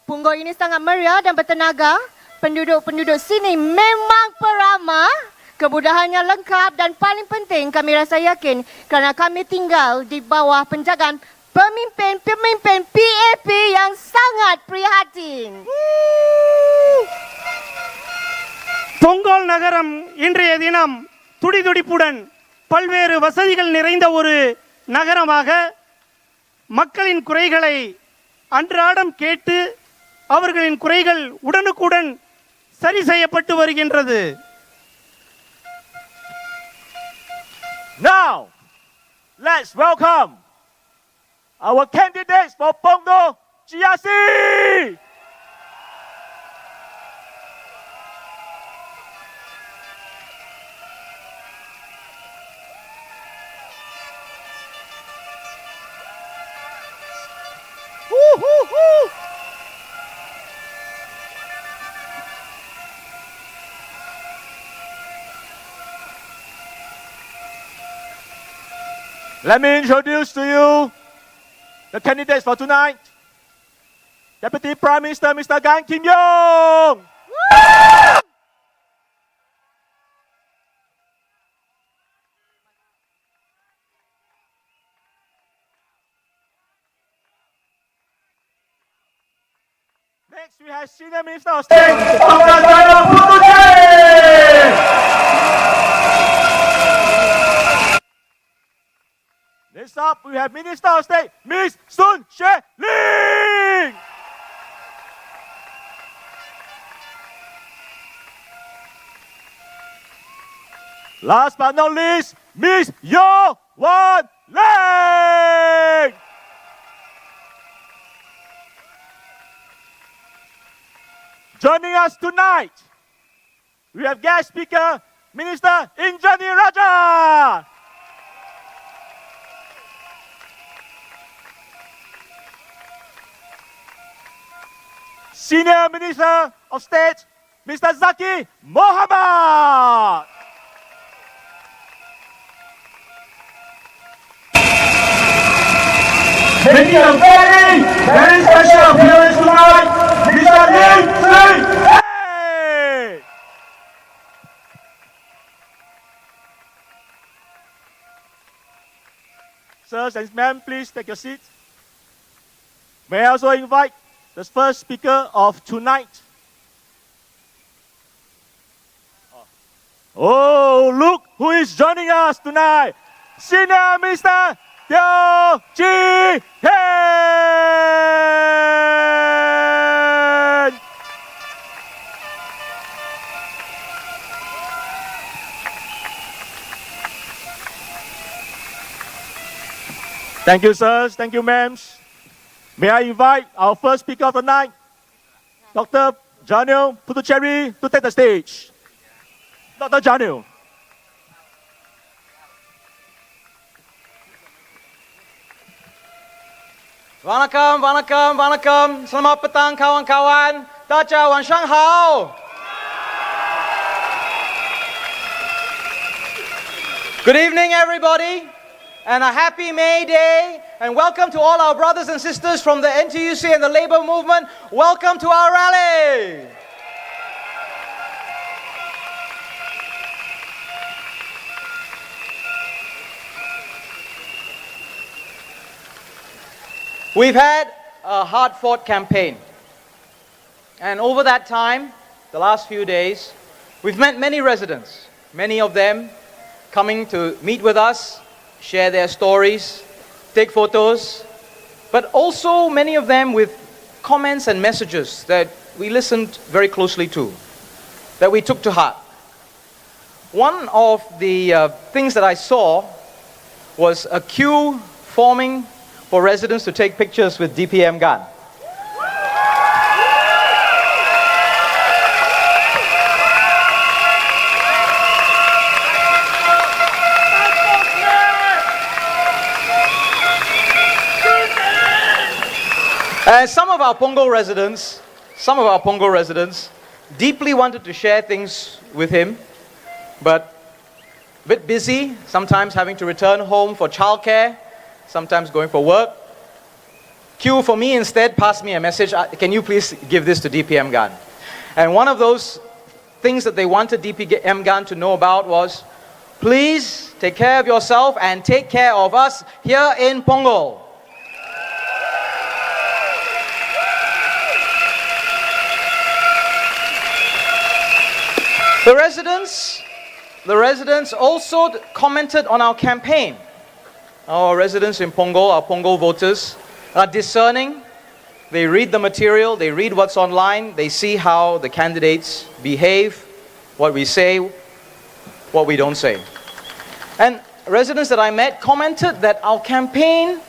Punggol ini sangat meriah dan bertenaga. Penduduk-penduduk sini memang peramah. Kemudahannya lengkap dan paling penting kami rasa yakin kerana kami tinggal di bawah penjagaan pemimpin-pemimpin PAP yang sangat prihatin. Pongal நகரம் இன்றைய தினம் துடிதுடிப்புடன் பல்வேறு வசதிகள் நிறைந்த ஒரு நகரமாக மக்களின் குறைகளை அன்றாடம் கேட்டு அவர்களின் குறைகள் உடனுக்குடன் சரி செய்யப்பட்டு வருகின்றது. Now, let's welcome our candidates for Punggol GRC. Let me introduce to you the candidates for tonight. Deputy Prime Minister Mr. Gan Kim Yong. Next we have Senior Minister of State, Dr. Next up, we have Minister of State, Ms. Sun She-ling. Last but not least, Ms. Yo Wan Leng. Joining us tonight, we have guest speaker, Minister Indranee Raja. Senior Minister of State, Mr. Zaki Mohamad. Making a very special appearance tonight, Mr. Lim Sing. Sirs and ma'am, please take your seats. May I also invite the first speaker of tonight. Oh, look who is joining us tonight. Senior Minister Teo Chee Hean. Thank you, sirs. Thank you, ma'ams. May I invite our first speaker of the night, Dr. Janil Puducherry, to take the stage. Dr. Janil. Vanakkam, vanakkam, vanakkam. Selamat petang kawan-kawan. Daja wan shang hao. Good evening, everybody, and a happy May Day. And welcome to all our brothers and sisters from the NTUC and the Labour Movement. Welcome to our rally. We've had a hard-fought campaign. And over that time, the last few days, we've met many residents, many of them coming to meet with us, share their stories, take photos, but also many of them with comments and messages that we listened very closely to, that we took to heart. One of the things that I saw was a queue forming for residents to take pictures with DPM Gan. And some of our Punggol residents deeply wanted to share things with him, but a bit busy, sometimes having to return home for childcare, sometimes going for work. queue for me instead passed me a message, can you please give this to DPM Gan? And one of those things that they wanted DPM Gan to know about was, please take care of yourself and take care of us here in Punggol. The residents also commented on our campaign. Our residents in Punggol, our Punggol voters, are discerning. They read the material, they read what's online, they see how the candidates behave, what we say, what we don't say. And residents that I met commented that our campaign,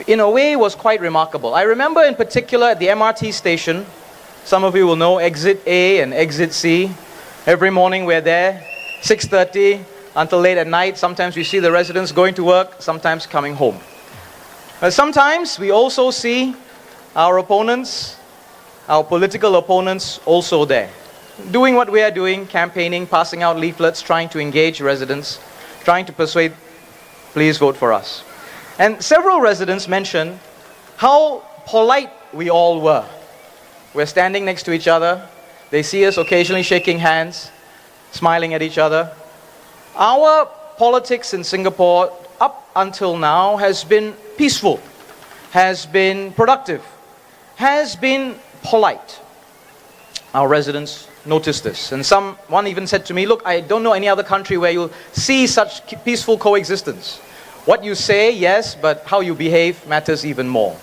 in a way, was quite remarkable. I remember in particular at the MRT station, some of you will know Exit A and Exit C. Every morning we're there, 6:30 until late at night. Sometimes we see the residents going to work, sometimes coming home. But sometimes we also see our opponents, our political opponents also there, doing what we are doing, campaigning, passing out leaflets, trying to engage residents, trying to persuade, please vote for us. And several residents mentioned how polite we all were. We're standing next to each other. They see us occasionally shaking hands, smiling at each other. Our politics in Singapore up until now has been peaceful, has been productive, has been polite. Our residents noticed this. And one even said to me, look, I don't know any other country where you'll see such peaceful coexistence. What you say, yes, but how you behave matters even more.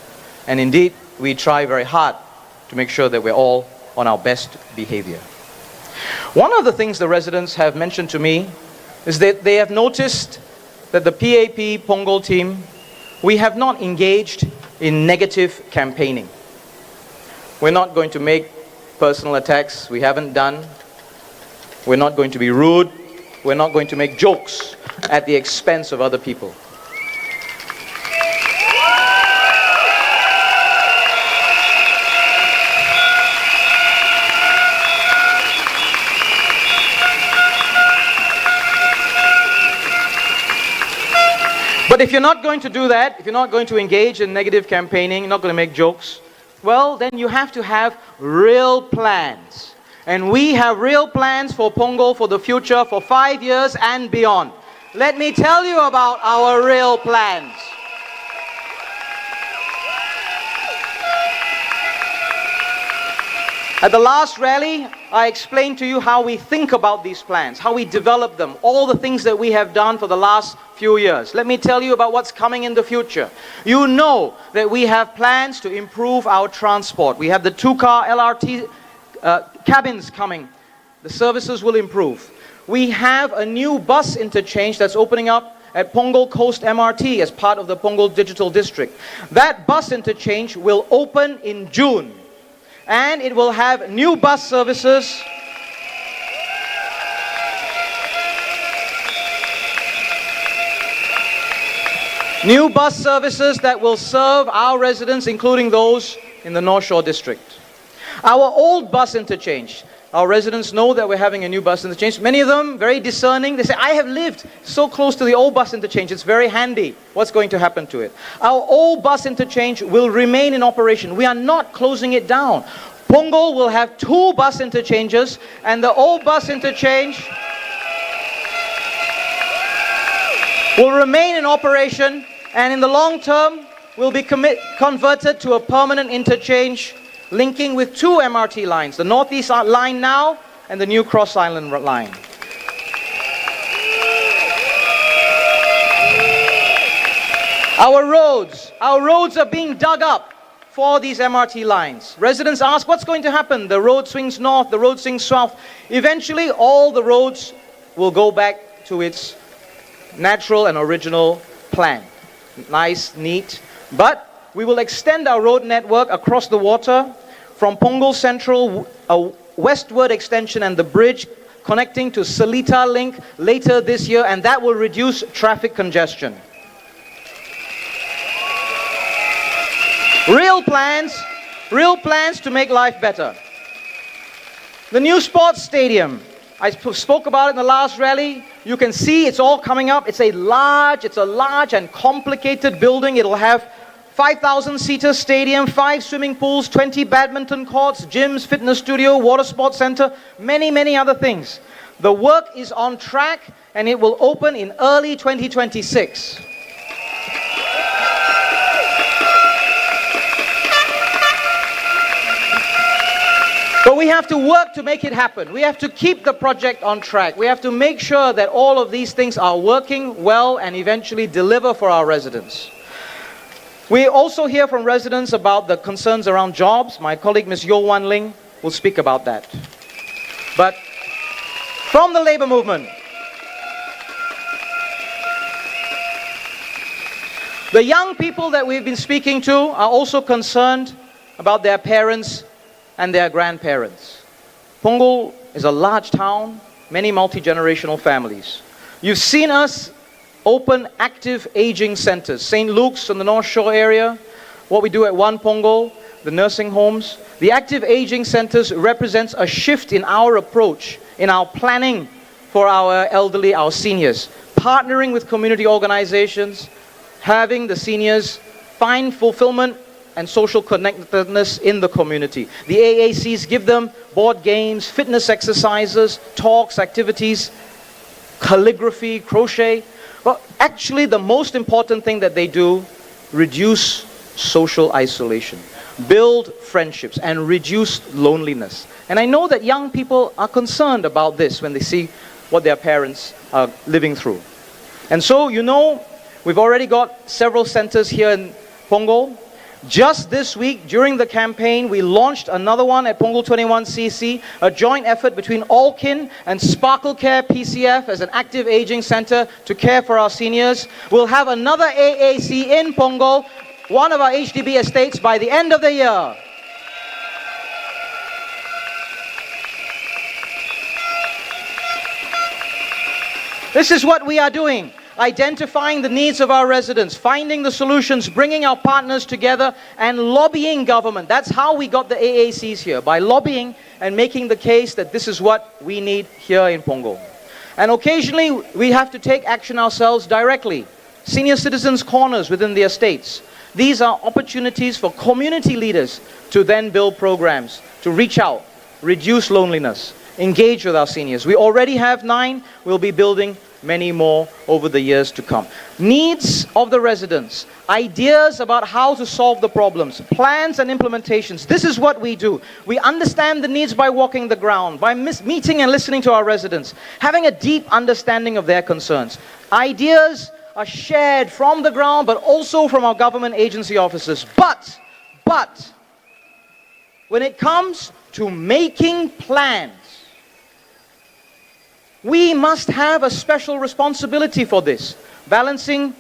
And indeed, we try very hard to make sure that we're all on our best behavior. One of the things the residents have mentioned to me is that they have noticed that the PAP Punggol team, we have not engaged in negative campaigning. We're not going to make personal attacks. We haven't done. We're not going to be rude. We're not going to make jokes at the expense of other people. But if you're not going to do that, if you're not going to engage in negative campaigning, you're not going to make jokes, well, then you have to have real plans. And we have real plans for Punggol for the future, for 5 years and beyond. Let me tell you about our real plans. At the last rally, I explained to you how we think about these plans, how we develop them, all the things that we have done for the last few years. Let me tell you about what's coming in the future. You know that we have plans to improve our transport. We have the 2-car LRT cabins coming. The services will improve. We have a new bus interchange that's opening up at Punggol Coast MRT as part of the Punggol Digital District. That bus interchange will open in June. And it will have new bus services. New bus services that will serve our residents, including those in the North Shore District. Our old bus interchange. Our residents know that we're having a new bus interchange. Many of them, very discerning, they say, I have lived so close to the old bus interchange, it's very handy. What's going to happen to it? Our old bus interchange will remain in operation. We are not closing it down. Punggol will have 2 bus interchanges, and the old bus interchange will remain in operation, and in the long term will be converted to a permanent interchange linking with 2 MRT lines, the Northeast line now and the new Cross Island line. Our roads are being dug up for these MRT lines. Residents ask, what's going to happen? The road swings north, the road swings south. Eventually, all the roads will go back to its natural and original plan. Nice, neat. But we will extend our road network across the water from Punggol Central, a westward extension, and the bridge connecting to Seletar Link later this year, and that will reduce traffic congestion. Real plans to make life better. The new sports stadium, I spoke about it in the last rally. You can see it's all coming up. It's a large and complicated building. It'll have 5,000-seater stadium, 5 swimming pools, 20 badminton courts, gyms, fitness studio, water sports center, many, many other things. The work is on track and it will open in early 2026. But we have to work to make it happen. We have to keep the project on track. We have to make sure that all of these things are working well and eventually deliver for our residents. We also hear from residents about the concerns around jobs. My colleague Ms. Yo Wan Ling will speak about that. But from the labor movement, the young people that we've been speaking to are also concerned about their parents and their grandparents. Punggol is a large town, many multi-generational families. You've seen us open active aging centers. St. Luke's in the North Shore area, what we do at One Punggol, the nursing homes. The active aging centers represents a shift in our approach, in our planning for our elderly, our seniors. Partnering with community organizations, having the seniors find fulfillment and social connectedness in the community. The AACs give them board games, fitness exercises, talks, activities, calligraphy, crochet. But actually the most important thing that they do, reduce social isolation, build friendships and reduce loneliness. And I know that young people are concerned about this when they see what their parents are living through. And so, you know, we've already got several centers here in Punggol. Just this week, during the campaign, we launched another one at Punggol 21cc, a joint effort between Allkin and Sparkle Care PCF as an active aging center to care for our seniors. We'll have another AAC in Punggol, one of our HDB estates, by the end of the year. This is what we are doing. Identifying the needs of our residents, finding the solutions, bringing our partners together and lobbying government. That's how we got the AACs here, by lobbying and making the case that this is what we need here in Punggol. And occasionally we have to take action ourselves directly. Senior citizens corners within the estates. These are opportunities for community leaders to then build programs, to reach out, reduce loneliness, engage with our seniors. We already have 9, we'll be building many more over the years to come. Needs of the residents, ideas about how to solve the problems, plans and implementations. This is what we do. We understand the needs by walking the ground, by meeting and listening to our residents, having a deep understanding of their concerns. Ideas are shared from the ground, but also from our government agency officers. But, when it comes to making plans, we must have a special responsibility for this, balancing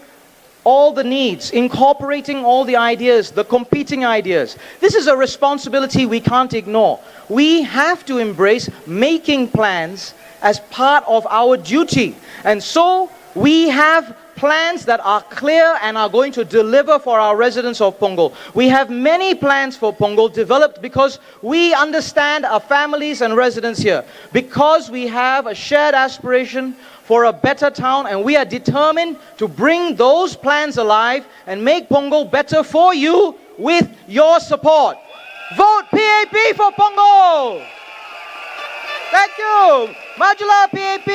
all the needs, incorporating all the ideas, the competing ideas. This is a responsibility we can't ignore. We have to embrace making plans as part of our duty. And so we have plans that are clear and are going to deliver for our residents of Punggol. We have many plans for Punggol developed because we understand our families and residents here, because we have a shared aspiration for a better town, and we are determined to bring those plans alive and make Punggol better for you with your support. Vote PAP for Punggol! Thank you! Majulah PAP,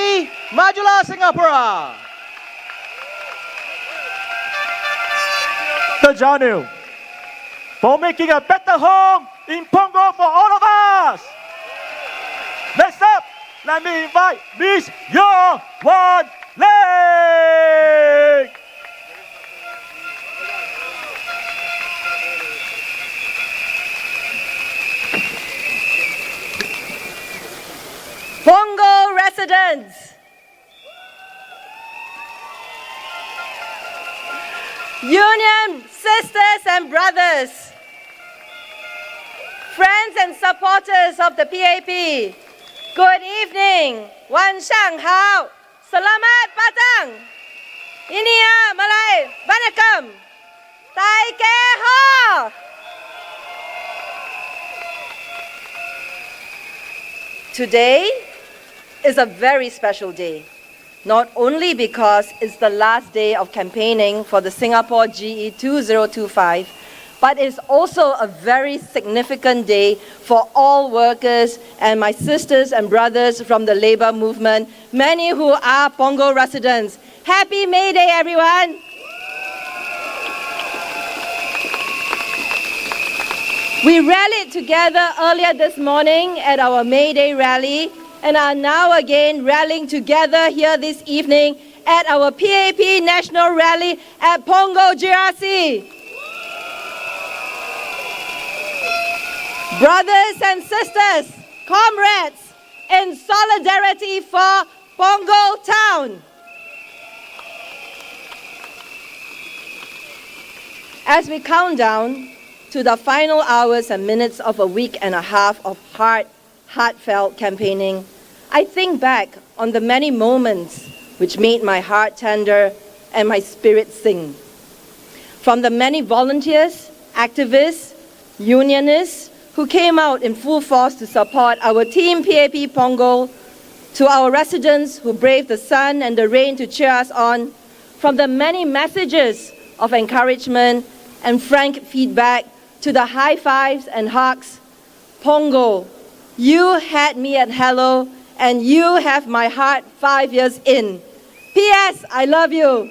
Majulah Singapura! Dr. Janil, for making a better home in Punggol for all of us. Next up, let me invite Miss Yo Wan Ling. Punggol residents, union sisters and brothers, friends and supporters of the PAP, good evening, Wan Shang Hao, Selamat Patang, Inia Malay, Vanakkam, Tai Ke Ho. Today is a very special day. not only because it's the last day of campaigning for the Singapore GE2025, but it's also a very significant day for all workers and my sisters and brothers from the labor movement, many who are Punggol residents. Happy May Day, everyone! We rallied together earlier this morning at our May Day rally and are now again rallying together here this evening at our PAP National Rally at Punggol GRC. Brothers and sisters, comrades, in solidarity for Punggol Town. As we count down to the final hours and minutes of a week and a half of heartfelt campaigning, I think back on the many moments which made my heart tender and my spirit sing. From the many volunteers, activists, unionists who came out in full force to support our team PAP Punggol, to our residents who braved the sun and the rain to cheer us on, from the many messages of encouragement and frank feedback to the high fives and hugs, Punggol, you had me at hello and you have my heart 5 years in. P.S. I love you.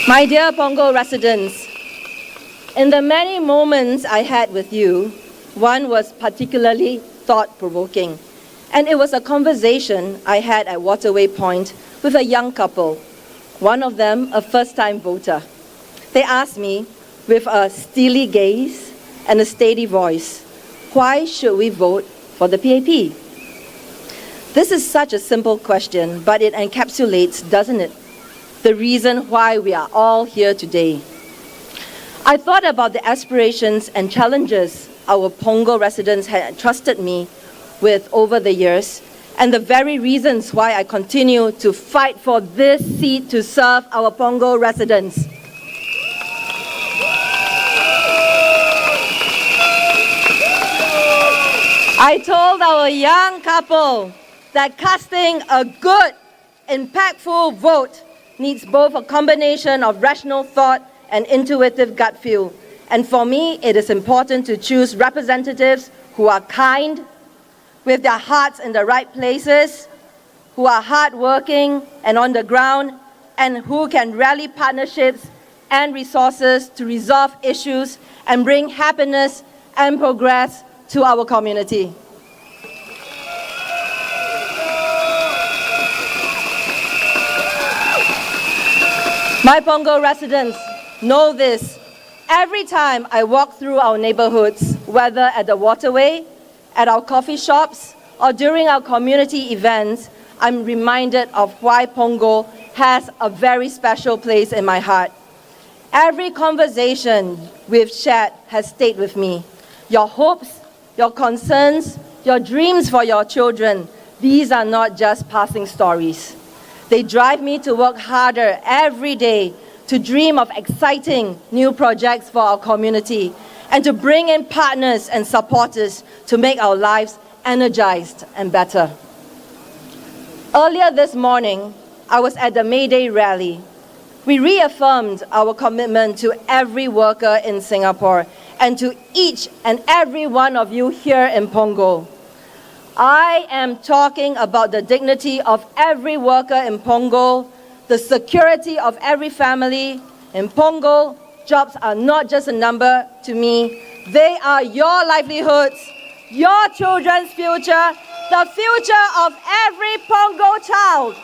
My dear Punggol residents, in the many moments I had with you, one was particularly thought-provoking. And it was a conversation I had at Waterway Point with a young couple, one of them a first-time voter. They asked me, with a steely gaze and a steady voice, why should we vote for the PAP? This is such a simple question, but it encapsulates, doesn't it, the reason why we are all here today. I thought about the aspirations and challenges our Punggol residents had entrusted me with over the years, and the very reasons why I continue to fight for this seat to serve our Punggol residents. I told our young couple that casting a good, impactful vote needs both a combination of rational thought and intuitive gut feel. And for me, it is important to choose representatives who are kind, with their hearts in the right places, who are hardworking and on the ground, and who can rally partnerships and resources to resolve issues and bring happiness and progress to our community. My Punggol residents know this. Every time I walk through our neighborhoods, whether at the Waterway, at our coffee shops, or during our community events, I'm reminded of why Punggol has a very special place in my heart. Every conversation we've shared has stayed with me. Your hopes, your concerns, your dreams for your children, these are not just passing stories. They drive me to work harder every day to dream of exciting new projects for our community and to bring in partners and supporters to make our lives energized and better. Earlier this morning, I was at the May Day rally. We reaffirmed our commitment to every worker in Singapore and to each and every one of you here in Punggol. I am talking about the dignity of every worker in Punggol, the security of every family in Punggol. Jobs are not just a number to me. They are your livelihoods, your children's future, the future of every Punggol child.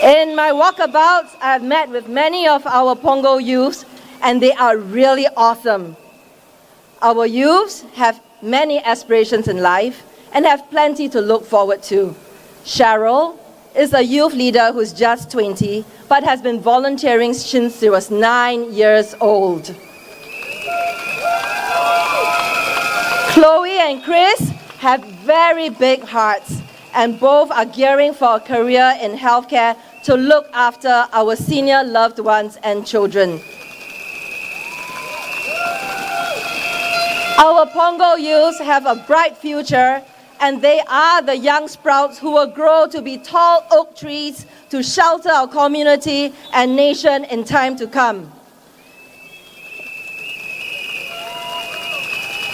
In my walkabouts, I have met with many of our Punggol youths, and they are really awesome. Our youths have many aspirations in life and have plenty to look forward to. Cheryl is a youth leader who's just 20, but has been volunteering since she was 9 years old. Chloe and Chris have very big hearts and both are gearing for a career in healthcare to look after our senior loved ones and children. Our Punggol youths have a bright future, and they are the young sprouts who will grow to be tall oak trees to shelter our community and nation in time to come.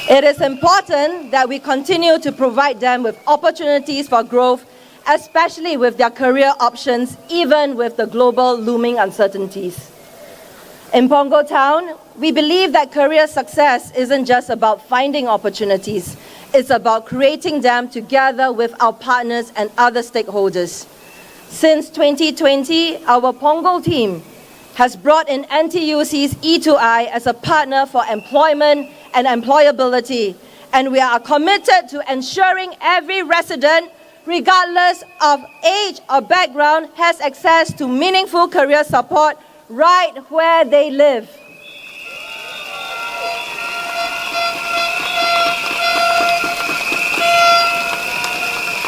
It is important that we continue to provide them with opportunities for growth, especially with their career options, even with the global looming uncertainties. In Punggol Town, we believe that career success isn't just about finding opportunities. It's about creating them together with our partners and other stakeholders. Since 2020, our Punggol team has brought in NTUC's E2I as a partner for employment and employability, and we are committed to ensuring every resident, regardless of age or background, has access to meaningful career support right where they live.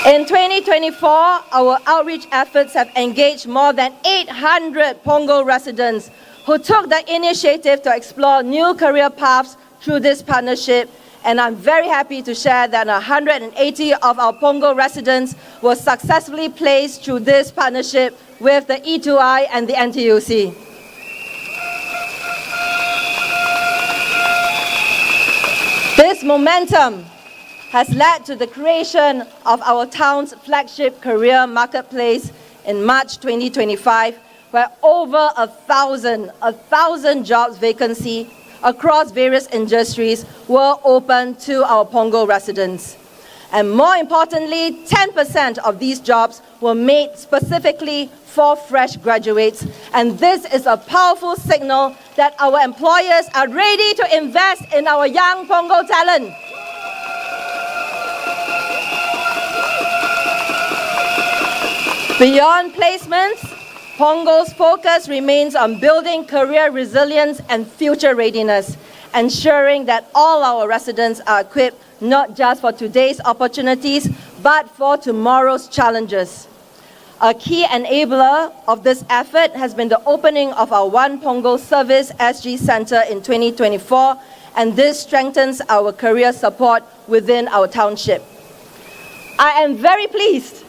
In 2024, our outreach efforts have engaged more than 800 Punggol residents who took the initiative to explore new career paths through this partnership, and I'm very happy to share that 180 of our Punggol residents were successfully placed through this partnership with the E2I and the NTUC. This momentum has led to the creation of our town's flagship career marketplace in March 2025, where over 1,000 jobs vacancy across various industries were open to our Punggol residents. And more importantly, 10% of these jobs were made specifically for fresh graduates. And this is a powerful signal that our employers are ready to invest in our young Punggol talent. Beyond placements, Punggol's focus remains on building career resilience and future readiness, ensuring that all our residents are equipped not just for today's opportunities, but for tomorrow's challenges. A key enabler of this effort has been the opening of our One Punggol Service SG Centre in 2024, and this strengthens our career support within our township. I am very pleased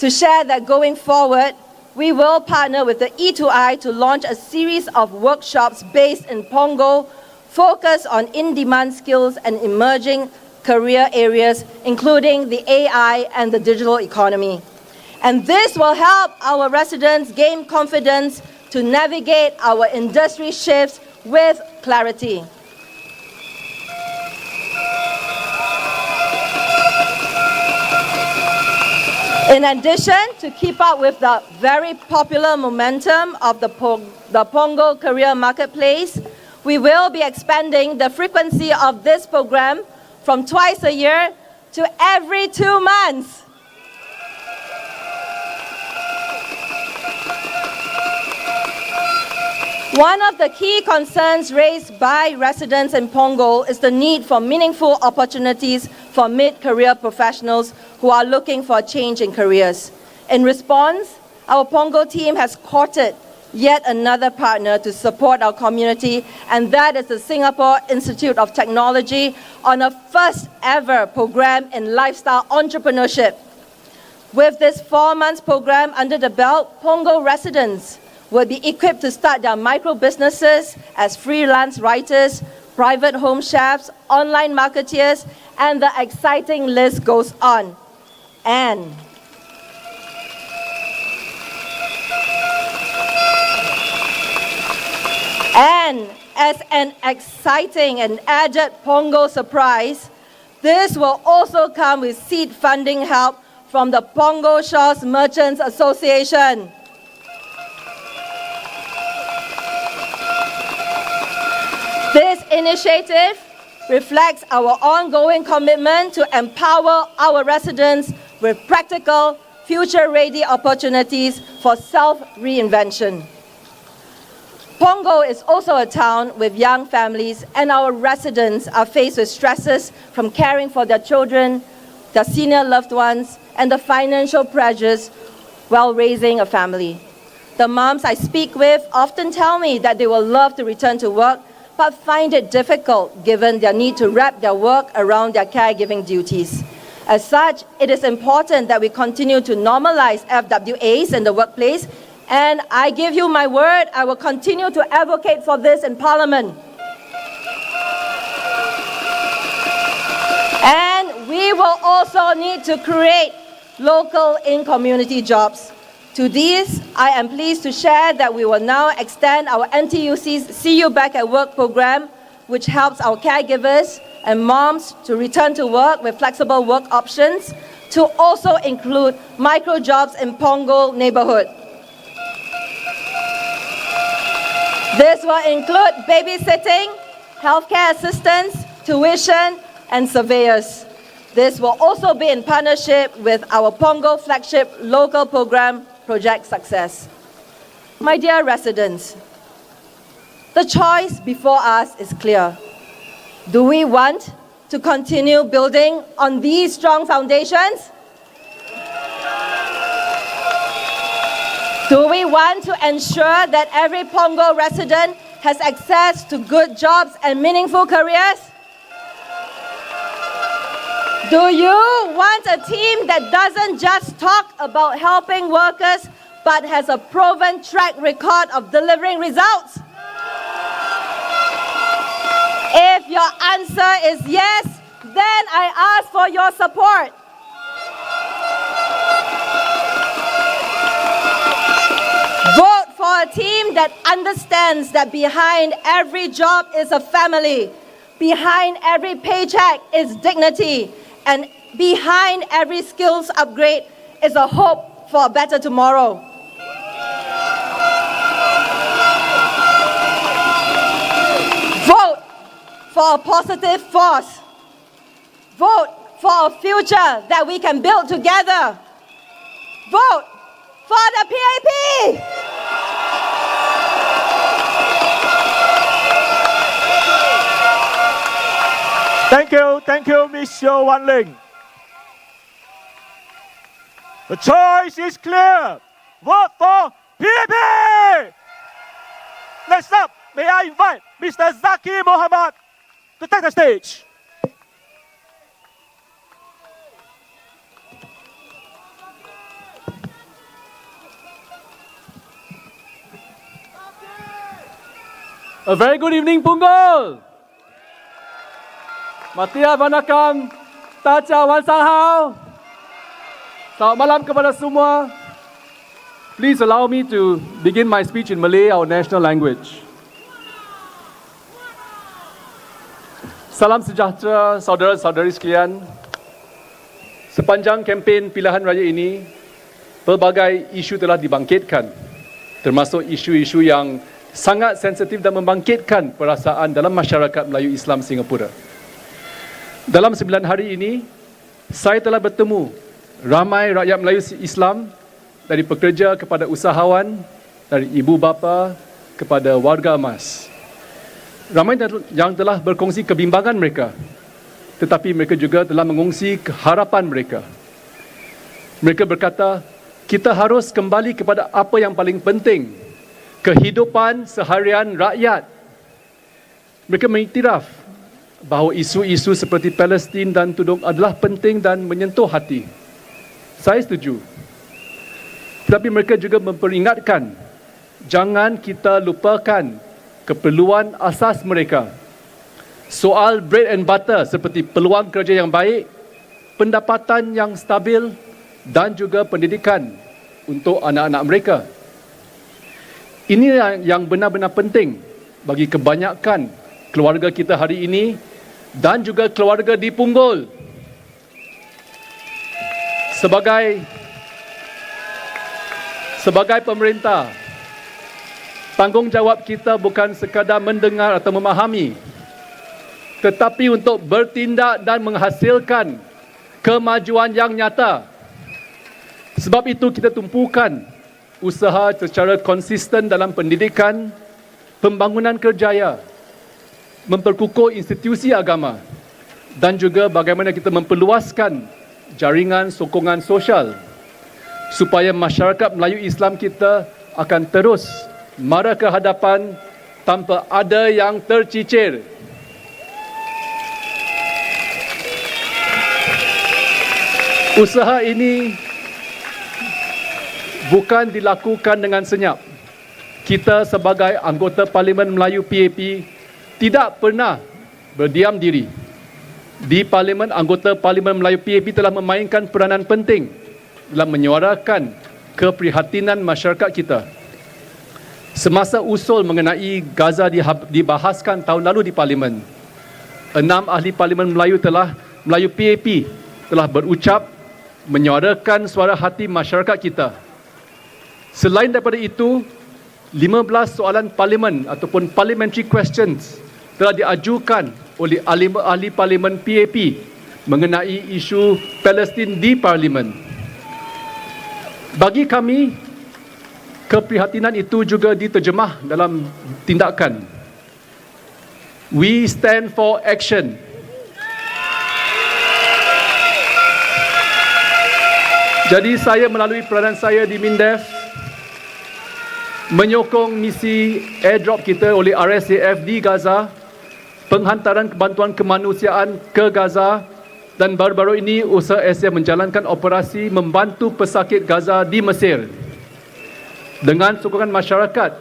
to share that going forward, we will partner with the E2I to launch a series of workshops based in Punggol, focused on in-demand skills and emerging career areas, including the AI and the digital economy. And this will help our residents gain confidence to navigate our industry shifts with clarity. In addition, to keep up with the very popular momentum of the Punggol Career Marketplace, we will be expanding the frequency of this program from twice a year to every 2 months. One of the key concerns raised by residents in Punggol is the need for meaningful opportunities for mid-career professionals who are looking for a change in careers. In response, our Punggol team has courted yet another partner to support our community, and that is the Singapore Institute of Technology on a first-ever program in lifestyle entrepreneurship. With this 4-month program under the belt, Punggol residents will be equipped to start their micro-businesses as freelance writers, private home chefs, online marketeers, and the exciting list goes on. And as an exciting and added Punggol surprise, this will also come with seed funding help from the Punggol Shores Merchants Association. This initiative reflects our ongoing commitment to empower our residents with practical, future-ready opportunities for self-reinvention. Punggol is also a town with young families, and our residents are faced with stresses from caring for their children, their senior loved ones, and the financial pressures while raising a family. The moms I speak with often tell me that they will love to return to work, but find it difficult given their need to wrap their work around their caregiving duties. As such, it is important that we continue to normalize FWAs in the workplace, and I give you my word, I will continue to advocate for this in Parliament. And we will also need to create local in-community jobs. To these, I am pleased to share that we will now extend our NTUC's See You Back at Work program, which helps our caregivers and moms to return to work with flexible work options, to also include micro jobs in Punggol neighborhood. This will include babysitting, healthcare assistance, tuition, and surveyors. This will also be in partnership with our Punggol flagship local program, Project Success. My dear residents, the choice before us is clear. Do we want to continue building on these strong foundations? Do we want to ensure that every Punggol resident has access to good jobs and meaningful careers? Do you want a team that doesn't just talk about helping workers, but has a proven track record of delivering results? If your answer is yes, then I ask for your support. Vote for a team that understands that behind every job is a family, behind every paycheck is dignity, and behind every skills upgrade is a hope for a better tomorrow. Vote for a positive force. Vote for a future that we can build together. Vote for the PAP! Thank you, Ms. Yeo Wan Ling. The choice is clear. Vote for PAP! Next up, may I invite Mr. Zaki Mohamad to take the stage. A very good evening, Punggol. Matia Vanakam, Tacha Wansahau. Selamat malam kepada semua. Please allow me to begin my speech in Malay, our national language. Salam sejahtera saudara-saudari sekalian. Sepanjang kempen pilihan raya ini, pelbagai isu telah dibangkitkan, termasuk isu-isu yang sangat sensitif dan membangkitkan perasaan dalam masyarakat Melayu Islam Singapura. Dalam 9 hari ini, saya telah bertemu ramai rakyat Melayu Islam, dari pekerja kepada usahawan, dari ibu bapa kepada warga emas. Ramai yang telah berkongsi kebimbangan mereka, tetapi mereka juga telah mengongsi harapan mereka. Mereka berkata, kita harus kembali kepada apa yang paling penting, kehidupan seharian rakyat. Mereka mengiktiraf bahawa isu-isu seperti Palestin dan Tudung adalah penting dan menyentuh hati. Saya setuju. Tetapi mereka juga memperingatkan, jangan kita lupakan keperluan asas mereka. Soal bread and butter seperti peluang kerja yang baik, pendapatan yang stabil dan juga pendidikan untuk anak-anak mereka. Ini yang benar-benar penting bagi kebanyakan keluarga kita hari ini dan juga keluarga di Punggol. Sebagai pemerintah, tanggungjawab kita bukan sekadar mendengar atau memahami, tetapi untuk bertindak dan menghasilkan kemajuan yang nyata. Sebab itu kita tumpukan usaha secara konsisten dalam pendidikan, pembangunan kerjaya, memperkukuh institusi agama, dan juga bagaimana kita memperluaskan jaringan sokongan sosial supaya masyarakat Melayu Islam kita akan terus mara ke hadapan tanpa ada yang tercicir. Usaha ini bukan dilakukan dengan senyap. Kita sebagai anggota Parlimen Melayu PAP tidak pernah berdiam diri. Di Parlimen, anggota Parlimen Melayu PAP telah memainkan peranan penting dalam menyuarakan keprihatinan masyarakat kita. Semasa usul mengenai Gaza dibahaskan tahun lalu di Parlimen, 6 ahli Parlimen Melayu PAP telah berucap menyuarakan suara hati masyarakat kita. Selain daripada itu, 15 soalan parlimen ataupun parliamentary questions telah diajukan oleh ahli parlimen PAP mengenai isu Palestin di parlimen. Bagi kami, keprihatinan itu juga diterjemah dalam tindakan. We stand for action. Jadi saya melalui peranan saya di MINDEF menyokong misi airdrop kita oleh RSAF di Gaza, penghantaran bantuan kemanusiaan ke Gaza, dan baru-baru ini usaha Asia menjalankan operasi membantu pesakit Gaza di Mesir. Dengan sokongan masyarakat,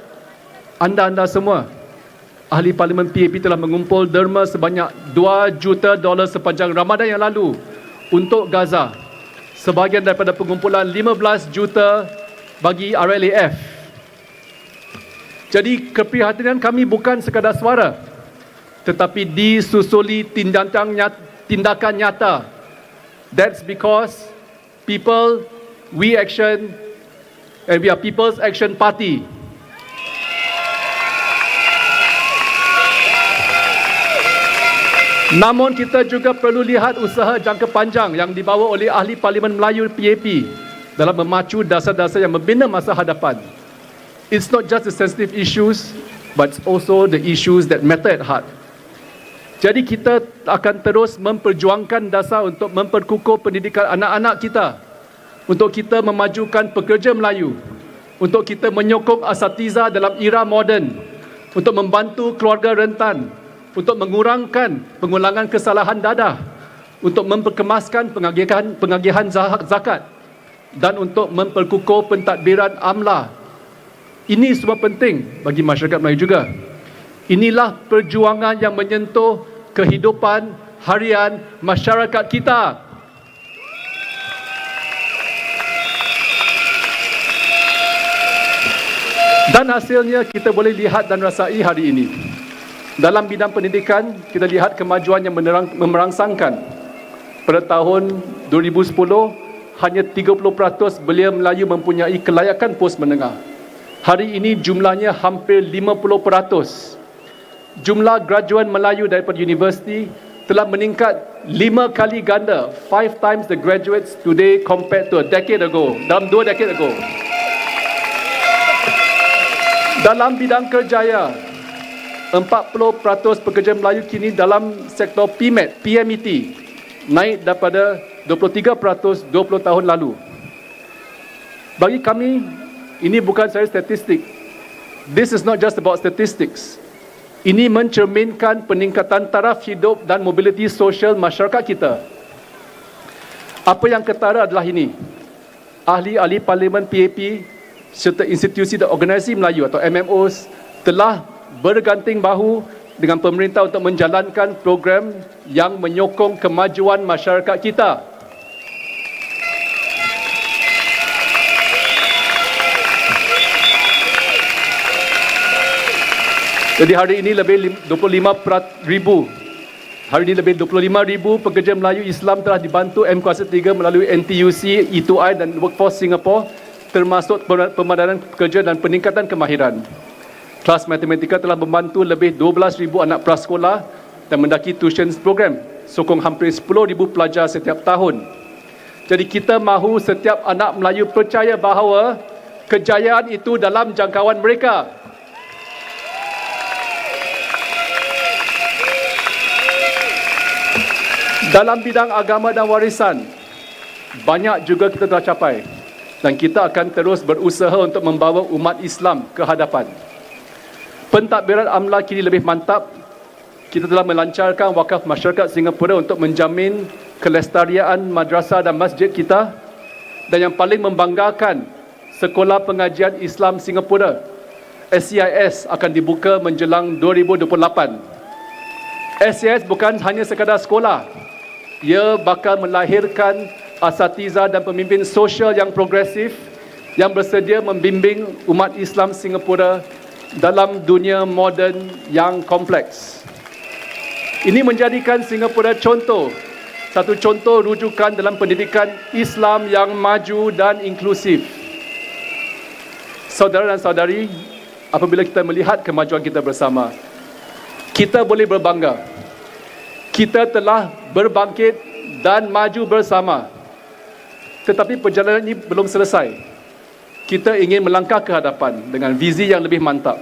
anda semua, ahli Parlimen PAP telah mengumpul derma sebanyak $2 juta sepanjang Ramadan yang lalu untuk Gaza. Sebahagian daripada pengumpulan 15 juta bagi RLAF. Jadi keprihatinan kami bukan sekadar suara, tetapi disusuli tindakan nyata. That's because people, we action, and we are People's Action Party. Namun kita juga perlu lihat usaha jangka panjang yang dibawa oleh ahli Parlimen Melayu PAP dalam memacu dasar-dasar yang membina masa hadapan. It's not just the sensitive issues, but also the issues that matter at heart. Jadi kita akan terus memperjuangkan dasar untuk memperkukuh pendidikan anak-anak kita, untuk kita memajukan pekerja Melayu, untuk kita menyokong asatiza dalam era moden, untuk membantu keluarga rentan, untuk mengurangkan pengulangan kesalahan dadah, untuk memperkemaskan pengagihan zakat, dan untuk memperkukuh pentadbiran amla. Ini semua penting bagi masyarakat Melayu juga. Inilah perjuangan yang menyentuh kehidupan harian masyarakat kita. Dan hasilnya kita boleh lihat dan rasai hari ini. Dalam bidang pendidikan, kita lihat kemajuan yang memerangsangkan. Pada tahun 2010, hanya 30% belia Melayu mempunyai kelayakan pos menengah. Hari ini jumlahnya hampir 50%. Jumlah graduan Melayu daripada universiti telah meningkat 5 kali ganda, 5 times the graduates today compared to a decade ago, dalam 2 decade ago. Dalam bidang kerjaya, 40% pekerja Melayu kini dalam sektor PMET, naik daripada 23% 20 tahun lalu. Bagi kami, ini bukan sahaja statistik. This is not just about statistics. Ini mencerminkan peningkatan taraf hidup dan mobiliti sosial masyarakat kita. Apa yang ketara adalah ini. Ahli-ahli Parlimen PAP serta institusi dan organisasi Melayu atau MMOs telah berganting bahu dengan pemerintah untuk menjalankan program yang menyokong kemajuan masyarakat kita. Jadi hari ini lebih 25,000. Hari ini lebih 25,000 pekerja Melayu Islam telah dibantu M-Kuasa 3 melalui NTUC, E2I dan Workforce Singapore, termasuk pemadanan pekerja dan peningkatan kemahiran. Kelas matematika telah membantu lebih 12,000 anak prasekolah dan mendaki tuition program, sokong hampir 10,000 pelajar setiap tahun. Jadi kita mahu setiap anak Melayu percaya bahawa kejayaan itu dalam jangkauan mereka. Dalam bidang agama dan warisan, banyak juga kita telah capai dan kita akan terus berusaha untuk membawa umat Islam ke hadapan. Pentadbiran amla kini lebih mantap. Kita telah melancarkan wakaf masyarakat Singapura untuk menjamin kelestarian madrasah dan masjid kita, dan yang paling membanggakan, Sekolah Pengajian Islam Singapura SCIS akan dibuka menjelang 2028. SCIS bukan hanya sekadar sekolah, ia bakal melahirkan asatiza dan pemimpin sosial yang progresif yang bersedia membimbing umat Islam Singapura dalam dunia moden yang kompleks. Ini menjadikan Singapura satu contoh rujukan dalam pendidikan Islam yang maju dan inklusif. Saudara dan saudari, apabila kita melihat kemajuan kita bersama, kita boleh berbangga. Kita telah berbangkit dan maju bersama. Tetapi perjalanan ini belum selesai. Kita ingin melangkah ke hadapan dengan visi yang lebih mantap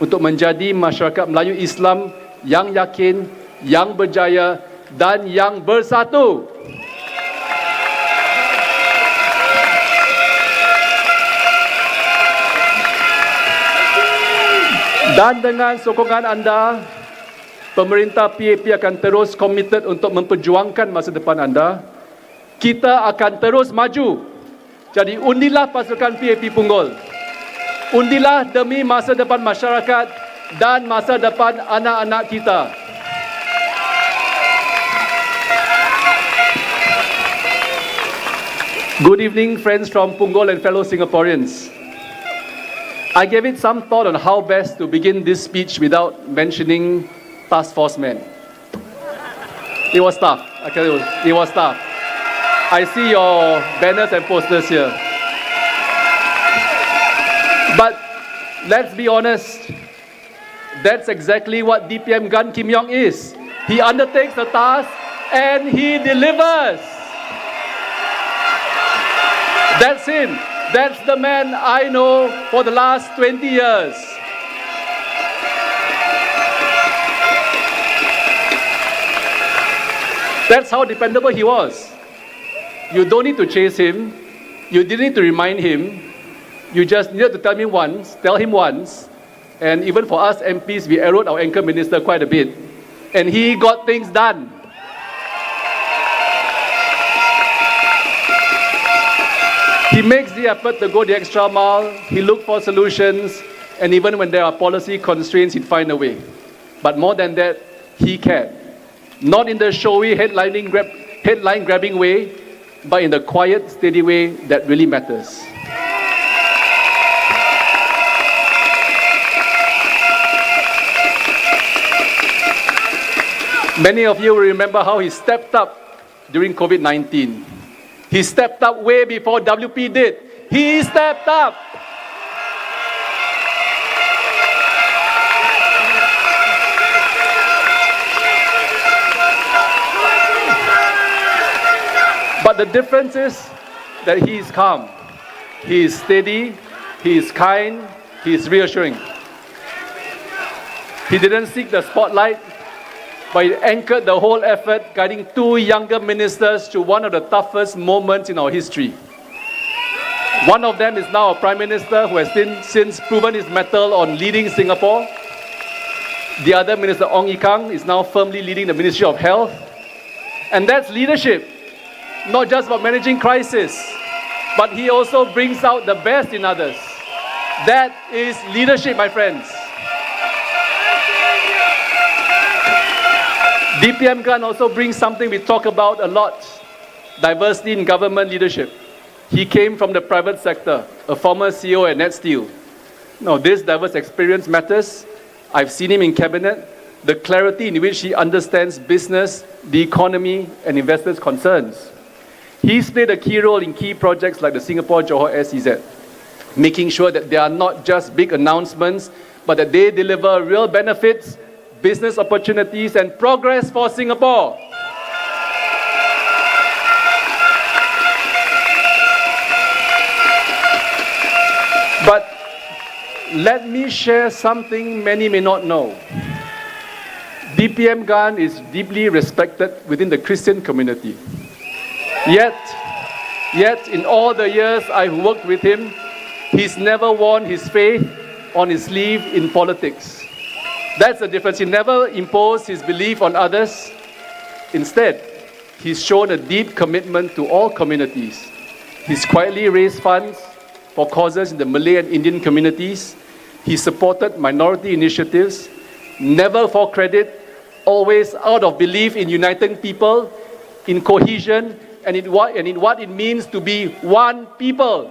untuk menjadi masyarakat Melayu Islam yang yakin, yang berjaya dan yang bersatu. Dan dengan sokongan anda, pemerintah PAP akan terus komited untuk memperjuangkan masa depan anda. Kita akan terus maju. Jadi undilah pasukan PAP Punggol. Undilah demi masa depan masyarakat dan masa depan anak-anak kita. Good evening, friends from Punggol and fellow Singaporeans. I gave it some thought on how best to begin this speech without mentioning task force men. It was tough. I tell you, it was tough. I see your banners and posters here. But let's be honest, that's exactly what DPM Gun Kim Yong is. He undertakes the task and he delivers. That's him. That's the man I know for the last 20 years. That's how dependable he was. You don't need to chase him. You didn't need to remind him. You just needed to tell him once. And even for us MPs, we arrowed our anchor minister quite a bit. And he got things done. He makes the effort to go the extra mile. He looks for solutions. And even when there are policy constraints, he'd find a way. But more than that, he cared. Not in the showy headline-grabbing way, but in the quiet, steady way that really matters. Many of you will remember how he stepped up during COVID-19. He stepped up way before WP did. He stepped up. But the difference is that he is calm, he is steady, he is kind, he is reassuring. He didn't seek the spotlight, but he anchored the whole effort, guiding two younger ministers through one of the toughest moments in our history. One of them is now a Prime Minister who has since proven his mettle on leading Singapore. The other Minister, Ong Ye Kung, is now firmly leading the Ministry of Health. And that's leadership, not just about managing crisis, but he also brings out the best in others. That is leadership, my friends. DPM Gun also brings something we talk about a lot, diversity in government leadership. He came from the private sector, a former CEO at Net Steel. Now, this diverse experience matters. I've seen him in cabinet, the clarity in which he understands business, the economy, and investors' concerns. He's played a key role in key projects like the Singapore-Johor SEZ, making sure that they are not just big announcements, but that they deliver real benefits, business opportunities, and progress for Singapore. But let me share something many may not know. DPM Gun is deeply respected within the Christian community. Yet, Yet, in all the years I've worked with him, he's never worn his faith on his sleeve in politics. That's the difference. He never imposed his belief on others. Instead, he's shown a deep commitment to all communities. He's quietly raised funds for causes in the Malay and Indian communities. He supported minority initiatives, never for credit, always out of belief in uniting people, in cohesion, and in what it means to be one people.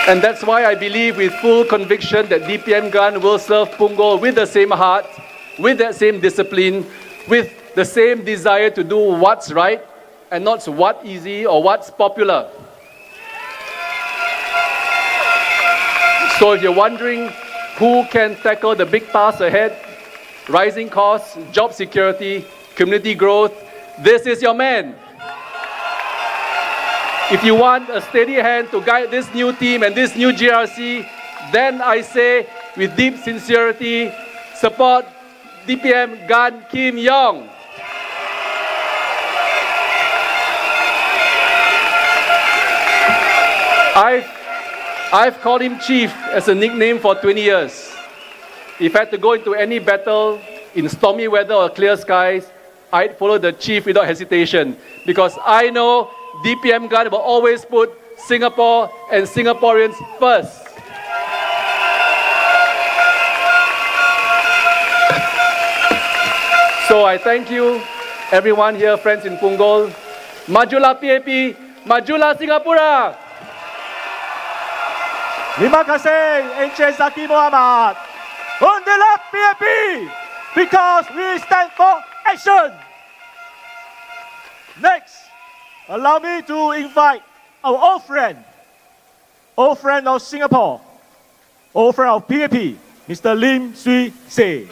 And that's why I believe with full conviction that DPM GAN will serve Punggol with the same heart, with that same discipline, with the same desire to do what's right and not what's easy or what's popular. So if you're wondering who can tackle the big task ahead, rising costs, job security, community growth, this is your man. If you want a steady hand to guide this new team and this new GRC, then I say with deep sincerity, support DPM GAN Kim Yong. I've called him Chief as a nickname for 20 years. If I had to go into any battle in stormy weather or clear skies, I'd follow the Chief without hesitation because I know DPM GAN will always put Singapore and Singaporeans first. So I thank you, everyone here, friends in Punggol. Majulah PAP, majulah Singapura. Terima kasih Encik Zaki Muhammad. Undilah PAP because we stand for action. Next, allow me to invite our old friend of Singapore, old friend of PAP, Mr. Lim Swee Say.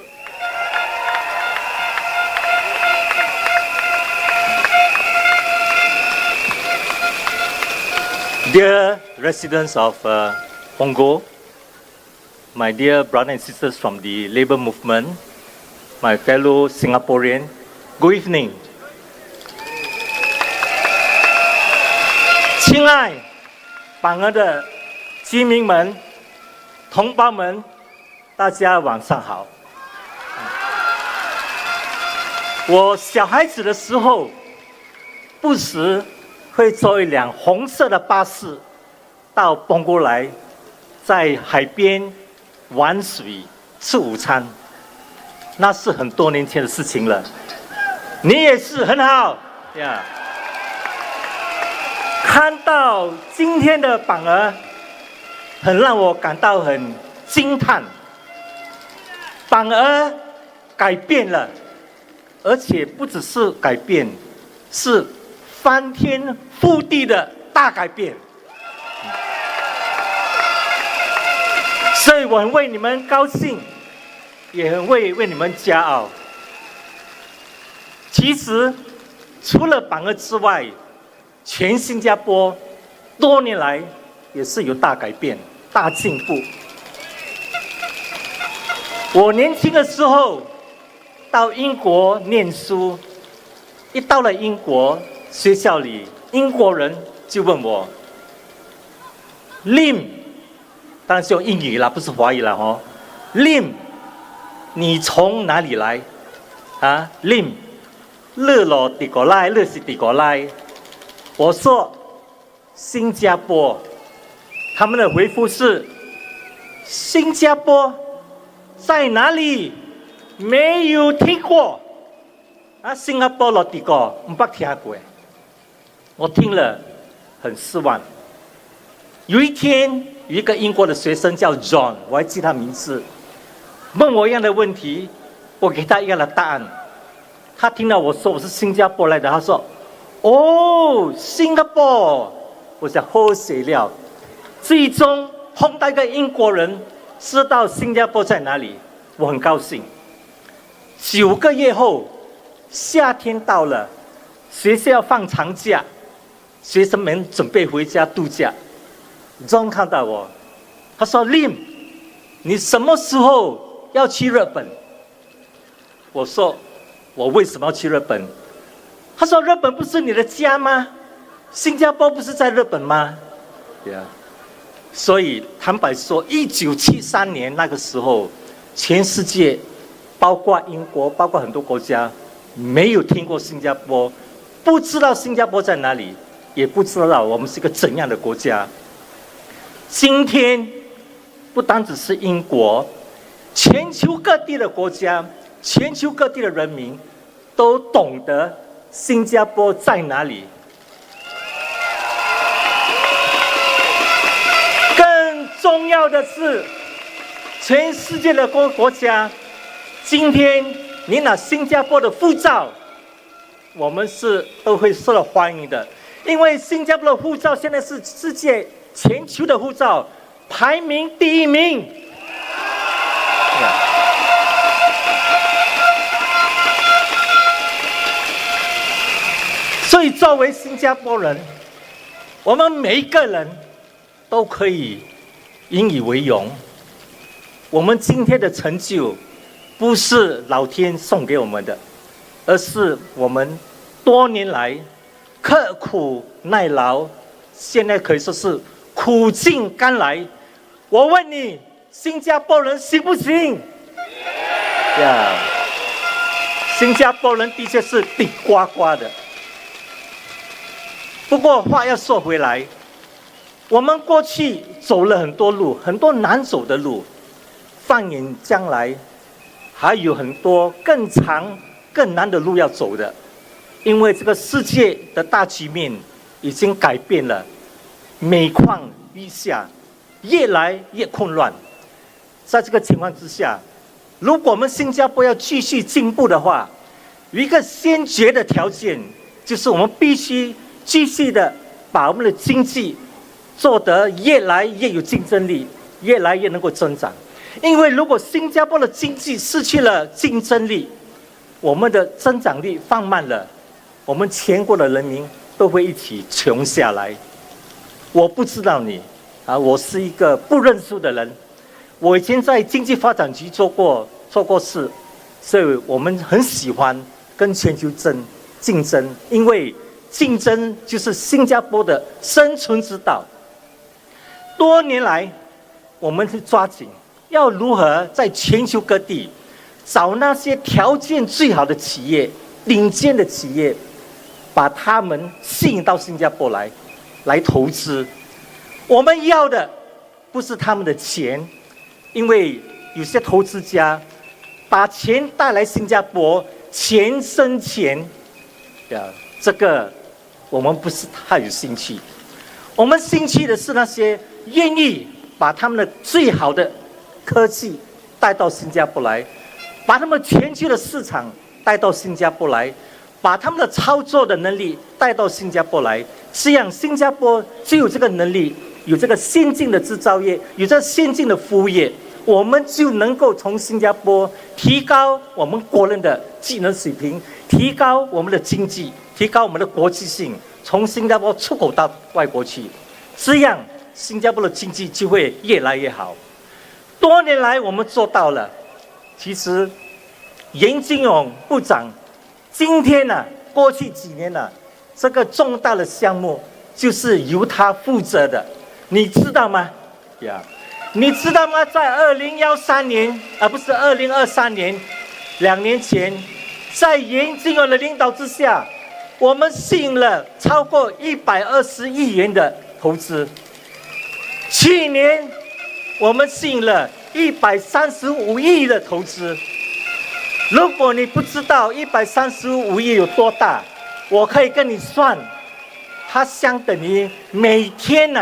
Dear residents of Punggol, my dear brothers and sisters from the labor movement, my fellow Singaporean, good evening. 亲爱榜鹅的居民们、同胞们，大家晚上好。我小孩子的时候，不时会坐一辆红色的巴士到Punggol来，在海边玩水、吃午餐。那是很多年前的事情了。你也是很好呀。看到今天的榜鹅，很让我感到很惊叹。榜鹅改变了，而且不只是改变，是翻天覆地的大改变。所以我很为你们高兴，也很为你们骄傲。其实除了榜鹅之外，全新加坡多年来也是有大改变、大进步。我年轻的时候到英国念书，一到了英国学校里，英国人就问我 ，Lim， 当然是用英语啦，不是华语啦哦 ，Lim， 你从哪里来？啊 ，Lim， 乐罗迪国来，乐是迪国来。我说新加坡，他们的回复是新加坡在哪里？没有听过啊，新加坡落地个没听过。我听了很失望。有一天，有一个英国的学生叫 John， 我还记他名字，问我一样的问题，我给他一样的答案。他听到我说我是新加坡来的，他说。哦，新加坡，我想喝水了。最终碰到一个英国人，知道新加坡在哪里，我很高兴。9个月后，夏天到了，学校要放长假，学生们准备回家度假。John 看到我，他说 ：“Lim， 你什么时候要去日本？”我说我为什么要去日本？他说日本不是你的家吗？新加坡不是在日本吗？对啊。所以坦白说，1973年那个时候，全世界，包括英国，包括很多国家，没有听过新加坡，不知道新加坡在哪里，也不知道我们是个怎样的国家。今天，不单只是英国，全球各地的国家，全球各地的人民，都懂得新加坡在哪里。重要的是，全世界的国家，今天你拿新加坡的护照，我们都会受到欢迎的，因为新加坡的护照现在是世界全球的护照排名第1名。所以，作为新加坡人，我们每一个人都可以引以为荣。我们今天的成就，不是老天送给我们的，而是我们多年来刻苦耐劳，现在可以说是苦尽甘来。我问你，新加坡人行不行？呀，新加坡人的确是顶呱呱的。不过话要说回来，我们过去走了很多路，很多难走的路，放眼将来，还有很多更长、更难的路要走的。因为这个世界的大局面已经改变了，每况愈下，越来越混乱。在这个情况之下，如果我们新加坡要继续进步的话，有一个先决的条件，就是我们必须继续的把我们的经济做得越来越有竞争力，越来越能够增长。因为如果新加坡的经济失去了竞争力，我们的增长率放慢了，我们全国的人民都会一起穷下来。我不知道你我是一个不认输的人，我以前在经济发展局做过事，所以我们很喜欢跟全球竞争，因为竞争就是新加坡的生存之道。多年来，我们是抓紧要如何在全球各地找那些条件最好的企业、顶尖的企业，把他们吸引到新加坡来投资。我们要的不是他们的钱，因为有些投资家把钱带来新加坡，钱生钱，这个我们不是太有兴趣。我们兴趣的是那些愿意把他们的最好的科技带到新加坡来，把他们全球的市场带到新加坡来，把他们的操作的能力带到新加坡来，这样新加坡就有这个能力，有这个先进的制造业，有这个先进的服务业，我们就能够从新加坡提高我们国人的技能水平，提高我们的经济，提高我们的国际性，从新加坡出口到外国去，这样新加坡的经济就会越来越好。多年来我们做到了，其实严金勇部长今天过去几年这个重大的项目就是由他负责的，你知道吗？你知道吗？在2013年，不是2023年，2年前，在严金勇的领导之下，我们吸引了超过120亿元的投资。去年，我们吸引了135亿的投资。如果你不知道135亿有多大，我可以跟你算，它相等于每天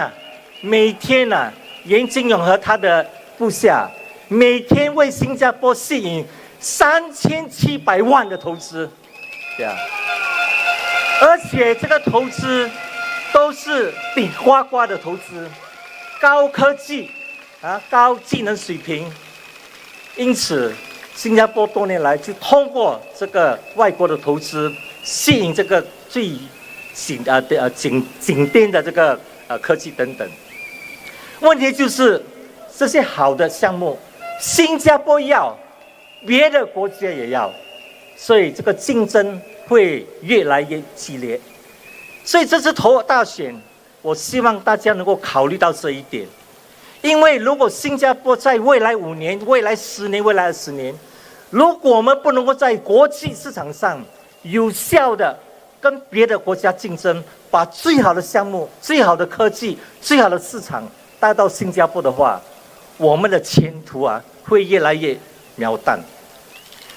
严金勇和他的部下每天为新加坡吸引3700万的投资，而且这个投资都是顶呱呱的投资，高科技高技能水平。因此新加坡多年来就通过这个外国的投资，吸引这个最顶尖的这个科技等等。问题就是这些好的项目，新加坡要，别的国家也要，所以这个竞争会越来越激烈。所以这次投大选，我希望大家能够考虑到这一点。因为如果新加坡在未来5年、未来10年、未来20年，如果我们不能够在国际市场上有效的跟别的国家竞争，把最好的项目、最好的科技、最好的市场带到新加坡的话，我们的前途会越来越渺淡。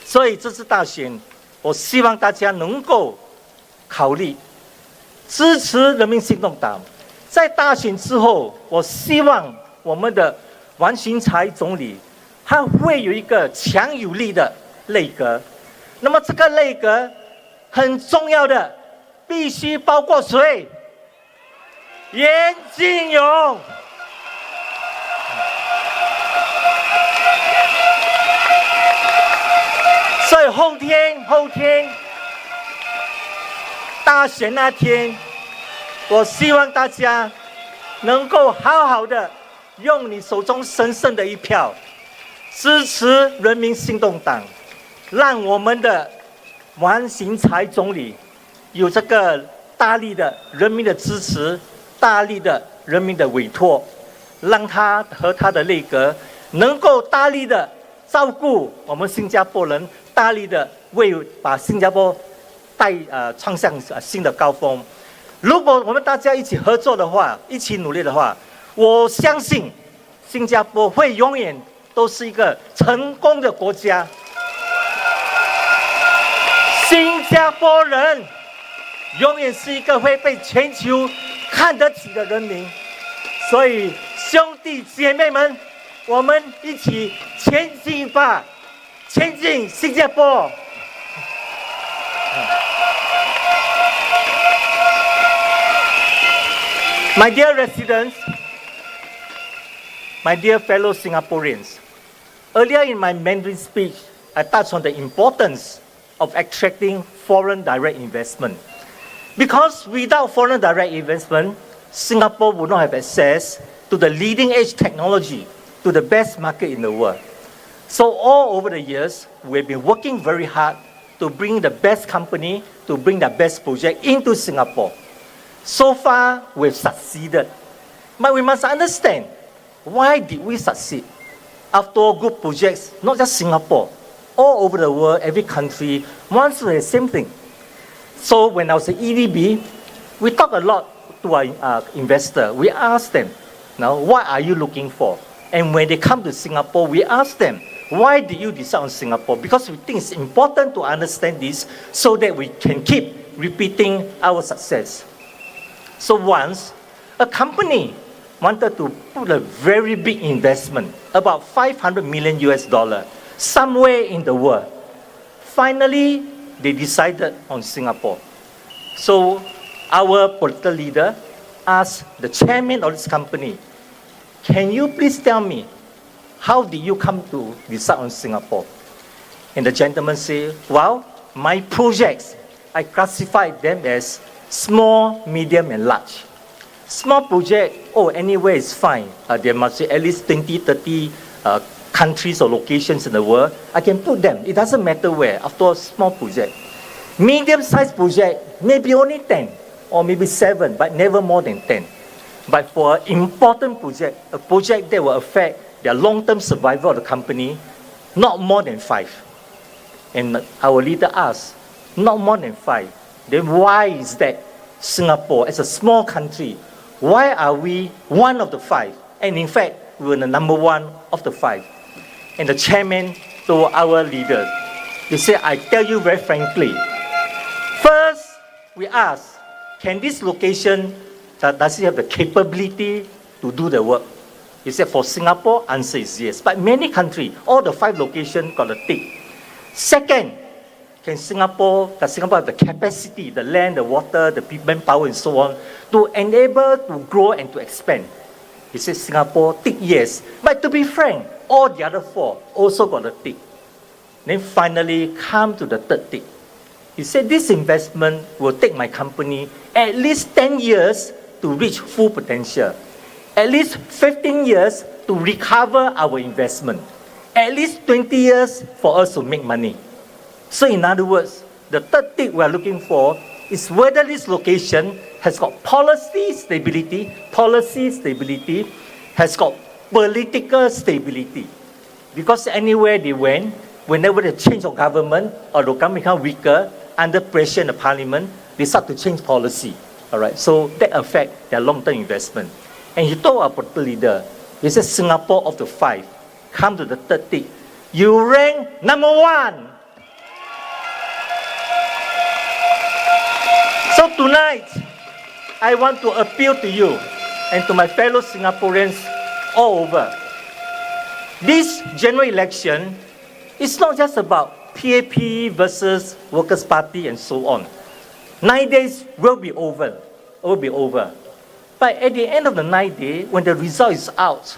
所以这次大选，我希望大家能够考虑支持人民行动党。在大选之后，我希望我们的王群才总理他会有一个强有力的内阁。那么这个内阁很重要的，必须包括谁？严金勇。所以后天大选那天，我希望大家能够好好的用你手中神圣的一票，支持人民行动党，让我们的王群才总理有这个大力的人民的支持，大力的人民的委托，让他和他的内阁能够大力的照顾我们新加坡人，大力的把新加坡创向新的高峰。如果我们大家一起合作的话，一起努力的话，我相信新加坡会永远都是一个成功的国家。新加坡人永远是一个会被全球看得起的人民。所以兄弟姐妹们，我们一起前进吧，前进新加坡。My dear residents, my dear fellow Singaporeans, earlier in my Mandarin speech, I touched on the importance of attracting foreign direct investment. Because without foreign direct investment, Singapore would not have access to the leading edge technology, to the best market in the world. So all over the years, we've been working very hard to bring the best company, to bring the best project into Singapore. So far, we've succeeded. But we must understand, why did we succeed? After all, good projects, not just Singapore, all over the world, every country wants to do the same thing. So when I was at EDB, we talked a lot to our investor. We asked them, now, what are you looking for? And when they come to Singapore, we ask them, why did you decide on Singapore? Because we think it's important to understand this so that we can keep repeating our success. So once, a company wanted to put a very big investment, about $500 million US, somewhere in the world. Finally, they decided on Singapore. So our political leader asked the chairman of this company, can you please tell me, how did you come to decide on Singapore? And the gentleman said, well, my projects, I classified them as small, medium, and large. Small project, anywhere is fine. There must be at least 20, 30 countries or locations in the world. I can put them. It doesn't matter where. After all, small project. Medium-sized project, maybe only 10 or maybe 7, but never more than 10. But for an important project, a project that will affect the long-term survival of the company, not more than 5. And our leader asked, not more than 5. Then why is that Singapore, as a small country, why are we one of the 5? And in fact, we were the number 1 of the 5. And the chairman told our leader, he said, I tell you very frankly, first, we asked, can this location, does it have the capability to do the work? He said, for Singapore, answer is yes. But many countries, all the 5 locations got a tick. Second, does Singapore have the capacity, the land, the water, the manpower, and so on, to enable to grow and to expand? He said, Singapore, tick yes. But to be frank, all the other 4 also got a tick. Then finally come to the third tick. He said, this investment will take my company at least 10 years to reach full potential. At least 15 years to recover our investment. At least 20 years for us to make money. So in other words, the third thing we are looking for is whether this location has got policy stability, has got political stability. Because anywhere they went, whenever they change of government or the government become weaker, under pressure in the parliament, they start to change policy. All right, so that affects their long-term investment. And he told our political leader, he said, Singapore of the 5, come to the third thing. You rank number 1. So tonight, I want to appeal to you and to my fellow Singaporeans all over. This general election is not just about PAP versus Workers' Party and so on. 9 days will be over. But at the end of the 9 days, when the result is out,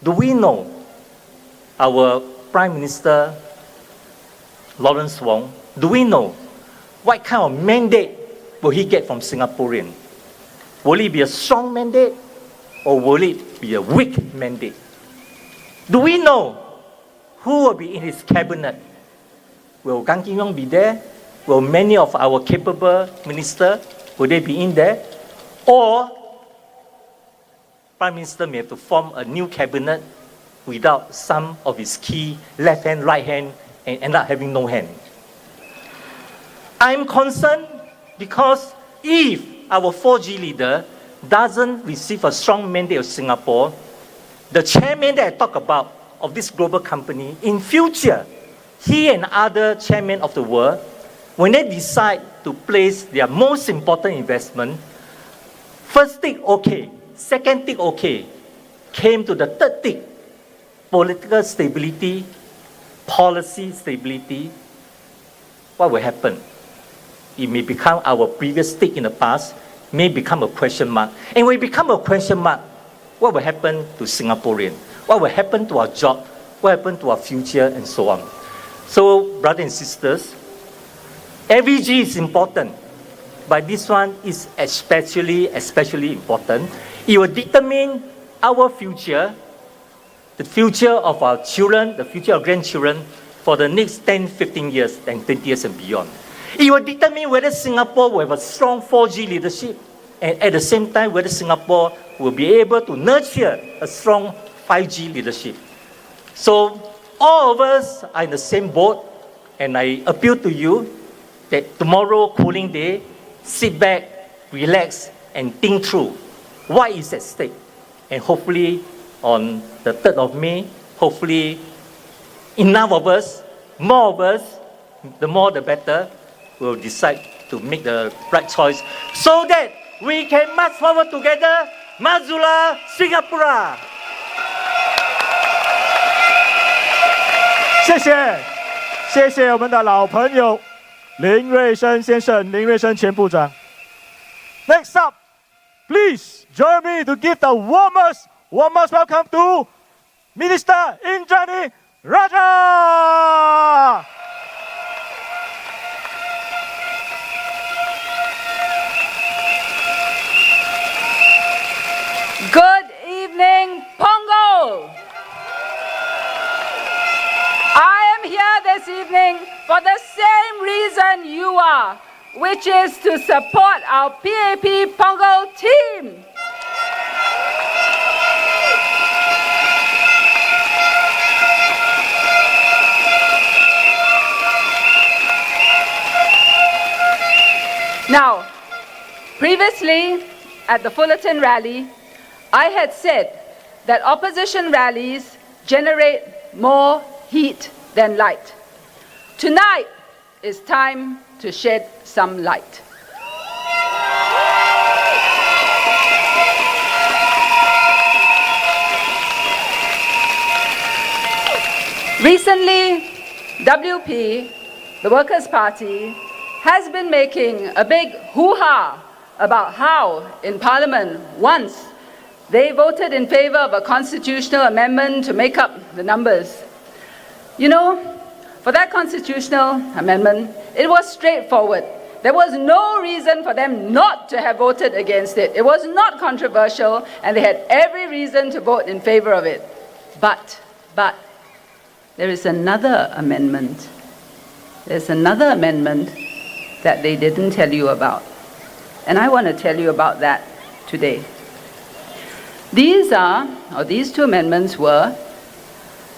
do we know our Prime Minister, Lawrence Wong, do we know what kind of mandate will he get from Singaporean? Will it be a strong mandate or will it be a weak mandate? Do we know who will be in his cabinet? Will Gan Kim Yong be there? Will many of our capable ministers, will they be in there? Or Prime Minister may have to form a new cabinet without some of his key left hand, right hand, and end up having no hand. I'm concerned because if our 4G leader doesn't receive a strong mandate of Singapore, the chairman that I talk about of this global company, in future, he and other chairmen of the world, when they decide to place their most important investment, first thing okay, second thing okay, came to the third thing, political stability, policy stability, what will happen? It may become our previous stick in the past, may become a question mark. And when it becomes a question mark, what will happen to Singaporean? What will happen to our job? What will happen to our future and so on? So, brothers and sisters, every G is important, but this one is especially important. It will determine our future, the future of our children, the future of grandchildren for the next 10, 15 years, and 20 years and beyond. It will determine whether Singapore will have a strong 4G leadership and at the same time whether Singapore will be able to nurture a strong 5G leadership. So all of us are in the same boat, and I appeal to you that tomorrow, cooling day, sit back, relax, and think through what is at stake. And hopefully on the 3rd of May, hopefully enough of us, more of us, the more the better, will decide to make the right choice so that we can march forward together. Majulah Singapura! 谢谢我们的老朋友林瑞生先生，林瑞生前部长。Next up, please join me to give the warmest welcome to Minister Indranee Rajah. Good evening, Punggol. I am here this evening for the same reason you are, which is to support our PAP Punggol team. Now, previously at the Fullerton rally, I had said that opposition rallies generate more heat than light. Tonight is time to shed some light. Recently, WP, the Workers' Party, has been making a big hoo-ha about how, in Parliament, once they voted in favor of a constitutional amendment to make up the numbers. You know, for that constitutional amendment, it was straightforward. There was no reason for them not to have voted against it. It was not controversial, and they had every reason to vote in favor of it. But, there is another amendment. There's another amendment that they didn't tell you about. And I want to tell you about that today. These two amendments were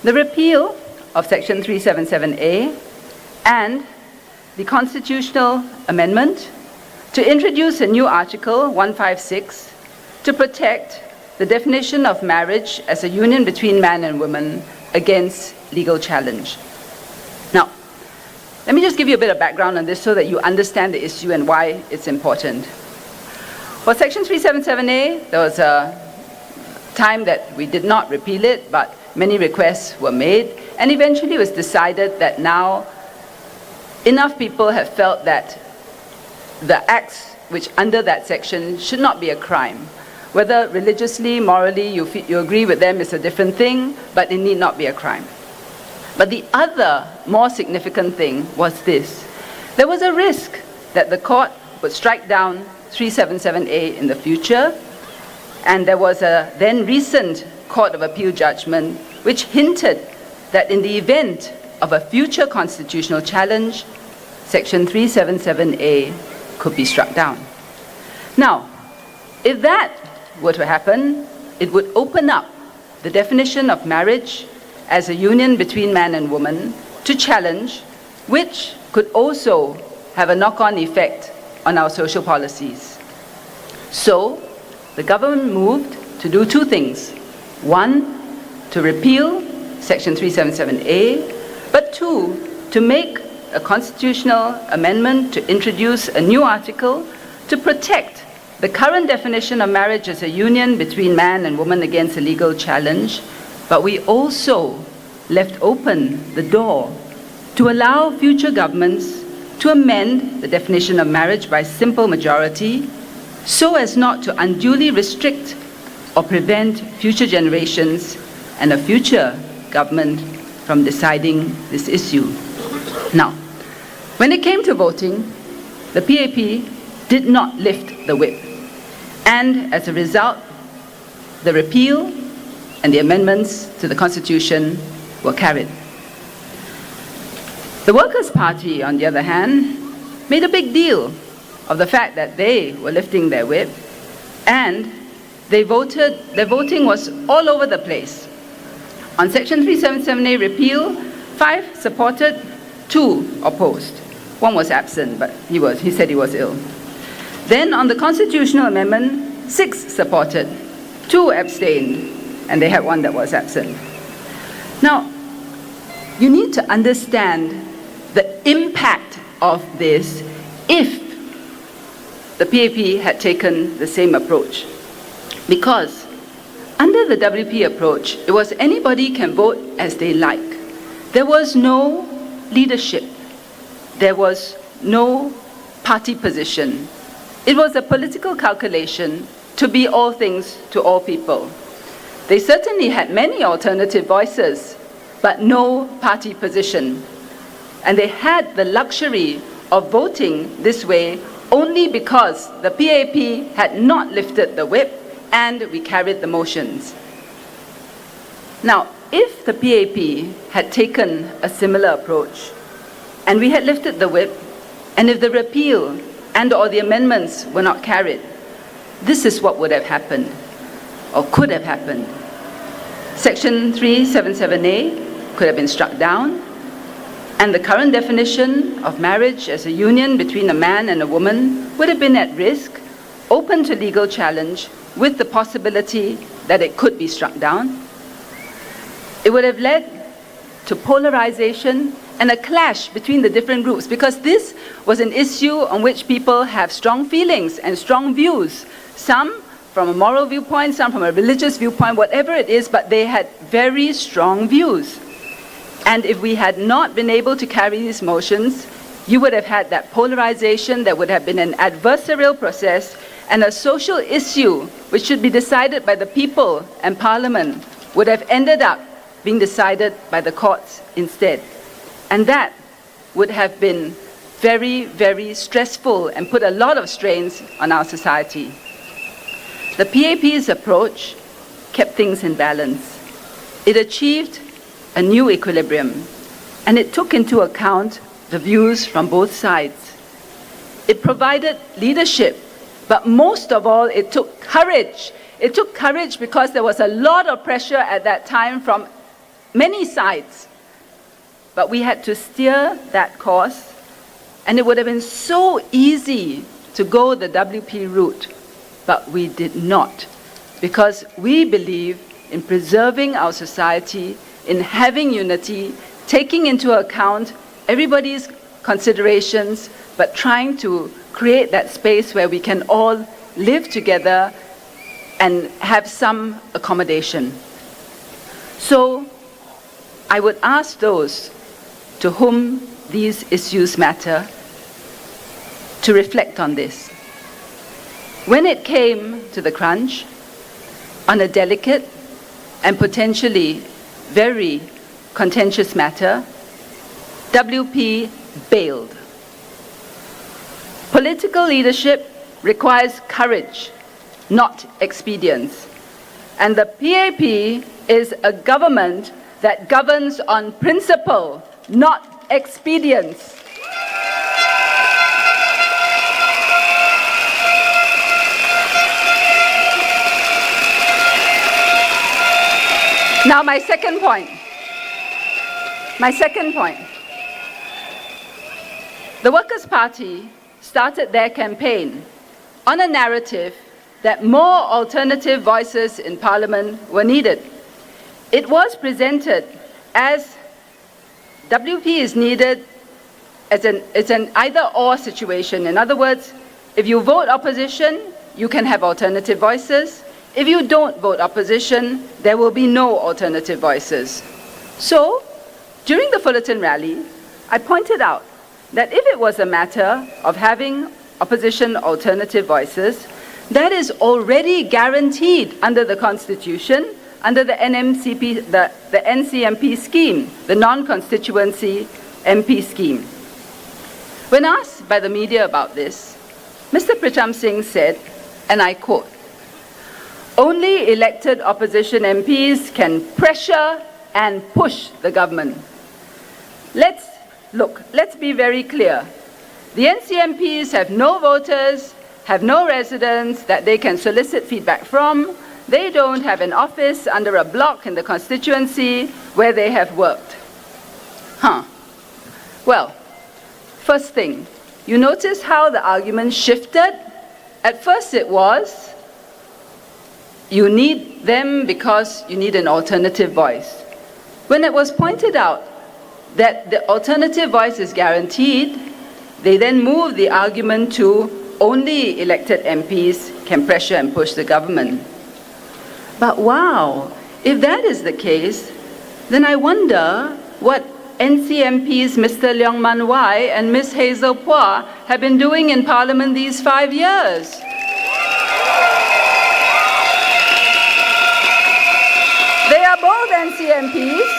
the repeal of Section 377A and the constitutional amendment to introduce a new Article 156 to protect the definition of marriage as a union between man and woman against legal challenge. Now, let me just give you a bit of background on this so that you understand the issue and why it's important. For Section 377A, there was a time that we did not repeal it, but many requests were made, and eventually it was decided that now enough people have felt that the acts which under that section should not be a crime. Whether religiously, morally, you agree with them is a different thing, but it need not be a crime. But the other more significant thing was this. There was a risk that the court would strike down 377A in the future, and there was a then recent Court of Appeal judgment which hinted that in the event of a future constitutional challenge, Section 377A could be struck down. Now, if that were to happen, it would open up the definition of marriage as a union between man and woman to challenge, which could also have a knock-on effect on our social policies. So, the government moved to do two things. One, to repeal Section 377A, but two, to make a constitutional amendment to introduce a new article to protect the current definition of marriage as a union between man and woman against a legal challenge, but we also left open the door to allow future governments to amend the definition of marriage by simple majority so as not to unduly restrict or prevent future generations and a future government from deciding this issue. Now, when it came to voting, the PAP did not lift the whip. And as a result, the repeal and the amendments to the Constitution were carried. The Workers' Party, on the other hand, made a big deal of the fact that they were lifting their whip, and their voting was all over the place. On Section 377A repeal, 5 supported, 2 opposed. 1 was absent, but he said he was ill. Then on the constitutional amendment, 6 supported, 2 abstained, and they had 1 that was absent. Now, you need to understand the impact of this if the PAP had taken the same approach. Because under the WP approach, it was anybody can vote as they like. There was no leadership. There was no party position. It was a political calculation to be all things to all people. They certainly had many alternative voices, but no party position. And they had the luxury of voting this way only because the PAP had not lifted the whip and we carried the motions. Now, if the PAP had taken a similar approach and we had lifted the whip, and if the repeal and or the amendments were not carried, this is what would have happened or could have happened. Section 377A could have been struck down, and the current definition of marriage as a union between a man and a woman would have been at risk, open to legal challenge, with the possibility that it could be struck down. It would have led to polarization and a clash between the different groups, because this was an issue on which people have strong feelings and strong views. Some from a moral viewpoint, some from a religious viewpoint, whatever it is, but they had very strong views. And if we had not been able to carry these motions, you would have had that polarization. There would have been an adversarial process, and a social issue which should be decided by the people and Parliament would have ended up being decided by the courts instead. And that would have been very, very stressful and put a lot of strains on our society. The PAP's approach kept things in balance. It achieved a new equilibrium, and it took into account the views from both sides. It provided leadership, but most of all, it took courage. It took courage because there was a lot of pressure at that time from many sides. But we had to steer that course, and it would have been so easy to go the WP route, but we did not, because we believe in preserving our society, in having unity, taking into account everybody's considerations, but trying to create that space where we can all live together and have some accommodation. So I would ask those to whom these issues matter to reflect on this. When it came to the crunch, on a delicate and potentially very contentious matter, WP bailed. Political leadership requires courage, not expedience. And the PAP is a government that governs on principle, not expedience. Now, my second point. The Workers' Party started their campaign on a narrative that more alternative voices in Parliament were needed. It was presented as WP is needed as it's an either-or situation. In other words, if you vote opposition, you can have alternative voices. If you don't vote opposition, there will be no alternative voices. So, during the Fullerton rally, I pointed out that if it was a matter of having opposition alternative voices, that is already guaranteed under the Constitution, under the NMCP, the NCMP scheme, the non-constituency MP scheme. When asked by the media about this, Mr. Pritam Singh said, and I quote, "Only elected opposition MPs can pressure and push the government." Let's be very clear. The NCMPs have no voters, have no residents that they can solicit feedback from. They don't have an office under a block in the constituency where they have worked. Well, first thing, you notice how the argument shifted? At first it was, you need them because you need an alternative voice. When it was pointed out that the alternative voice is guaranteed, they then moved the argument to only elected MPs can pressure and push the government. But wow, if that is the case, then I wonder what NCMPs Mr. Leong Man Wai and Ms. Hazel Phua have been doing in Parliament these 5 years. They are both NCMPs.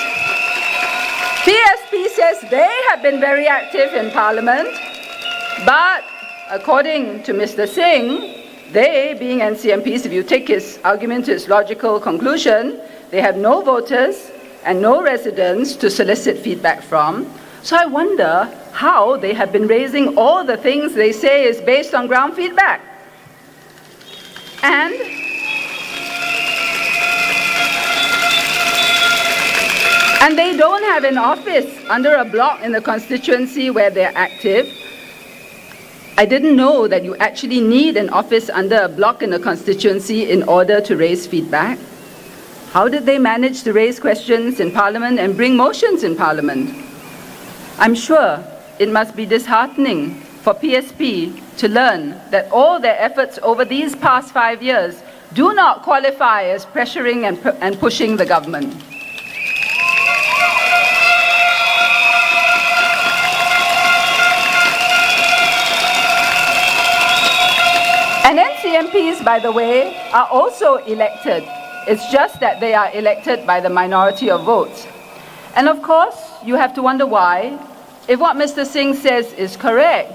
PSP says they have been very active in Parliament, but according to Mr. Singh, they, being NCMPs, if you take his argument to its logical conclusion, they have no voters and no residents to solicit feedback from. So I wonder how they have been raising all the things they say is based on ground feedback. And they don't have an office under a block in the constituency where they're active. I didn't know that you actually need an office under a block in a constituency in order to raise feedback. How did they manage to raise questions in Parliament and bring motions in Parliament? I'm sure it must be disheartening for PSP to learn that all their efforts over these past 5 years do not qualify as pressuring and pushing the government. And NCMPs, by the way, are also elected. It's just that they are elected by the minority of votes. And of course, you have to wonder why, if what Mr. Singh says is correct,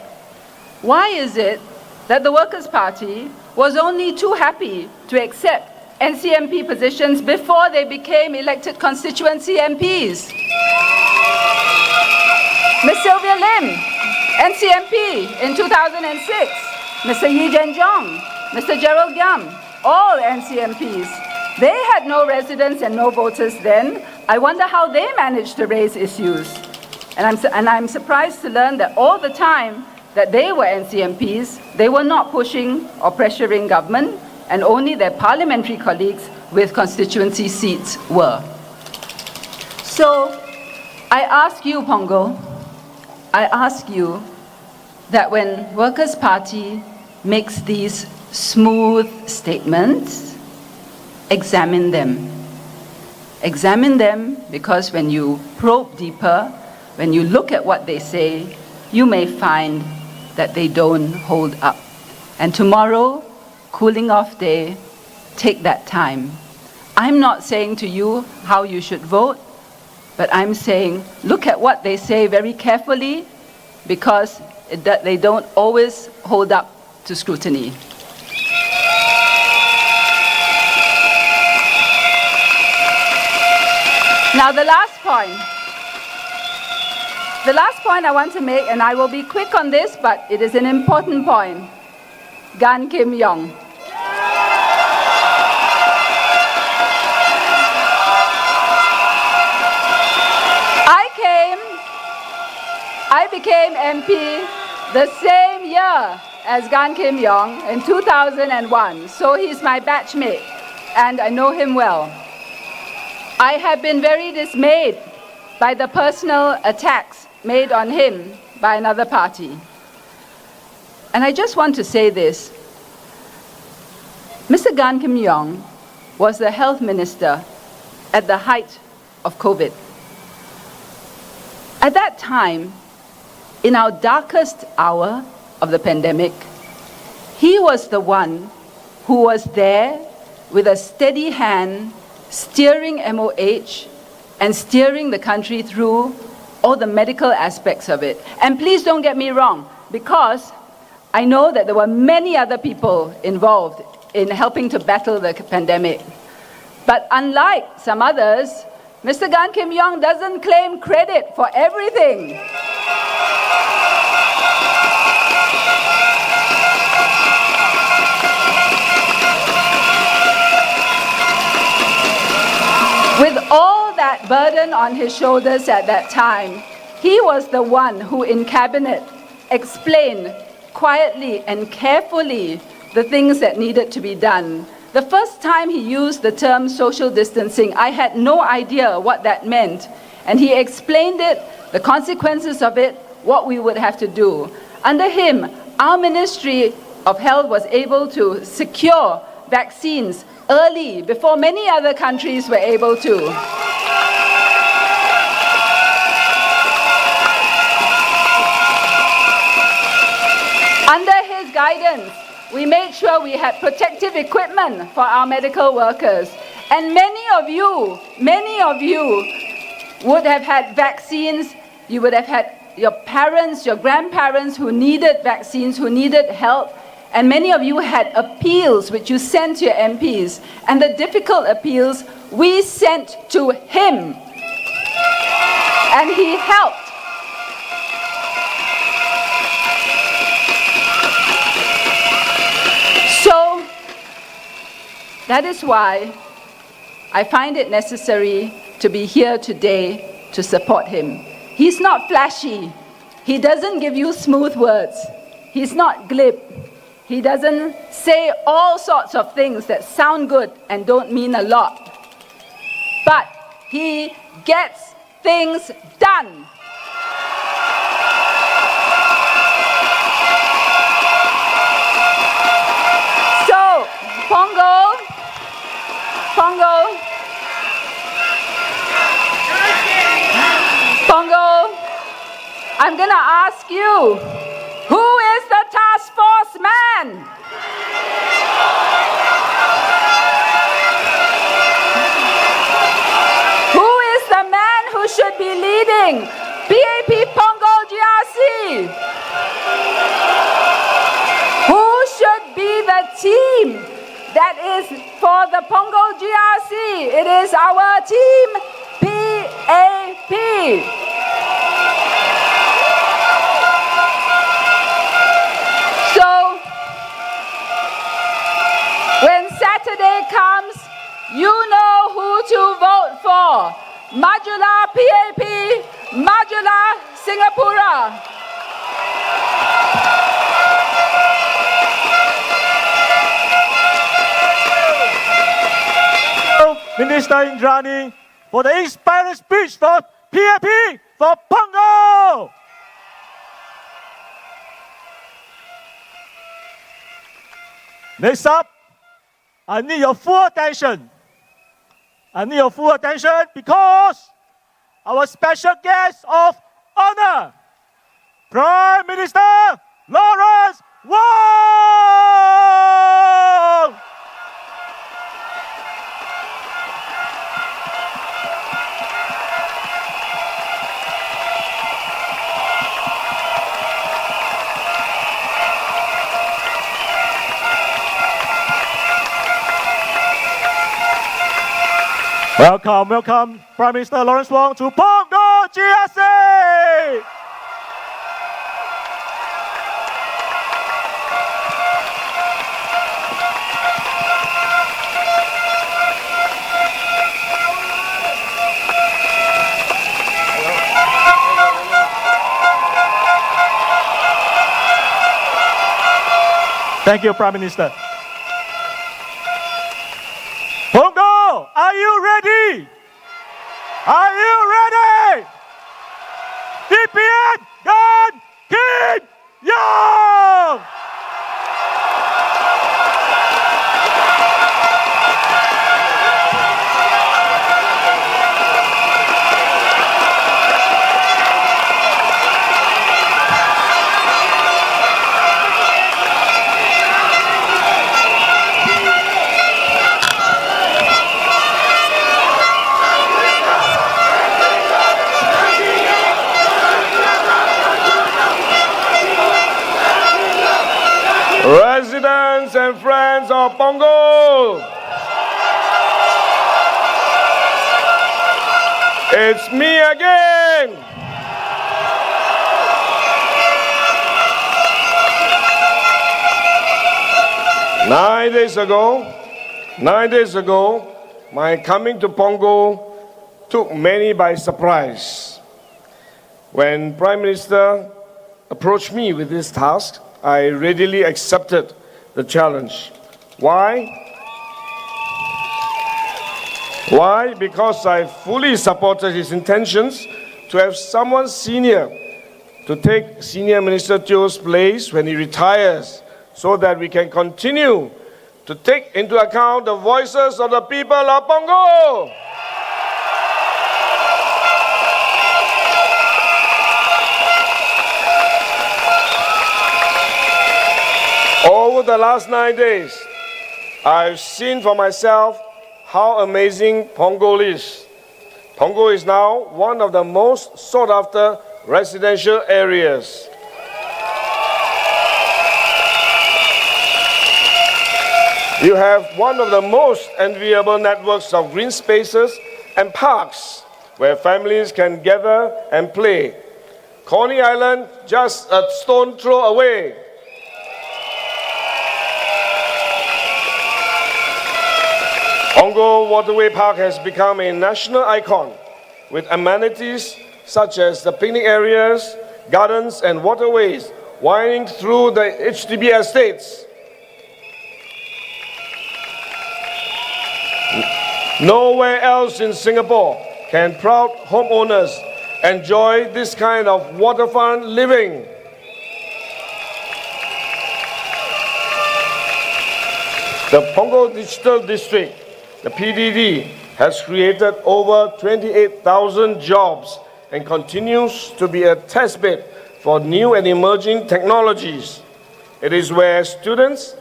why is it that the Workers' Party was only too happy to accept NCMP positions before they became elected constituency MPs. Ms. Sylvia Lim, NCMP in 2006. Mr. Yee Zhenjiang, Mr. Gerald Giam, all NCMPs. They had no residents and no voters then. I wonder how they managed to raise issues. And I'm surprised to learn that all the time that they were NCMPs, they were not pushing or pressuring government, and only their parliamentary colleagues with constituency seats were. So I ask you, Punggol, I ask you that when Workers' Party makes these smooth statements, examine them. Examine them, because when you probe deeper, when you look at what they say, you may find that they don't hold up. And tomorrow, cooling off day, take that time. I'm not saying to you how you should vote, but I'm saying look at what they say very carefully, because they don't always hold up to scrutiny. Now the last point I want to make, and I will be quick on this, but it is an important point. Gan Kim Yong. I became MP the same year as Gan Kim Yong in 2001, so he's my batchmate, and I know him well. I have been very dismayed by the personal attacks made on him by another party. And I just want to say this. Mr. Gan Kim Yong was the health minister at the height of COVID. At that time, in our darkest hour of the pandemic, he was the one who was there with a steady hand, steering MOH and steering the country through all the medical aspects of it. And please don't get me wrong, because I know that there were many other people involved in helping to battle the pandemic. But unlike some others, Mr. Gan Kim Yong doesn't claim credit for everything. With all that burden on his shoulders at that time, he was the one who in cabinet explained quietly and carefully the things that needed to be done. The first time he used the term social distancing, I had no idea what that meant. And he explained it, the consequences of it, what we would have to do. Under him, our Ministry of Health was able to secure vaccines early, before many other countries were able to. Under his guidance, we made sure we had protective equipment for our medical workers. And many of you would have had vaccines. You would have had your parents, your grandparents who needed vaccines, who needed help. And many of you had appeals which you sent to your MPs. And the difficult appeals we sent to him. And he helped. So, that is why I find it necessary to be here today to support him. He's not flashy. He doesn't give you smooth words. He's not glib. He doesn't say all sorts of things that sound good and don't mean a lot. But he gets things done. So, Punggol, I'm going to ask you, who is the task force man? Who is the man who should be leading PAP Punggol GRC? Who should be the team that is for the Punggol GRC. It is our team PAP. So, when Saturday comes, you know who to vote for. Majula PAP, Majula Singapura. Minister Indrani for the inspiring speech for PAP for Punggol. Next up, I need your full attention. I need your full attention because our special guest of honor, Prime Minister Lawrence Wong. Welcome, welcome, Prime Minister Lawrence Wong to Punggol GRC. Thank you, Prime Minister. Punggol, are you ready? Are you ready? DPN Gan Kim Yong! Residents and friends of Punggol, it's me again. Nine days ago, my coming to Punggol took many by surprise. When Prime Minister approached me with this task, I readily accepted the challenge. Why? Why? Because I fully supported his intentions to have someone senior to take Senior Minister Teo's place when he retires, so that we can continue to take into account the voices of the people of Punggol. Over the last 9 days, I've seen for myself how amazing Punggol is. Punggol is now one of the most sought after residential areas. You have one of the most enviable networks of green spaces and parks where families can gather and play. Coney Island, just a stone throw away. Punggol Waterway Park has become a national icon with amenities such as the picnic areas, gardens and waterways winding through the HDB estates. Nowhere else in Singapore can proud homeowners enjoy this kind of waterfront living. The Punggol Digital District, the PDD, has created over 28,000 jobs and continues to be a testbed for new and emerging technologies. It is where students,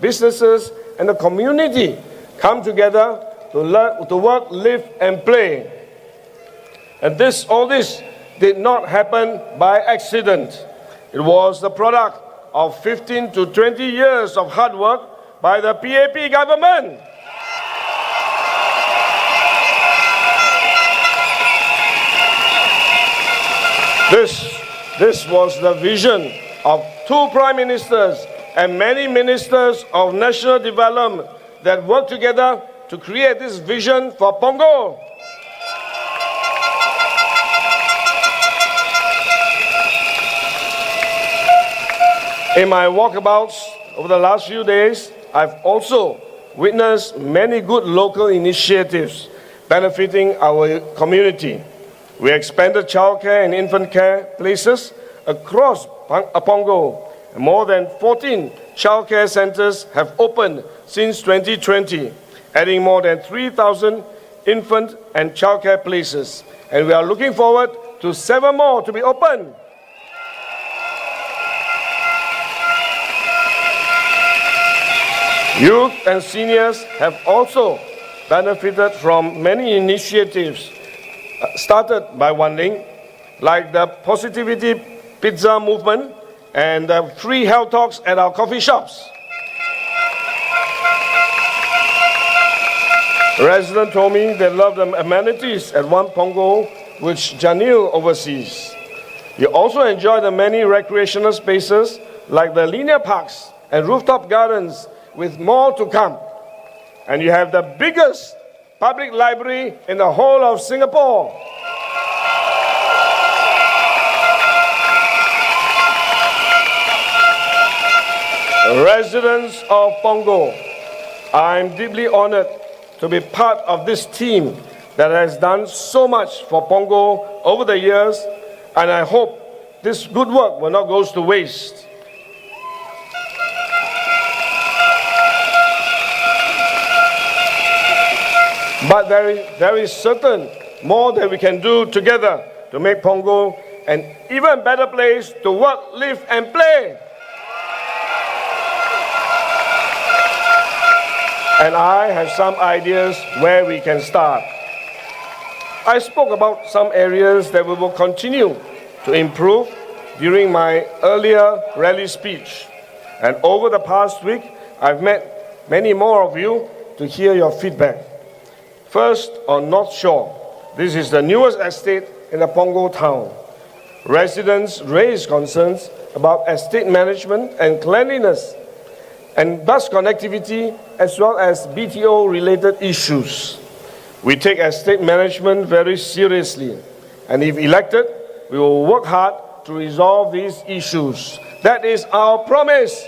businesses, and the community come together to work, live, and play. And all this did not happen by accident. It was the product of 15 to 20 years of hard work by the PAP government. This was the vision of 2 prime ministers and many ministers of national development that worked together to create this vision for Punggol. In my walkabouts over the last few days, I've also witnessed many good local initiatives benefiting our community. We expanded childcare and infant care places across Punggol. More than 14 childcare centers have opened since 2020, adding more than 3,000 infant and childcare places. And we are looking forward to 7 more to be opened. Youth and seniors have also benefited from many initiatives started by Wan Ling, like the Positivity Pizza movement and the free health talks at our coffee shops. Residents told me they love the amenities at One Punggol, which Janil oversees. You also enjoy the many recreational spaces like the linear parks and rooftop gardens, with more to come. And you have the biggest public library in the whole of Singapore. Residents of Punggol, I'm deeply honored to be part of this team that has done so much for Punggol over the years, and I hope this good work will not go to waste. But there is certain more that we can do together to make Punggol an even better place to work, live and play. And I have some ideas where we can start. I spoke about some areas that we will continue to improve during my earlier rally speech. And over the past week, I've met many more of you to hear your feedback. First, on North Shore. This is the newest estate in the Punggol town. Residents raised concerns about estate management and cleanliness, and bus connectivity, as well as BTO-related issues. We take estate management very seriously, and if elected, we will work hard to resolve these issues. That is our promise.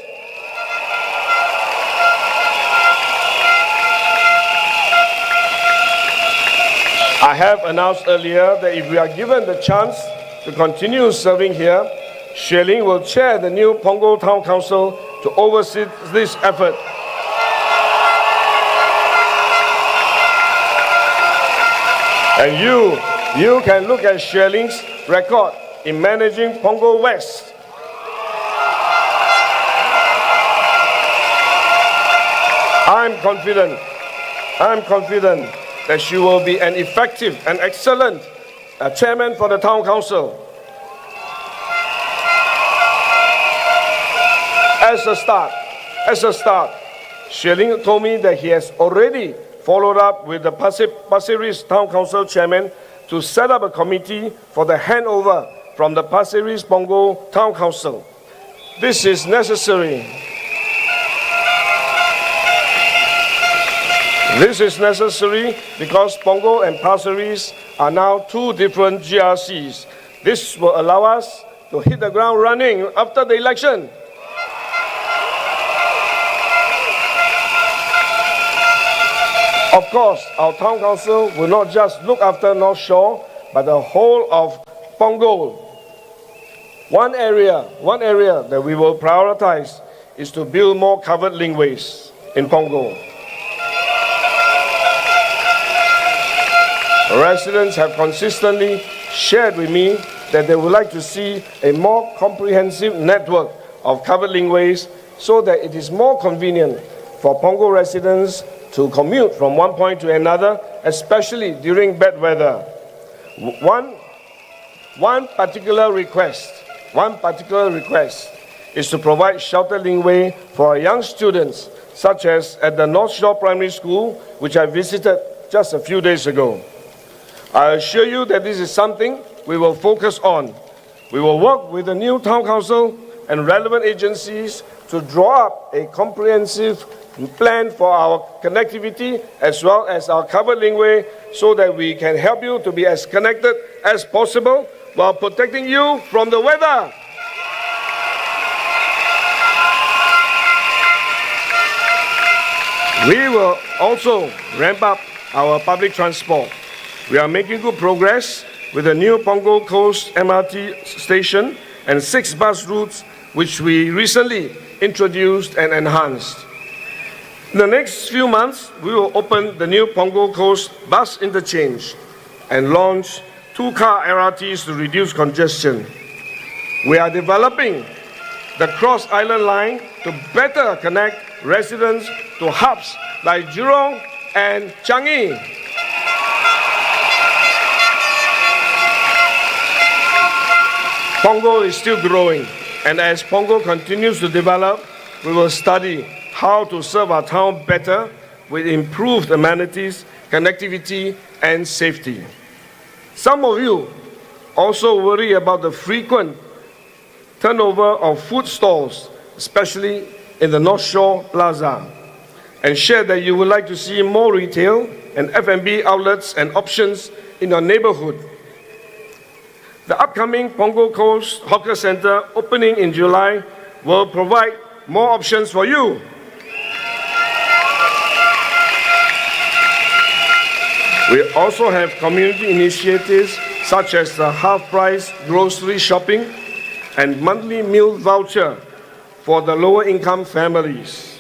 I have announced earlier that if we are given the chance to continue serving here, Xue Ling will chair the new Punggol Town Council to oversee this effort. And you can look at Xue Ling's record in managing Punggol West. I'm confident that she will be an effective and excellent chairman for the town council. As a start, Xue Ling told me that he has already followed up with the Pasir Ris Town Council chairman to set up a committee for the handover from the Pasir Ris Punggol Town Council. This is necessary. This is necessary because Punggol and Pasir Ris are now 2 different GRCs. This will allow us to hit the ground running after the election. Of course, our town council will not just look after North Shore, but the whole of Punggol. One area that we will prioritize is to build more covered linkways in Punggol. Residents have consistently shared with me that they would like to see a more comprehensive network of covered linkways so that it is more convenient for Punggol residents to commute from one point to another, especially during bad weather. One particular request is to provide sheltered linkway for our young students such as at the North Shore Primary School, which I visited just a few days ago. I assure you that this is something we will focus on. We will work with the new Town Council and relevant agencies to draw up a comprehensive plan for our connectivity as well as our covered linkway so that we can help you to be as connected as possible while protecting you from the weather. We will also ramp up our public transport. We are making good progress with the new Punggol Coast MRT station and 6 bus routes which we recently introduced and enhanced. In the next few months, we will open the new Punggol Coast bus interchange and launch 2-car LRTs to reduce congestion. We are developing the Cross Island Line to better connect residents to hubs like Jurong and Changi. Punggol is still growing, and as Punggol continues to develop, we will study how to serve our town better with improved amenities, connectivity, and safety. Some of you also worry about the frequent turnover of food stalls, especially in the North Shore Plaza, and share that you would like to see more retail and F&B outlets and options in your neighborhood. The upcoming Punggol Coast Hawker Centre opening in July will provide more options for you. We also have community initiatives such as the half-price grocery shopping and monthly meal voucher for the lower-income families.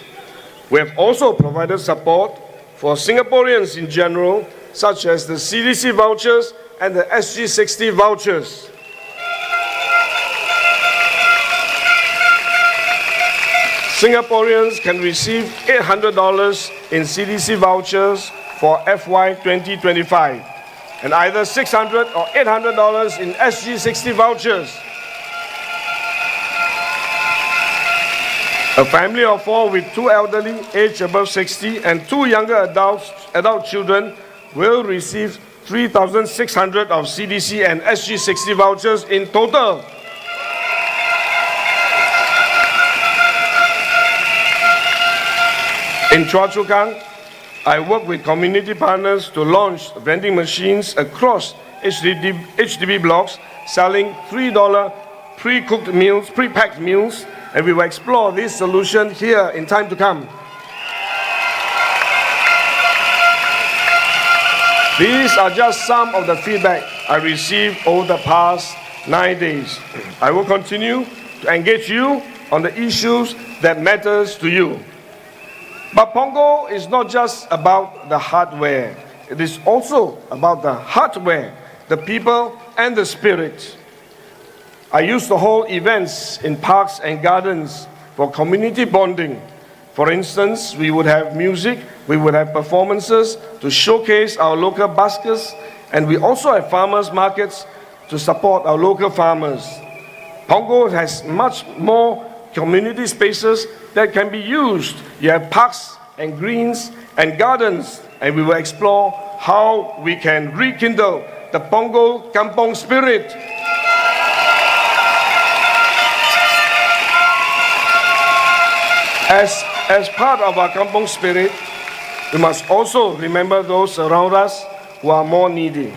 We have also provided support for Singaporeans in general, such as the CDC vouchers and the SG60 vouchers. Singaporeans can receive $800 in CDC vouchers for FY 2025 and either $600 or $800 in SG60 vouchers. A family of 4 with 2 elderly aged above 60 and 2 younger adult children will receive 3,600 of CDC and SG60 vouchers in total. In Chua Chu Kang, I work with community partners to launch vending machines across HDB blocks selling $3 pre-cooked meals, pre-packed meals, and we will explore this solution here in time to come. These are just some of the feedback I received over the past 9 days. I will continue to engage you on the issues that matters to you. But Punggol is not just about the hardware. It is also about the hardware, the people, and the spirit. I used to hold events in parks and gardens for community bonding. For instance, we would have music, we would have performances to showcase our local baskets, and we also have farmers markets to support our local farmers. Punggol has much more community spaces that can be used. You have parks and greens and gardens, and we will explore how we can rekindle the Punggol Kampong spirit. As part of our Kampong spirit, we must also remember those around us who are more needy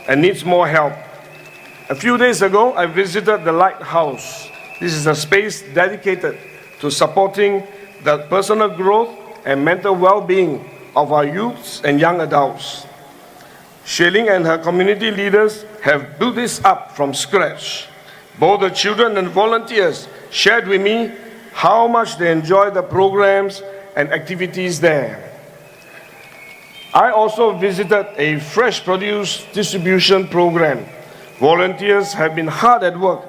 and needs more help. A few days ago, I visited the Lighthouse. This is a space dedicated to supporting the personal growth and mental well-being of our youths and young adults. Shailing and her community leaders have built this up from scratch. Both the children and volunteers shared with me how much they enjoy the programs and activities there. I also visited a fresh produce distribution program. Volunteers have been hard at work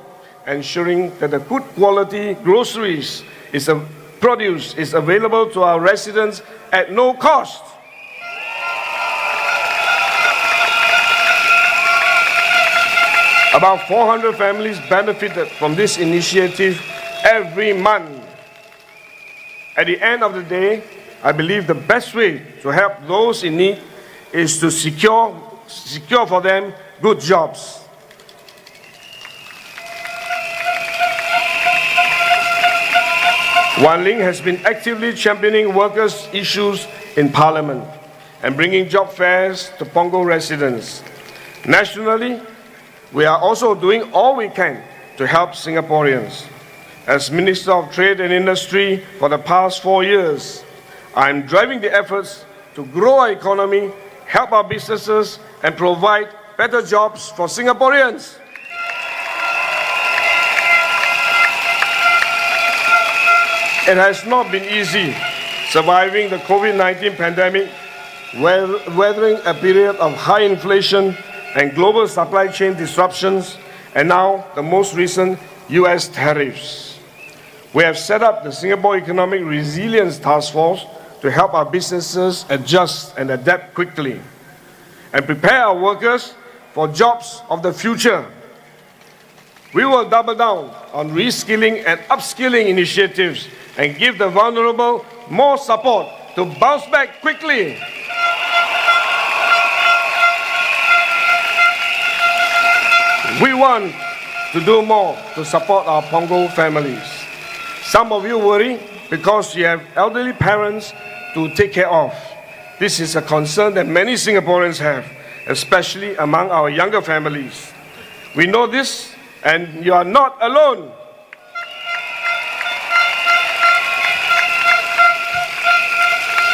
ensuring that the good quality groceries produce is available to our residents at no cost. About 400 families benefited from this initiative every month. At the end of the day, I believe the best way to help those in need is to secure for them good jobs. Wan Ling has been actively championing workers' issues in Parliament and bringing job fairs to Punggol residents. Nationally, we are also doing all we can to help Singaporeans. As Minister of Trade and Industry for the past 4 years, I am driving the efforts to grow our economy, help our businesses, and provide better jobs for Singaporeans. It has not been easy surviving the COVID-19 pandemic, weathering a period of high inflation and global supply chain disruptions, and now the most recent US tariffs. We have set up the Singapore Economic Resilience Task Force to help our businesses adjust and adapt quickly and prepare our workers for jobs of the future. We will double down on reskilling and upskilling initiatives and give the vulnerable more support to bounce back quickly. We want to do more to support our Punggol families. Some of you worry because you have elderly parents to take care of. This is a concern that many Singaporeans have, especially among our younger families. We know this, and you are not alone.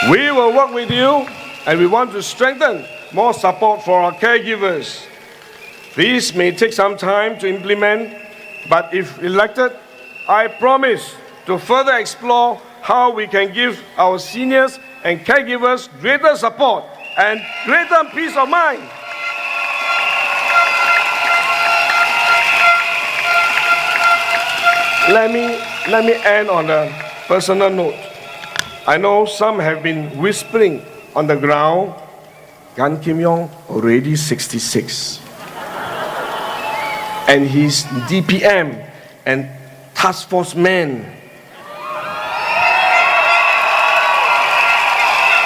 We will work with you, and we want to strengthen more support for our caregivers. These may take some time to implement, but if elected, I promise to further explore how we can give our seniors and caregivers greater support and greater peace of mind. Let me end on a personal note. I know some have been whispering on the ground, Gan Kim Yong already 66. And he's DPM and task force man.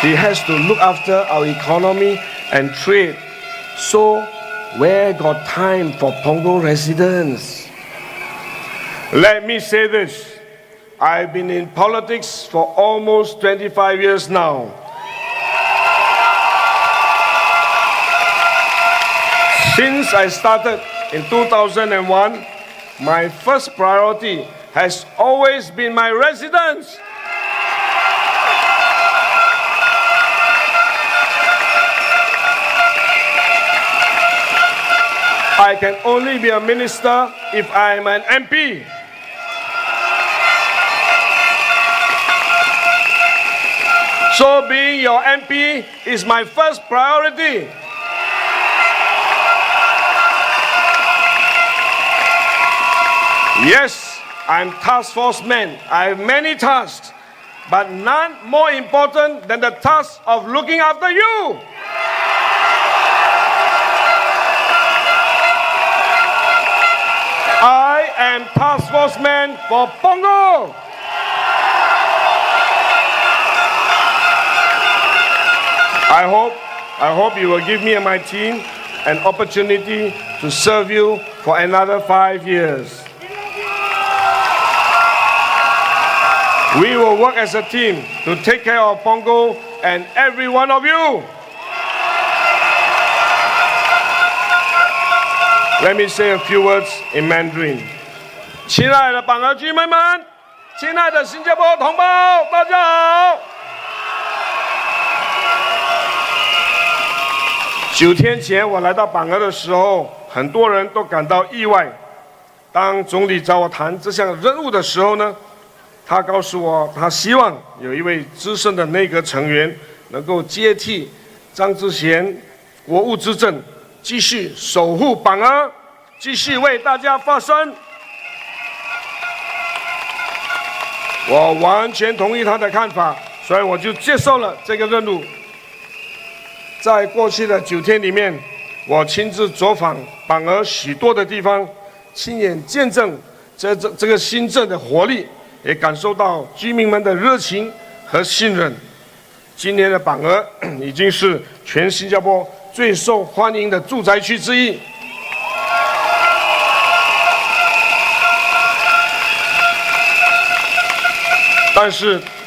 He has to look after our economy and trade. So where got time for Punggol residents? Let me say this. I've been in politics for almost 25 years now. Since I started in 2001, my first priority has always been my residents. I can only be a minister if I am an MP. So being your MP is my first priority. Yes, I'm task force man. I have many tasks, but none more important than the task of looking after you. I am task force man for Punggol. I hope you will give me and my team an opportunity to serve you for another 5 years. We will work as a team to take care of Punggol and every one of you. Let me say a few words in Mandarin. 亲爱的榜鹅居民们，亲爱的新加坡同胞，大家好。9天前我来到榜鹅的时候，很多人都感到意外。当总理找我谈这项任务的时候呢，他告诉我，他希望有一位资深的内阁成员能够接替张之贤国务资政，继续守护榜鹅，继续为大家发声。我完全同意他的看法，所以我就接受了这个任务。在过去的9天里面，我亲自走访榜鹅许多的地方，亲眼见证这个新政的活力，也感受到居民们的热情和信任。今年的榜鹅已经是全新加坡最受欢迎的住宅区之一。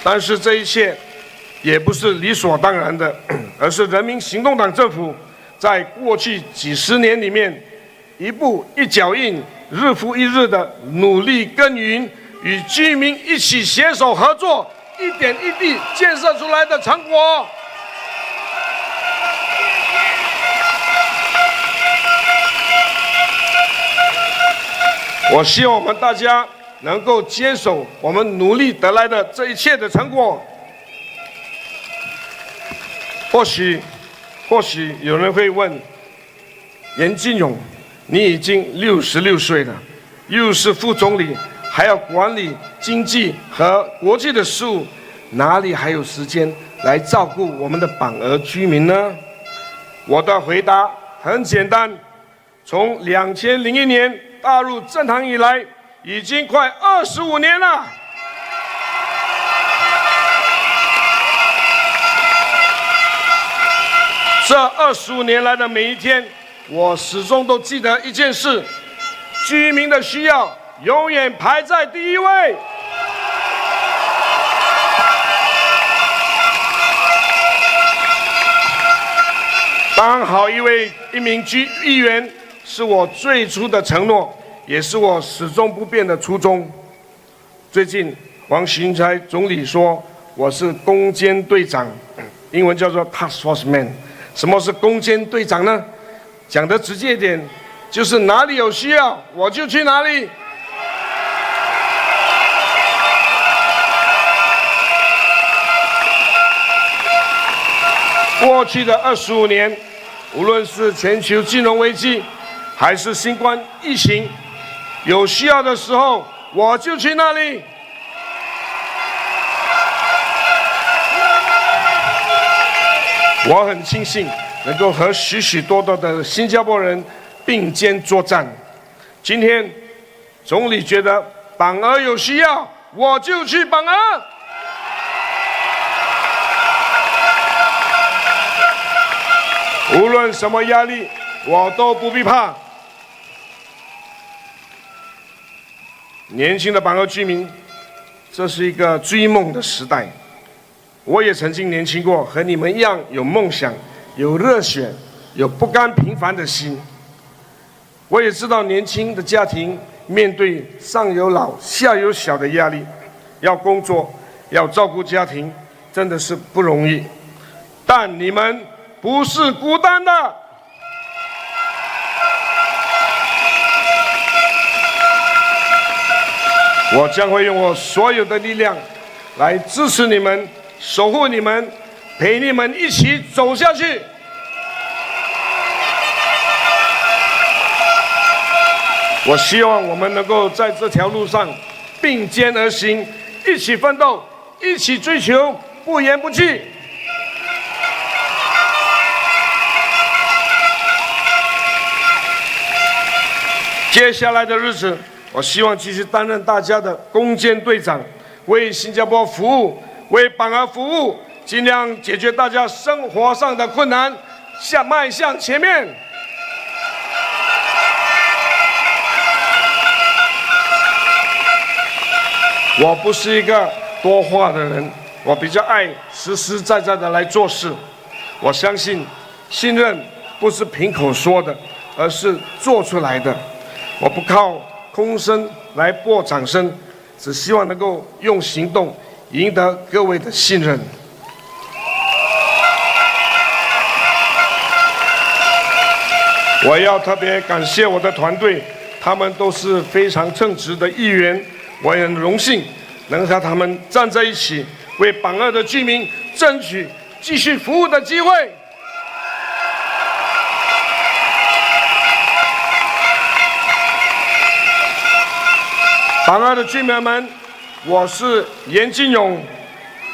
但是这一切也不是理所当然的，而是人民行动党政府在过去几十年里面一步一脚印、日复一日的努力耕耘，与居民一起携手合作，一点一滴建设出来的成果。我希望我们大家能够接手我们努力得来的这一切的成果。或许有人会问，严金勇，你已经66岁了，又是副总理，还要管理经济和国际的事务，哪里还有时间来照顾我们的榜鹅居民呢？我的回答很简单，从2001年踏入政坛以来，已经快25年了。这25年来的每一天，我始终都记得一件事：居民的需要永远排在第一位。当好一名议员，是我最初的承诺，也是我始终不变的初衷。最近，黄循财总理说我是攻坚队长，英文叫做 Task Force Man。什么是攻坚队长呢？讲得直接一点，就是哪里有需要，我就去哪里。过去的25年，无论是全球金融危机，还是新冠疫情，有需要的时候，我就去那里。我很庆幸能够和许许多多的新加坡人并肩作战。今天，总理觉得榜鹅有需要，我就去榜鹅。无论什么压力，我都不必怕。年轻的榜鹅居民，这是一个追梦的时代。我也曾经年轻过，和你们一样有梦想、有热血、有不甘平凡的心。我也知道年轻的家庭面对上有老下有小的压力，要工作，要照顾家庭，真的是不容易。但你们不是孤单的。我将会用我所有的力量来支持你们，守护你们，陪你们一起走下去。我希望我们能够在这条路上并肩而行，一起奋斗，一起追求，不言不弃。接下来的日子，我希望继续担任大家的攻坚队长，为新加坡服务，为榜鹅服务，尽量解决大家生活上的困难，迈向前面。我不是一个多话的人，我比较爱实实在在的来做事。我相信，信任不是凭口说的，而是做出来的。我不靠空声来博掌声，只希望能够用行动赢得各位的信任。我要特别感谢我的团队，他们都是非常称职的议员，我也很荣幸能和他们站在一起，为榜鹅的居民争取继续服务的机会。榜鹅的居民们，我是严金勇，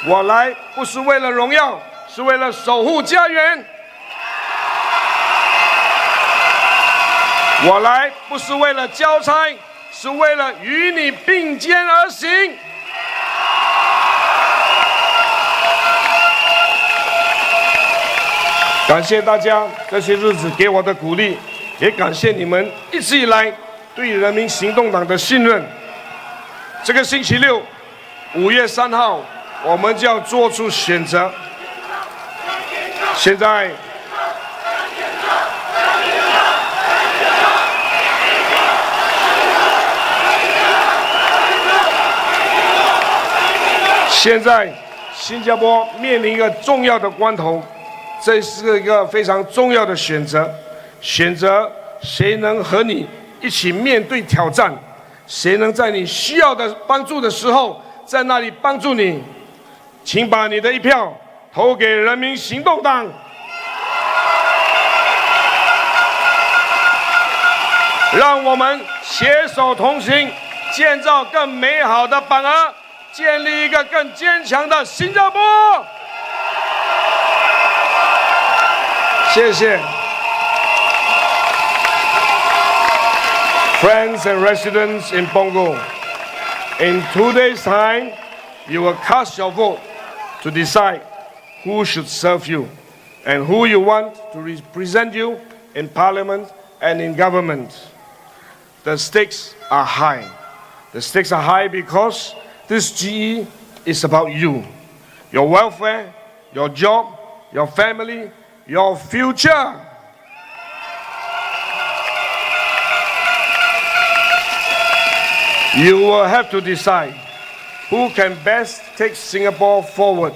我来不是为了荣耀，是为了守护家园。我来不是为了交差，是为了与你并肩而行。感谢大家这些日子给我的鼓励，也感谢你们一直以来对人民行动党的信任。这个星期六，5月3号，我们就要做出选择。现在，新加坡面临一个重要的关头。这是一个非常重要的选择，选择谁能和你一起面对挑战，谁能在你需要的帮助的时候在那里帮助你。请把你的一票投给人民行动党。让我们携手同行，建造更美好的榜鹅，建立一个更坚强的新加坡。谢谢。Friends and residents in Punggol, in 2 days' time, you will cast your vote to decide who should serve you and who you want to represent you in Parliament and in government. The stakes are high. The stakes are high because this GE is about you, your welfare, your job, your family, your future. You will have to decide who can best take Singapore forward,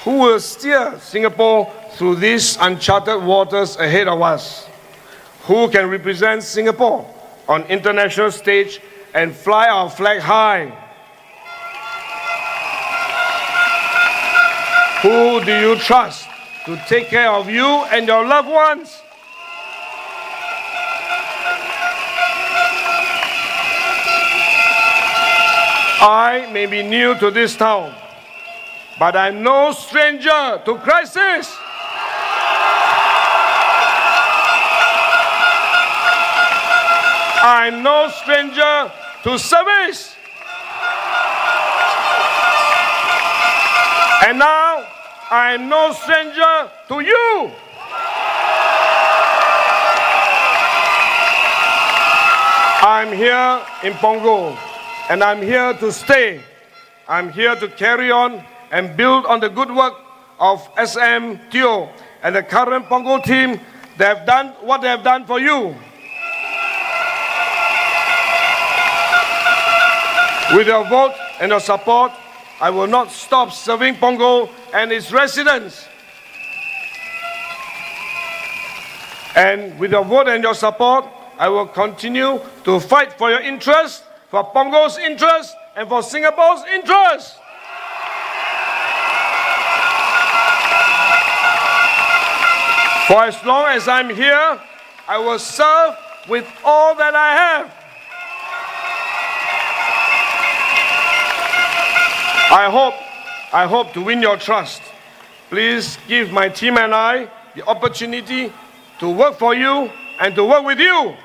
who will steer Singapore through these uncharted waters ahead of us, who can represent Singapore on international stage and fly our flag high. Who do you trust to take care of you and your loved ones? I may be new to this town, but I'm no stranger to crisis. I'm no stranger to service. And now, I'm no stranger to you. I'm here in Punggol, and I'm here to stay. I'm here to carry on and build on the good work of SM Teo and the current Punggol team. They have done what they have done for you. With your vote and your support, I will not stop serving Punggol and its residents. And with your vote and your support, I will continue to fight for your interest, for Punggol's interest, and for Singapore's interest. For as long as I'm here, I will serve with all that I have. I hope to win your trust. Please give my team and I the opportunity to work for you and to work with you.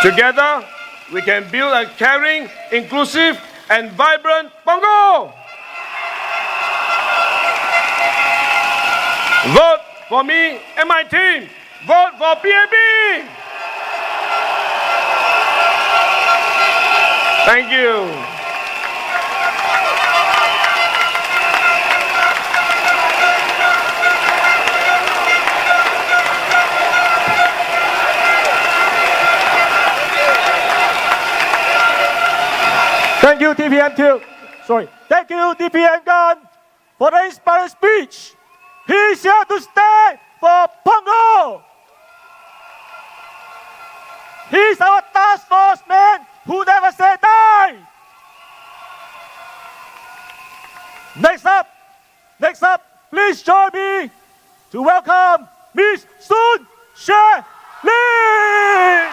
Together, we can build a caring, inclusive, and vibrant Punggol. Vote for me and my team. Vote for PAP. Thank you. Thank you, DPM2. Sorry. Thank you, DPM Gun, for the inspiring speech. He's here to stay for Punggol. He's our task force man who never said die. Next up, please join me to welcome Miss Sun She Lee.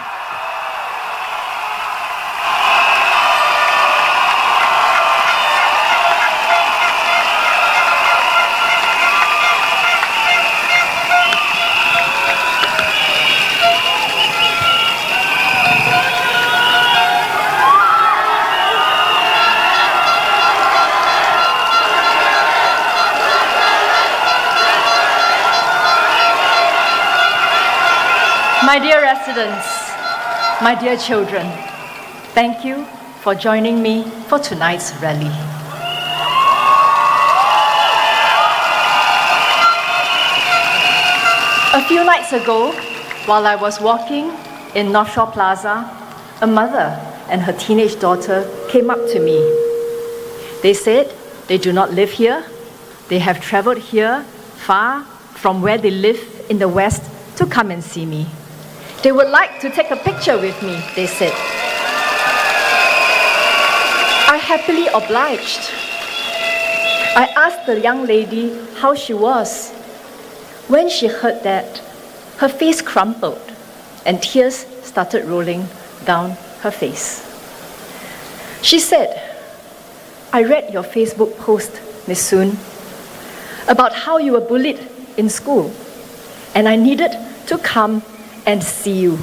My dear residents, my dear children, thank you for joining me for tonight's rally. A few nights ago, while I was walking in North Shore Plaza, a mother and her teenage daughter came up to me. They said they do not live here. They have traveled here far from where they live in the West to come and see me. They would like to take a picture with me, they said. I happily obliged. I asked the young lady how she was. When she heard that, her face crumpled and tears started rolling down her face. She said, I read your Facebook post, Miss Soon, about how you were bullied in school, and I needed to come and see you.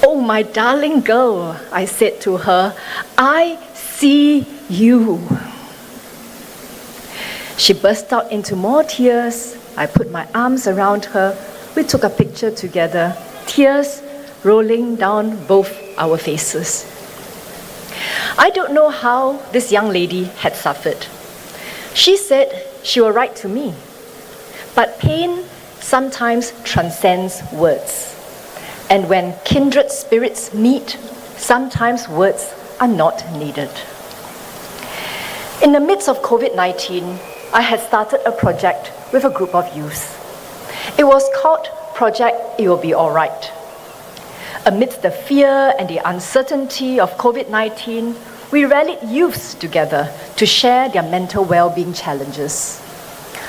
Oh, my darling girl, I said to her, I see you. She burst out into more tears. I put my arms around her. We took a picture together, tears rolling down both our faces. I don't know how this young lady had suffered. She said she will write to me, but pain sometimes transcends words. And when kindred spirits meet, sometimes words are not needed. In the midst of COVID-19, I had started a project with a group of youth. It was called Project It Will Be Alright. Amidst the fear and the uncertainty of COVID-19, we rallied youths together to share their mental well-being challenges.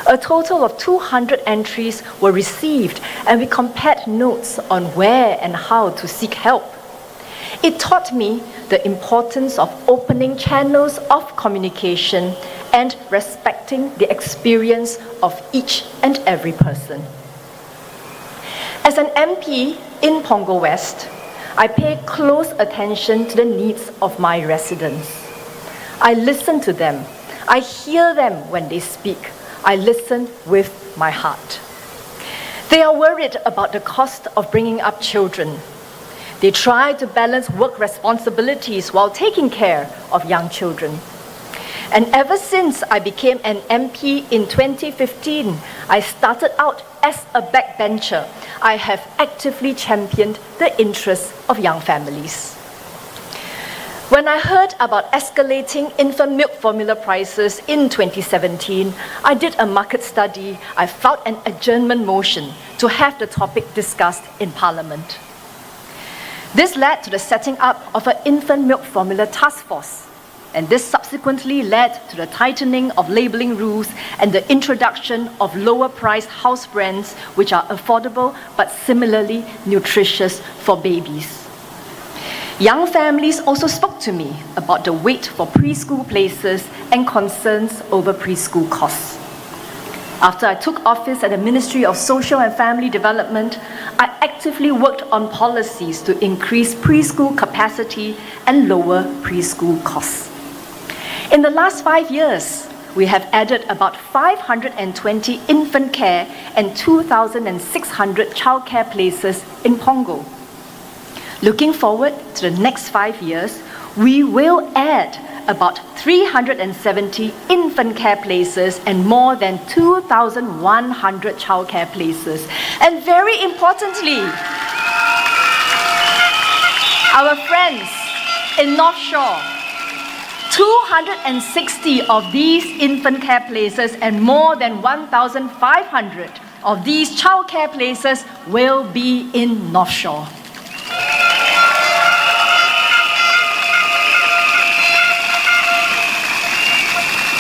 A total of 200 entries were received, and we compared notes on where and how to seek help. It taught me the importance of opening channels of communication and respecting the experience of each and every person. As an MP in Punggol West, I pay close attention to the needs of my residents. I listen to them. I hear them when they speak. I listen with my heart. They are worried about the cost of bringing up children. They try to balance work responsibilities while taking care of young children. And ever since I became an MP in 2015, I started out as a backbencher. I have actively championed the interests of young families. When I heard about escalating infant milk formula prices in 2017, I did a market study. I filed an adjournment motion to have the topic discussed in Parliament. This led to the setting up of an infant milk formula task force, and this subsequently led to the tightening of labeling rules and the introduction of lower-priced house brands which are affordable but similarly nutritious for babies. Young families also spoke to me about the wait for preschool places and concerns over preschool costs. After I took office at the Ministry of Social and Family Development, I actively worked on policies to increase preschool capacity and lower preschool costs. In the last 5 years, we have added about 520 infant care and 2,600 childcare places in Punggol. Looking forward to the next 5 years, we will add about 370 infant care places and more than 2,100 childcare places. And very importantly, our friends in North Shore, 260 of these infant care places and more than 1,500 of these childcare places will be in North Shore.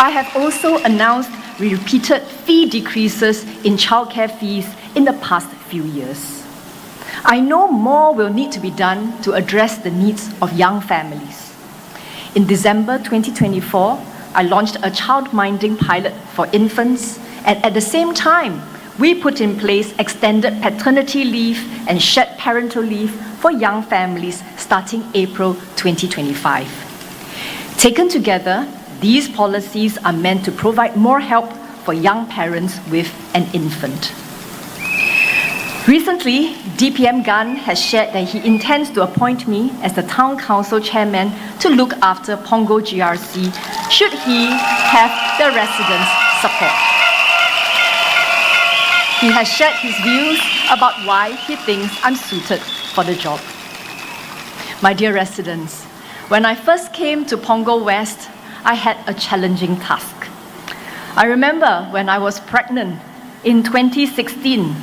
I have also announced repeated fee decreases in childcare fees in the past few years. I know more will need to be done to address the needs of young families. In December 2024, I launched a child-minding pilot for infants, and at the same time, we put in place extended paternity leave and shared parental leave for young families starting April 2025. Taken together, these policies are meant to provide more help for young parents with an infant. Recently, DPM Gan has shared that he intends to appoint me as the Town Council Chairman to look after Punggol GRC should he have the residents' support. He has shared his views about why he thinks I'm suited for the job. My dear residents, when I first came to Punggol West, I had a challenging task. I remember when I was pregnant in 2016,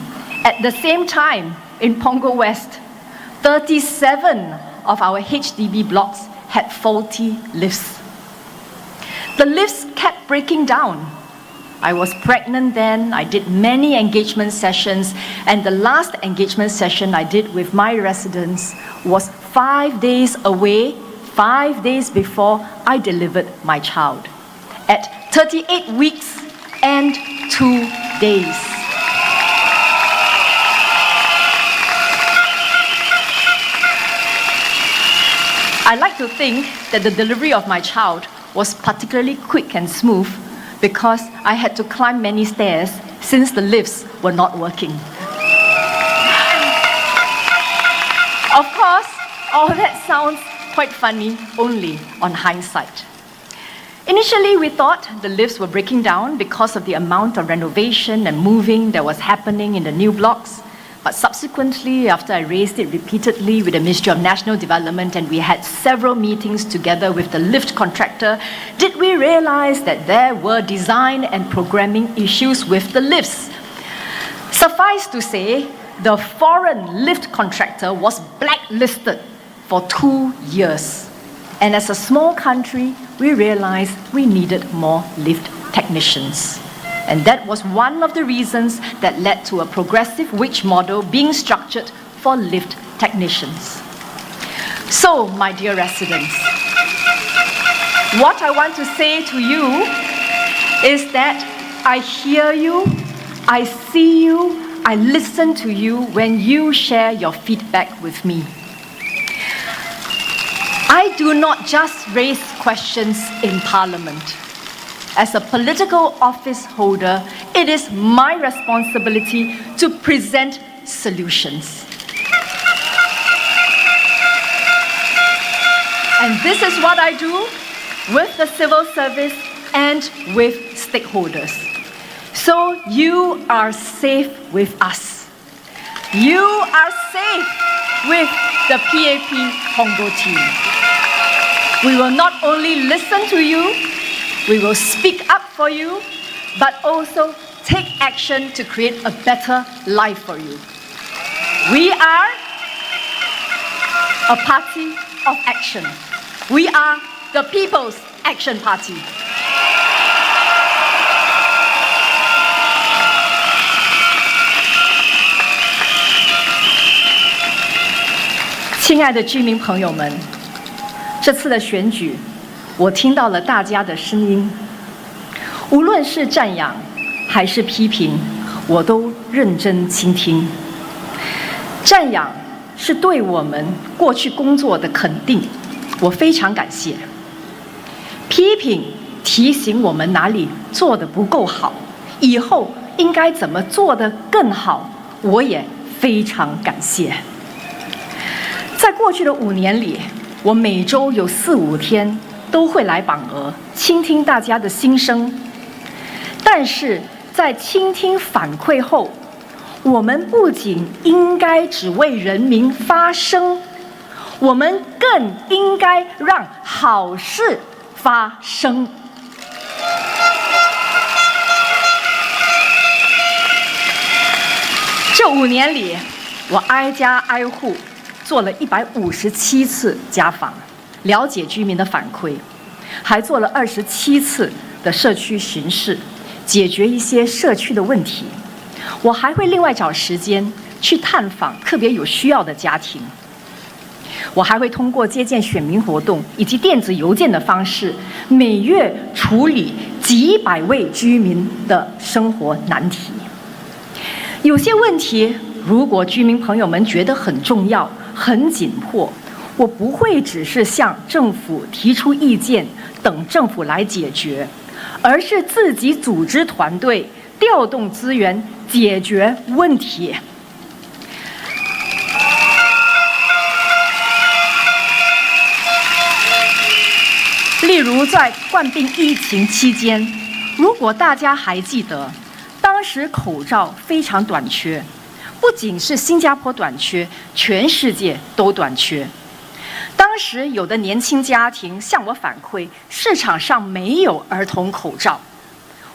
at the same time in Punggol West, 37 of our HDB blocks had faulty lifts. The lifts kept breaking down. I was pregnant then, I did many engagement sessions, and the last engagement session I did with my residents was 5 days away, 5 days before I delivered my child, at 38 weeks and 2 days. I like to think that the delivery of my child was particularly quick and smooth because I had to climb many stairs since the lifts were not working. Of course, all that sounds quite funny only on hindsight. Initially, we thought the lifts were breaking down because of the amount of renovation and moving that was happening in the new blocks. But subsequently, after I raised it repeatedly with the Ministry of National Development and we had several meetings together with the lift contractor, did we realize that there were design and programming issues with the lifts. Suffice to say, the foreign lift contractor was blacklisted for 2 years. And as a small country, we realized we needed more lift technicians. And that was one of the reasons that led to a progressive wage model being structured for lift technicians. So, my dear residents, what I want to say to you is that I hear you, I see you, I listen to you when you share your feedback with me. I do not just raise questions in Parliament. As a political office holder, it is my responsibility to present solutions. And this is what I do with the civil service and with stakeholders. So you are safe with us. You are safe with the PAP Punggol team. We will not only listen to you, we will speak up for you, but also take action to create a better life for you. We are a party of action. We are the People's Action Party. 亲爱的居民朋友们，这次的选举，我听到了大家的声音，无论是赞扬还是批评，我都认真倾听。赞扬是对我们过去工作的肯定，我非常感谢。批评提醒我们哪里做得不够好，以后应该怎么做得更好，我也非常感谢。在过去的5年里，我每周有4、5天都会来榜鹅，倾听大家的心声。但是在倾听反馈后，我们不仅应该只为人民发声，我们更应该让好事发生。这5年里，我挨家挨户做了157次家访，了解居民的反馈，还做了27次的社区巡视，解决一些社区的问题。我还会另外找时间去探访特别有需要的家庭。我还会通过接见选民活动以及电子邮件的方式，每月处理几百位居民的生活难题。有些问题，如果居民朋友们觉得很重要、很紧迫，我不会只是向政府提出意见，等政府来解决，而是自己组织团队，调动资源解决问题。例如在冠病疫情期间，如果大家还记得，当时口罩非常短缺，不仅是新加坡短缺，全世界都短缺。当时有的年轻家庭向我反馈，市场上没有儿童口罩。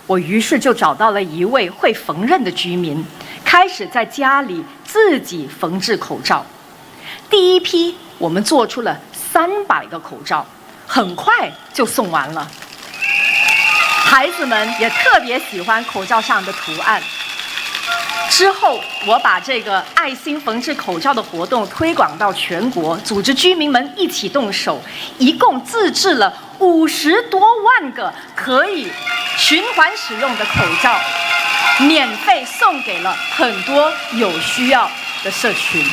我于是就找到了一位会缝纫的居民，开始在家里自己缝制口罩。第一批我们做出了300个口罩，很快就送完了。孩子们也特别喜欢口罩上的图案。之后，我把这个爱心缝制口罩的活动推广到全国，组织居民们一起动手，一共自制了50多万个可以循环使用的口罩，免费送给了很多有需要的社群。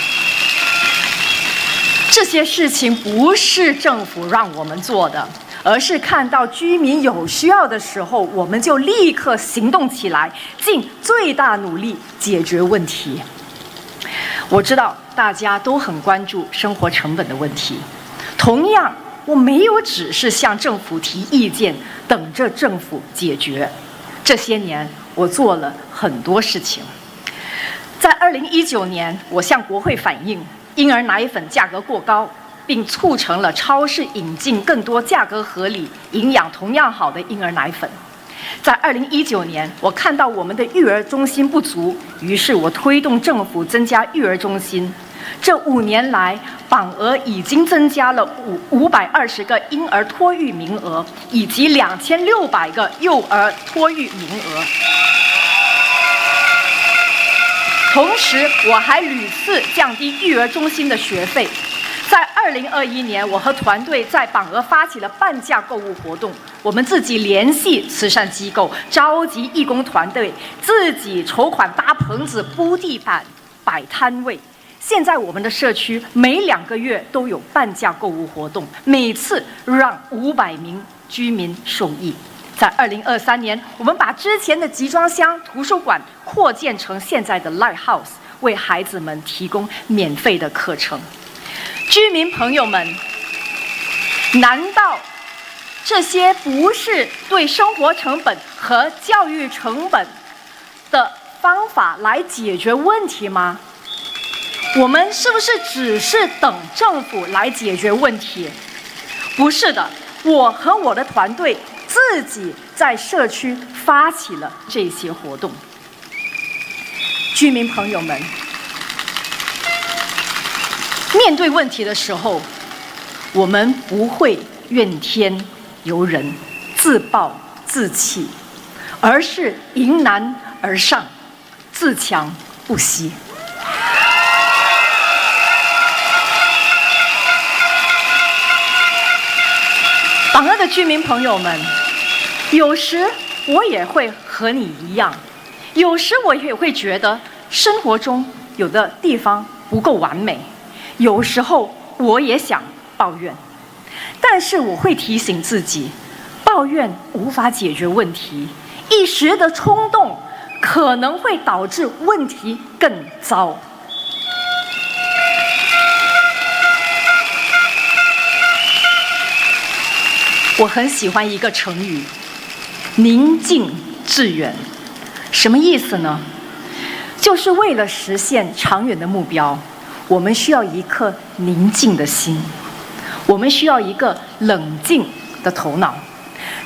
这些事情不是政府让我们做的，而是看到居民有需要的时候，我们就立刻行动起来，尽最大努力解决问题。我知道大家都很关注生活成本的问题，同样，我没有只是向政府提意见，等着政府解决。这些年，我做了很多事情。在2019年，我向国会反映婴儿奶粉价格过高，并促成了超市引进更多价格合理、营养同样好的婴儿奶粉。在2019年，我看到我们的育儿中心不足，于是我推动政府增加育儿中心。这5年来，榜鹅已经增加了520个婴儿托育名额，以及2600个幼儿托育名额。同时，我还屡次降低育儿中心的学费。在2021年，我和团队在榜鹅发起了半价购物活动，我们自己联系慈善机构，召集义工团队，自己筹款搭棚子、铺地板、摆摊位。现在我们的社区每2个月都有半价购物活动，每次让500名居民受益。在2023年，我们把之前的集装箱图书馆扩建成现在的 Lighthouse， 为孩子们提供免费的课程。居民朋友们，难道这些不是对生活成本和教育成本的方法来解决问题吗？我们是不是只是等政府来解决问题？不是的，我和我的团队自己在社区发起了这些活动。居民朋友们，面对问题的时候，我们不会怨天尤人、自暴自弃，而是迎难而上，自强不息。榜鹅的居民朋友们，有时我也会和你一样，有时我也会觉得生活中有的地方不够完美，有时候我也想抱怨，但是我会提醒自己，抱怨无法解决问题，一时的冲动可能会导致问题更糟。我很喜欢一个成语，宁静致远。什么意思呢？就是为了实现长远的目标，我们需要一颗宁静的心，我们需要一个冷静的头脑。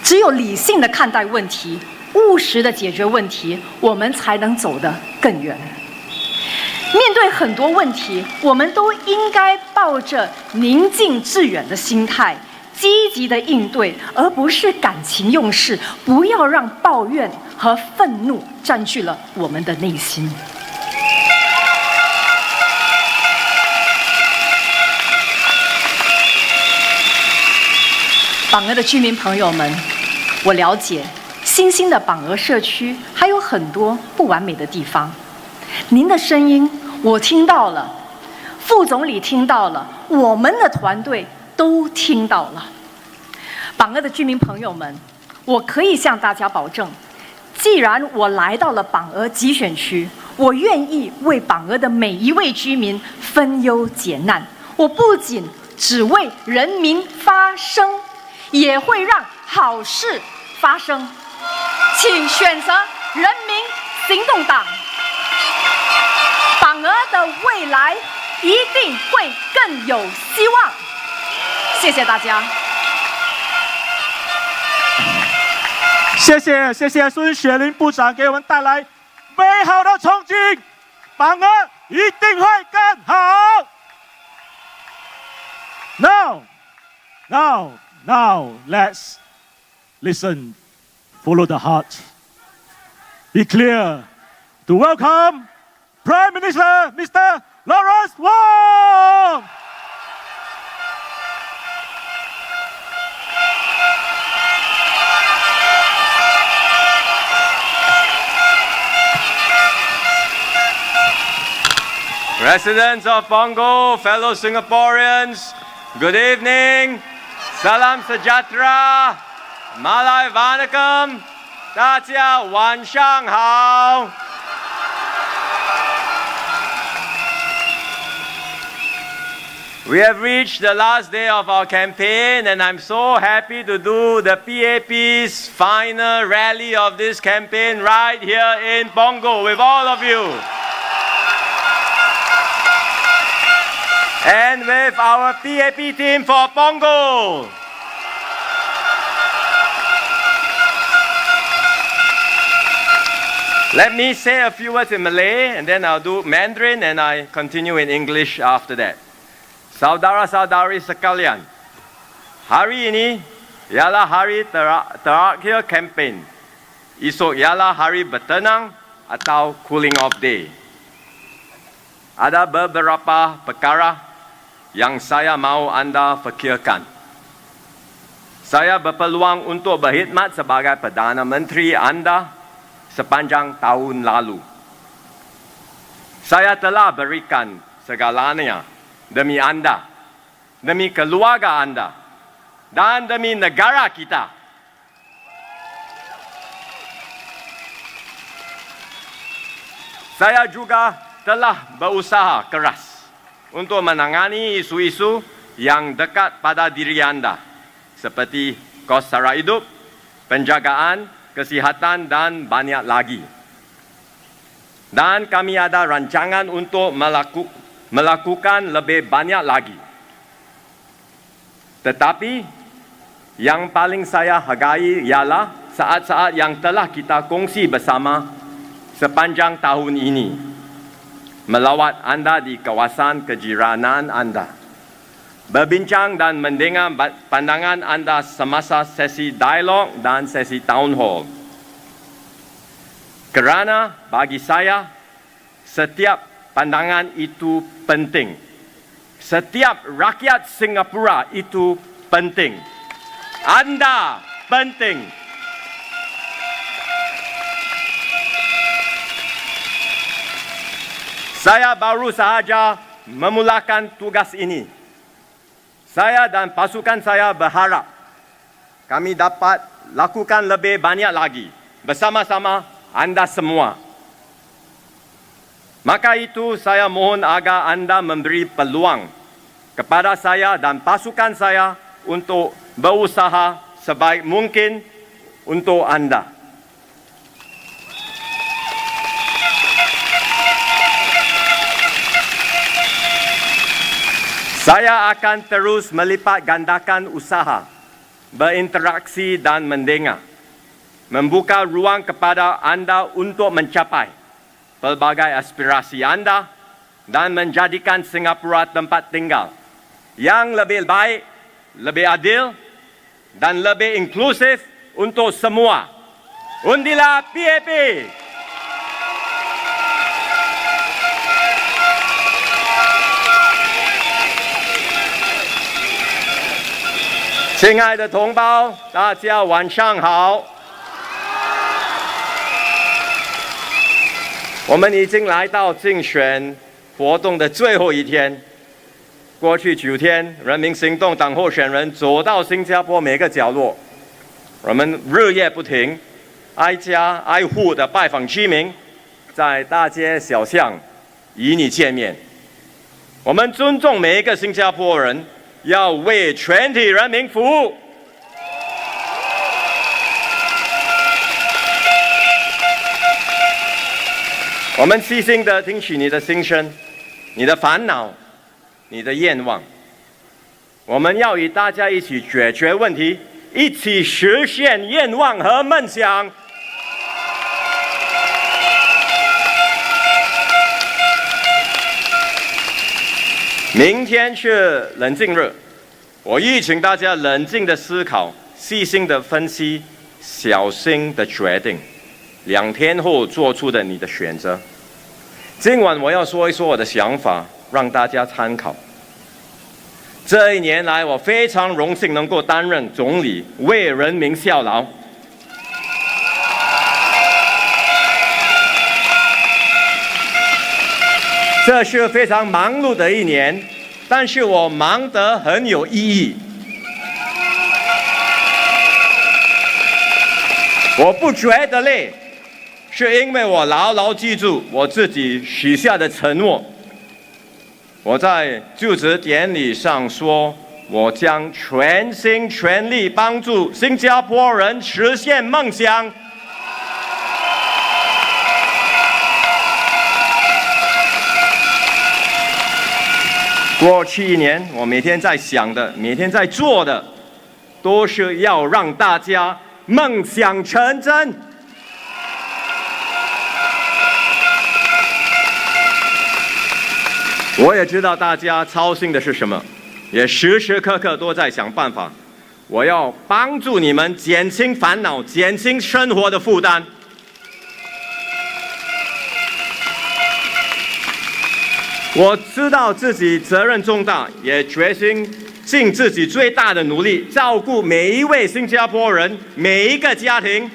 只有理性的看待问题，务实的解决问题，我们才能走得更远。面对很多问题，我们都应该抱着宁静致远的心态，积极的应对，而不是感情用事。不要让抱怨和愤怒占据了我们的内心。榜鹅的居民朋友们，我了解新兴的榜鹅社区还有很多不完美的地方，您的声音我听到了，副总理听到了，我们的团队都听到了。榜鹅的居民朋友们，我可以向大家保证，既然我来到了榜鹅集选区，我愿意为榜鹅的每一位居民分忧解难。我不仅只为人民发声，也会让好事发生。请选择人民行动党，榜鹅的未来一定会更有希望。谢谢大家。谢谢孙雪玲部长给我们带来美好的憧憬，榜鹅一定会更好。Now, let's listen, follow the heart, be clear to welcome Prime Minister Mr. Lawrence Wong. Residents of Punggol, fellow Singaporeans, good evening. Salam sejahtera. Malay vanakkam. 大家晚上好。We have reached the last day of our campaign, and I'm so happy to do the PAP's final rally of this campaign right here in Punggol with all of you. And with our PAP team for Punggol. Let me say a few words in Malay, and then I'll do Mandarin, and I continue in English after that. Saudara-saudari sekalian, hari ini ialah hari terakhir kempen. Esok ialah hari bertenang atau cooling off day. Ada beberapa perkara yang saya mahu anda fikirkan. Saya berpeluang untuk berkhidmat sebagai Perdana Menteri anda sepanjang tahun lalu. Saya telah berikan segalanya demi anda, demi keluarga anda, dan demi negara kita. Saya juga telah berusaha keras untuk menangani isu-isu yang dekat pada diri anda, seperti kos sara hidup, penjagaan, kesihatan, dan banyak lagi. Dan kami ada rancangan untuk melakukan lebih banyak lagi. Tetapi yang paling saya hargai ialah saat-saat yang telah kita kongsi bersama sepanjang tahun ini, melawat anda di kawasan kejiranan anda, berbincang dan mendengar pandangan anda semasa sesi dialog dan sesi town hall. Kerana bagi saya, setiap pandangan itu penting. Setiap rakyat Singapura itu penting. Anda penting. Saya baru sahaja memulakan tugas ini. Saya dan pasukan saya berharap kami dapat lakukan lebih banyak lagi bersama-sama anda semua. Maka itu saya mohon agar anda memberi peluang kepada saya dan pasukan saya untuk berusaha sebaik mungkin untuk anda. Saya akan terus melipat gandakan usaha, berinteraksi dan mendengar, membuka ruang kepada anda untuk mencapai pelbagai aspirasi anda dan menjadikan Singapura tempat tinggal yang lebih baik, lebih adil dan lebih inklusif untuk semua. Undilah PAP!亲爱的同胞，大家晚上好。我们已经来到竞选活动的最后一天。过去9天，人民行动党候选人走到新加坡每个角落，我们日夜不停，挨家挨户的拜访居民，在大街小巷与你见面。我们尊重每一个新加坡人，要为全体人民服务。我们细心地听取你的心声、你的烦恼、你的愿望。我们要与大家一起解决问题，一起实现愿望和梦想。明天是冷静日，我预请大家冷静的思考，细心的分析，小心的决定，2天后做出的你的选择。今晚我要说一说我的想法，让大家参考。这1年来，我非常荣幸能够担任总理，为人民效劳。这是非常忙碌的1年，但是我忙得很有意义。我不觉得累，是因为我牢牢记住我自己许下的承诺。我在就职典礼上说，我将全心全力帮助新加坡人实现梦想。过去1年，我每天在想的，每天在做的，都是要让大家梦想成真。我也知道大家操心的是什么，也时时刻刻都在想办法。我要帮助你们减轻烦恼，减轻生活的负担。我知道自己责任重大，也决心尽自己最大的努力，照顾每一位新加坡人，每一个家庭。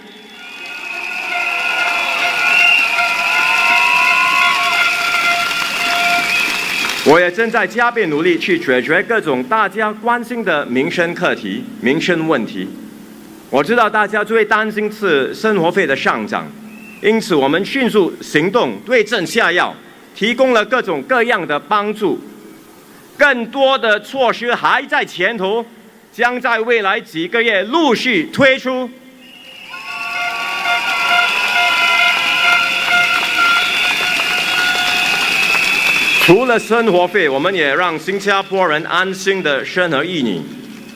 我也正在加倍努力去解决各种大家关心的民生课题、民生问题。我知道大家最担心是生活费的上涨，因此我们迅速行动，对症下药，提供了各种各样的帮助。更多的措施还在前头，将在未来几个月陆续推出。除了生活费，我们也让新加坡人安心的生儿育女，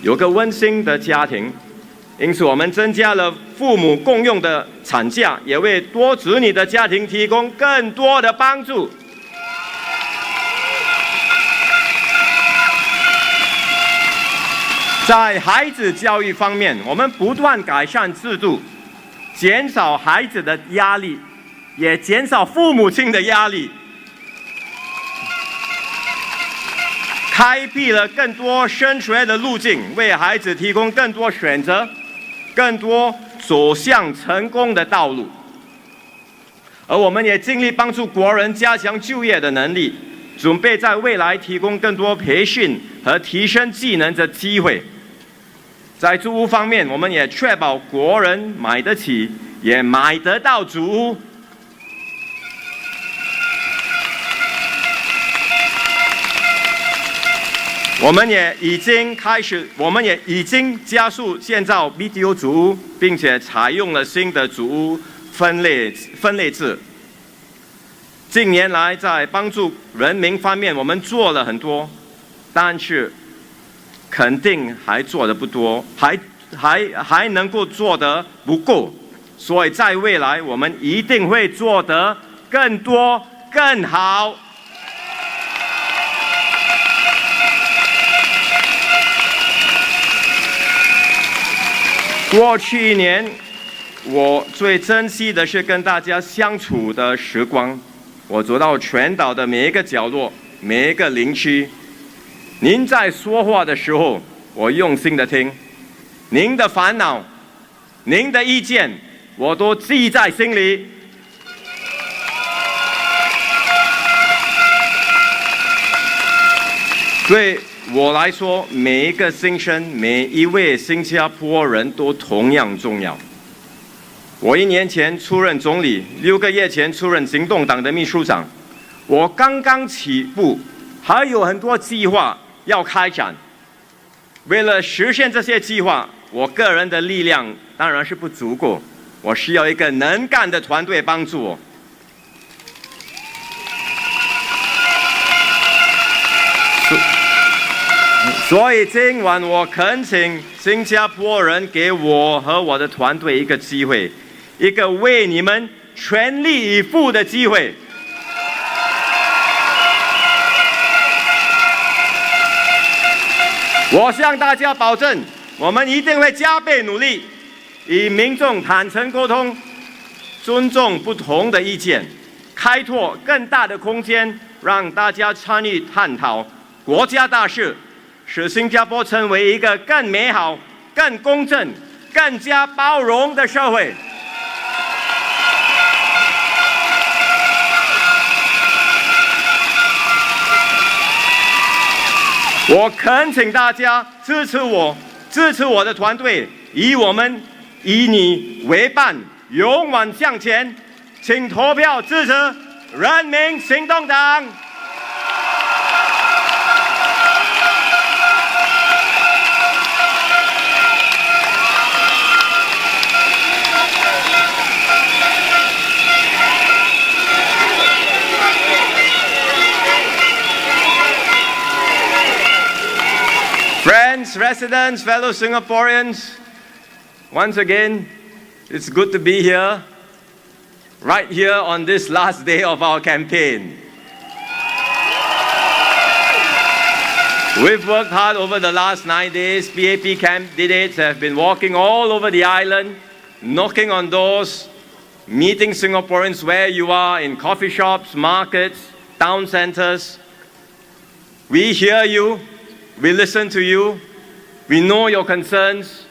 有个温馨的家庭。因此，我们增加了父母共用的产假，也为多子女的家庭提供更多的帮助。在孩子教育方面，我们不断改善制度，减少孩子的压力，也减少父母亲的压力。开辟了更多升学的路径，为孩子提供更多选择，更多走向成功的道路。而我们也尽力帮助国人加强就业的能力，准备在未来提供更多培训和提升技能的机会。在住屋方面，我们也确保国人买得起，也买得到住屋。我们也已经加速建造 BTO 组屋，并且采用了新的组屋分类制。近年来，在帮助人民方面，我们做了很多，但是肯定还做得不多，还能够做得不够。所以在未来，我们一定会做得更多、更好。过去1年，我最珍惜的是跟大家相处的时光。我走到全岛的每一个角落，每一个邻居。您在说话的时候，我用心的听。您的烦恼，您的意见，我都记在心里。对我来说，每一个新生，每一位新加坡人都同样重要。我1年前出任总理，6个月前出任行动党的秘书长。我刚刚起步，还有很多计划要开展。为了实现这些计划，我个人的力量当然是不足够，我需要一个能干的团队帮助我。所以今晚我恳请新加坡人给我和我的团队一个机会，一个为你们全力以赴的机会。我向大家保证，我们一定会加倍努力，与民众坦诚沟通，尊重不同的意见，开拓更大的空间，让大家参与探讨国家大事，使新加坡成为一个更美好、更公正、更加包容的社会。我恳请大家支持我，支持我的团队，以你为伴，勇往向前，请投票支持人民行动党。Friends, residents, fellow Singaporeans, once again, it's good to be here, right here on this last day of our campaign. We've worked hard over the last 9 days. PAP candidates have been walking all over the island, knocking on doors, meeting Singaporeans where you are, in coffee shops, markets, town centers. We hear you. We listen to you, we know your concerns,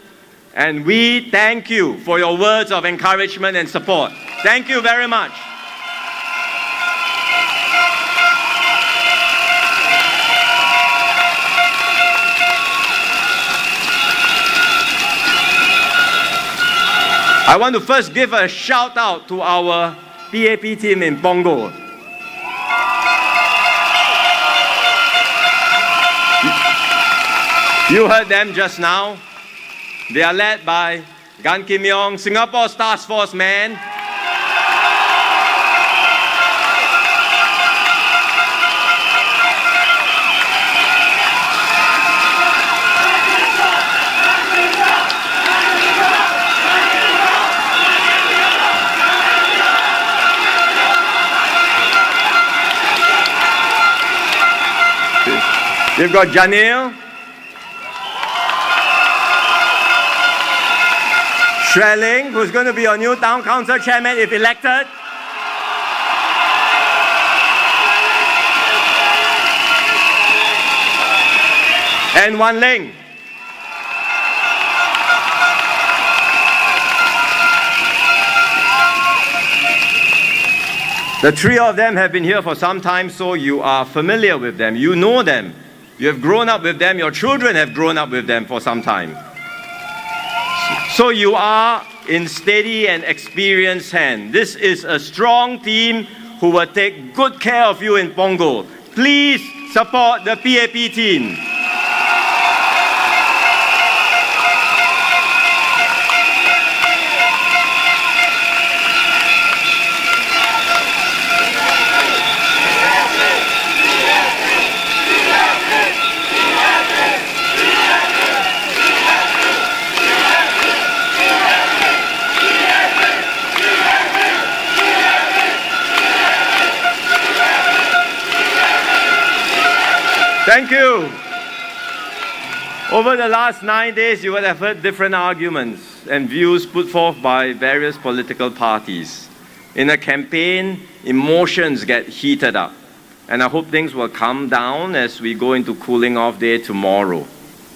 and we thank you for your words of encouragement and support. Thank you very much. I want to first give a shout out to our PAP team in Punggol. You heard them just now. They are led by Gan Kim Yong, Singapore's Task Force man. You've got Janil, Shreling, who's going to be your new town council chairman if elected. And Wan Ling. The three of them have been here for some time, so you are familiar with them. You know them. You have grown up with them. Your children have grown up with them for some time. So you are in steady and experienced hands. This is a strong team who will take good care of you in Punggol. Please support the PAP team. Thank you. Over the last 9 days, you would have heard different arguments and views put forth by various political parties. In a campaign, emotions get heated up, and I hope things will calm down as we go into cooling off day tomorrow.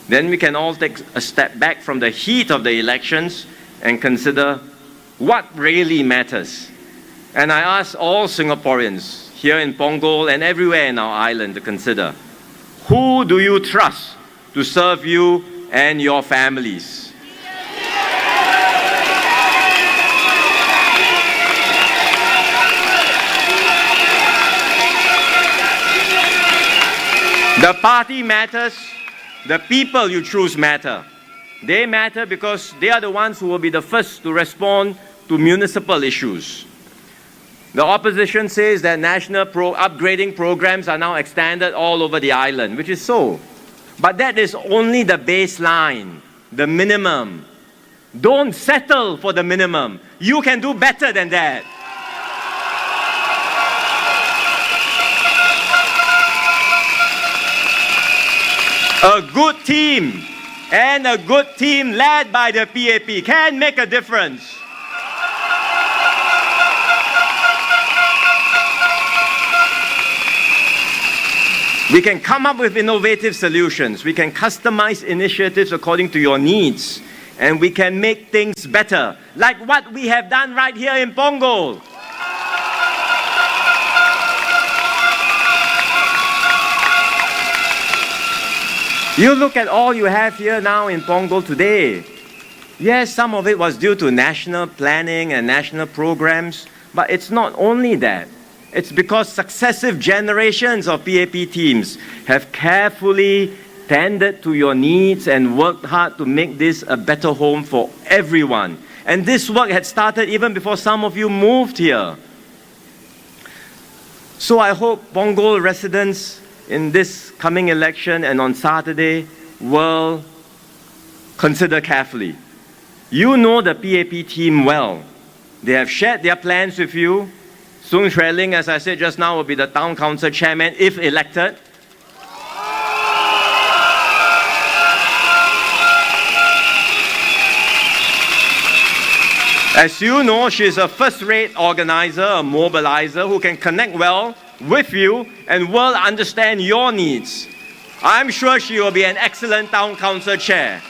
Then we can all take a step back from the heat of the elections and consider what really matters. And I ask all Singaporeans here in Punggol and everywhere in our island to consider, who do you trust to serve you and your families? The party matters, the people you choose matter. They matter because they are the ones who will be the first to respond to municipal issues. The opposition says that national upgrading programs are now extended all over the island, which is so. But that is only the baseline, the minimum. Don't settle for the minimum. You can do better than that. A good team and a good team led by the PAP can make a difference. We can come up with innovative solutions. We can customize initiatives according to your needs. And we can make things better, like what we have done right here in Punggol. You look at all you have here now in Punggol today. Yes, some of it was due to national planning and national programs, but it's not only that. It's because successive generations of PAP teams have carefully tended to your needs and worked hard to make this a better home for everyone. And this work had started even before some of you moved here. So I hope Punggol residents in this coming election and on Saturday will consider carefully. You know the PAP team well. They have shared their plans with you. Soong Chue Ling, as I said just now, will be the town council chairman if elected. As you know, she is a first-rate organizer, a mobilizer who can connect well with you and will understand your needs. I'm sure she will be an excellent town council chair.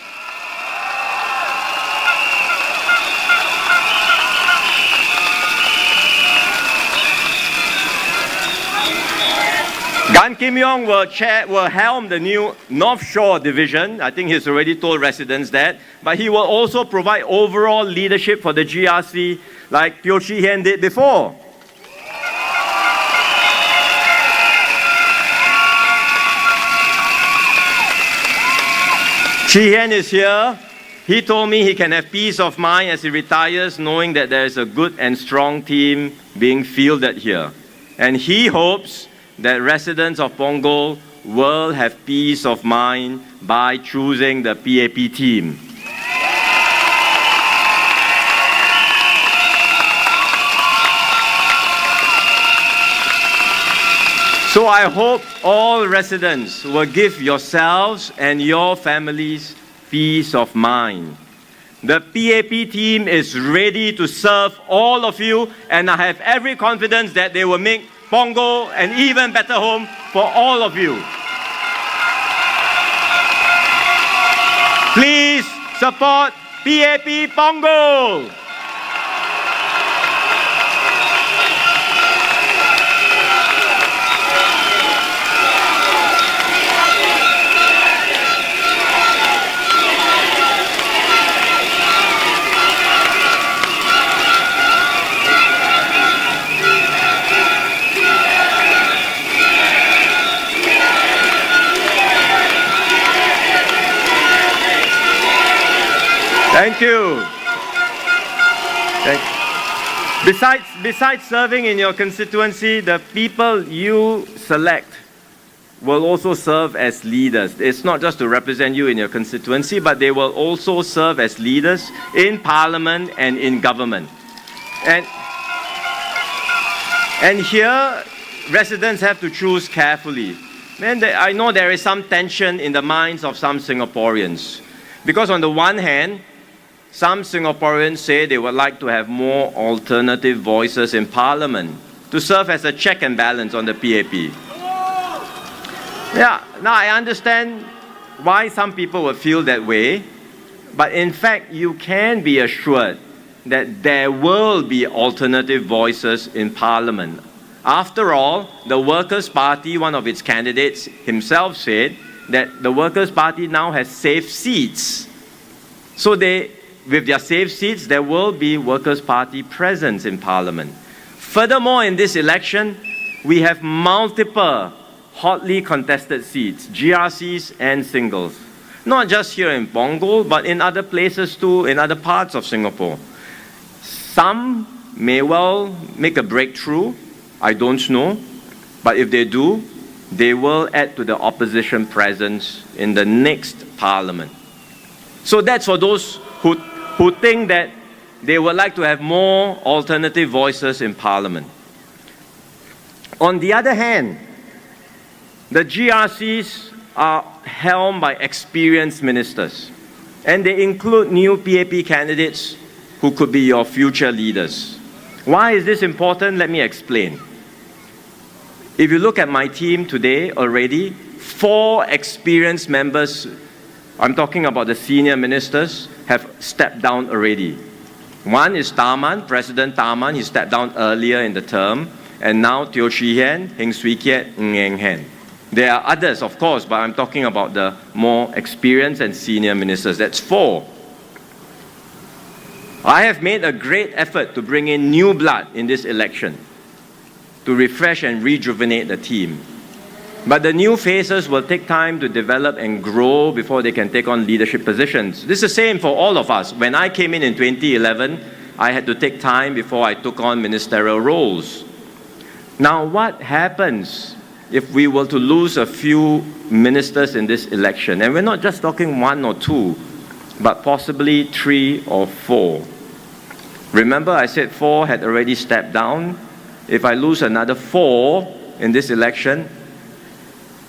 Gan Kim Yong will helm the new North Shore Division. I think he's already told residents that. But he will also provide overall leadership for the GRC like Teo Chee Hian did before. Chee Hian is here. He told me he can have peace of mind as he retires knowing that there is a good and strong team being fielded here. And he hopes that residents of Punggol will have peace of mind by choosing the PAP team. So I hope all residents will give yourselves and your families peace of mind. The PAP team is ready to serve all of you, and I have every confidence that they will make Punggol an even better home for all of you. Please support PAP Punggol. Thank you. Besides serving in your constituency, the people you select will also serve as leaders. It's not just to represent you in your constituency, but they will also serve as leaders in parliament and in government. And here, residents have to choose carefully. And I know there is some tension in the minds of some Singaporeans. Because on the one hand, some Singaporeans say they would like to have more alternative voices in Parliament to serve as a check and balance on the PAP. Yeah, now I understand why some people would feel that way, but in fact, you can be assured that there will be alternative voices in Parliament. After all, the Workers' Party, one of its candidates himself said that the Workers' Party now has safe seats. So with their safe seats, there will be Workers' Party presence in Parliament. Furthermore, in this election, we have multiple hotly contested seats, GRCs and singles. Not just here in Punggol, but in other places too, in other parts of Singapore. Some may well make a breakthrough, I don't know, but if they do, they will add to the opposition presence in the next parliament. So that's for those who think that they would like to have more alternative voices in parliament. On the other hand, the GRCs are helmed by experienced ministers, and they include new PAP candidates who could be your future leaders. Why is this important? Let me explain. If you look at my team today already, 4 experienced members, I'm talking about the senior ministers, have stepped down already. One is Taman, President Taman, he stepped down earlier in the term, and now Teo Chee Hian, Heng Swee Kiat, Ng Hen. There are others, of course, but I'm talking about the more experienced and senior ministers. That's 4. I have made a great effort to bring in new blood in this election, to refresh and rejuvenate the team. But the new faces will take time to develop and grow before they can take on leadership positions. This is the same for all of us. When I came in 2011, I had to take time before I took on ministerial roles. Now, what happens if we were to lose a few ministers in this election? And we're not just talking 1 or 2, but possibly 3 or 4. Remember, I said 4 had already stepped down. If I lose another 4 in this election,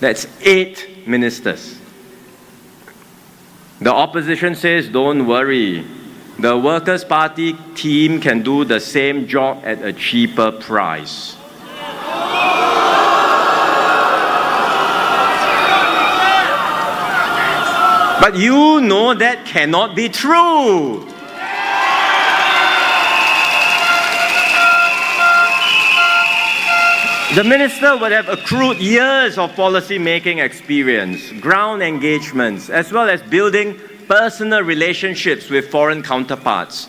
that's 8 ministers. The opposition says, don't worry. The Workers' Party team can do the same job at a cheaper price. But you know that cannot be true. The minister would have accrued years of policy-making experience, ground engagements, as well as building personal relationships with foreign counterparts.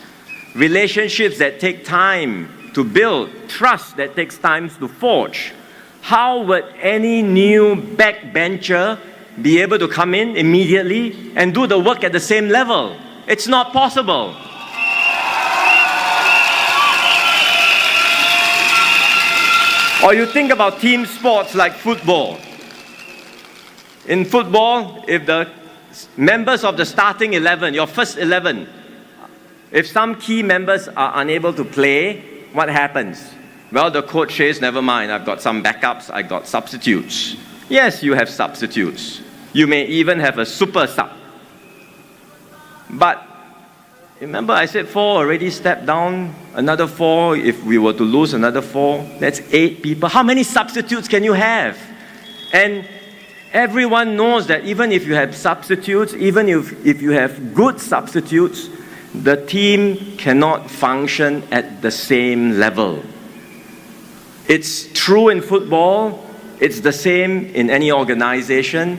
Relationships that take time to build, trust that takes time to forge. How would any new backbencher be able to come in immediately and do the work at the same level? It's not possible. Or you think about team sports like football. In football, if the members of the starting 11, your first 11, if some key members are unable to play, what happens? Well, the coach says, never mind, I've got some backups, I've got substitutes. Yes, you have substitutes. You may even have a super sub. But remember, I said 4 already stepped down, another 4, if we were to lose another 4, that's 8 people. How many substitutes can you have? And everyone knows that even if you have substitutes, even if you have good substitutes, the team cannot function at the same level. It's true in football, it's the same in any organization,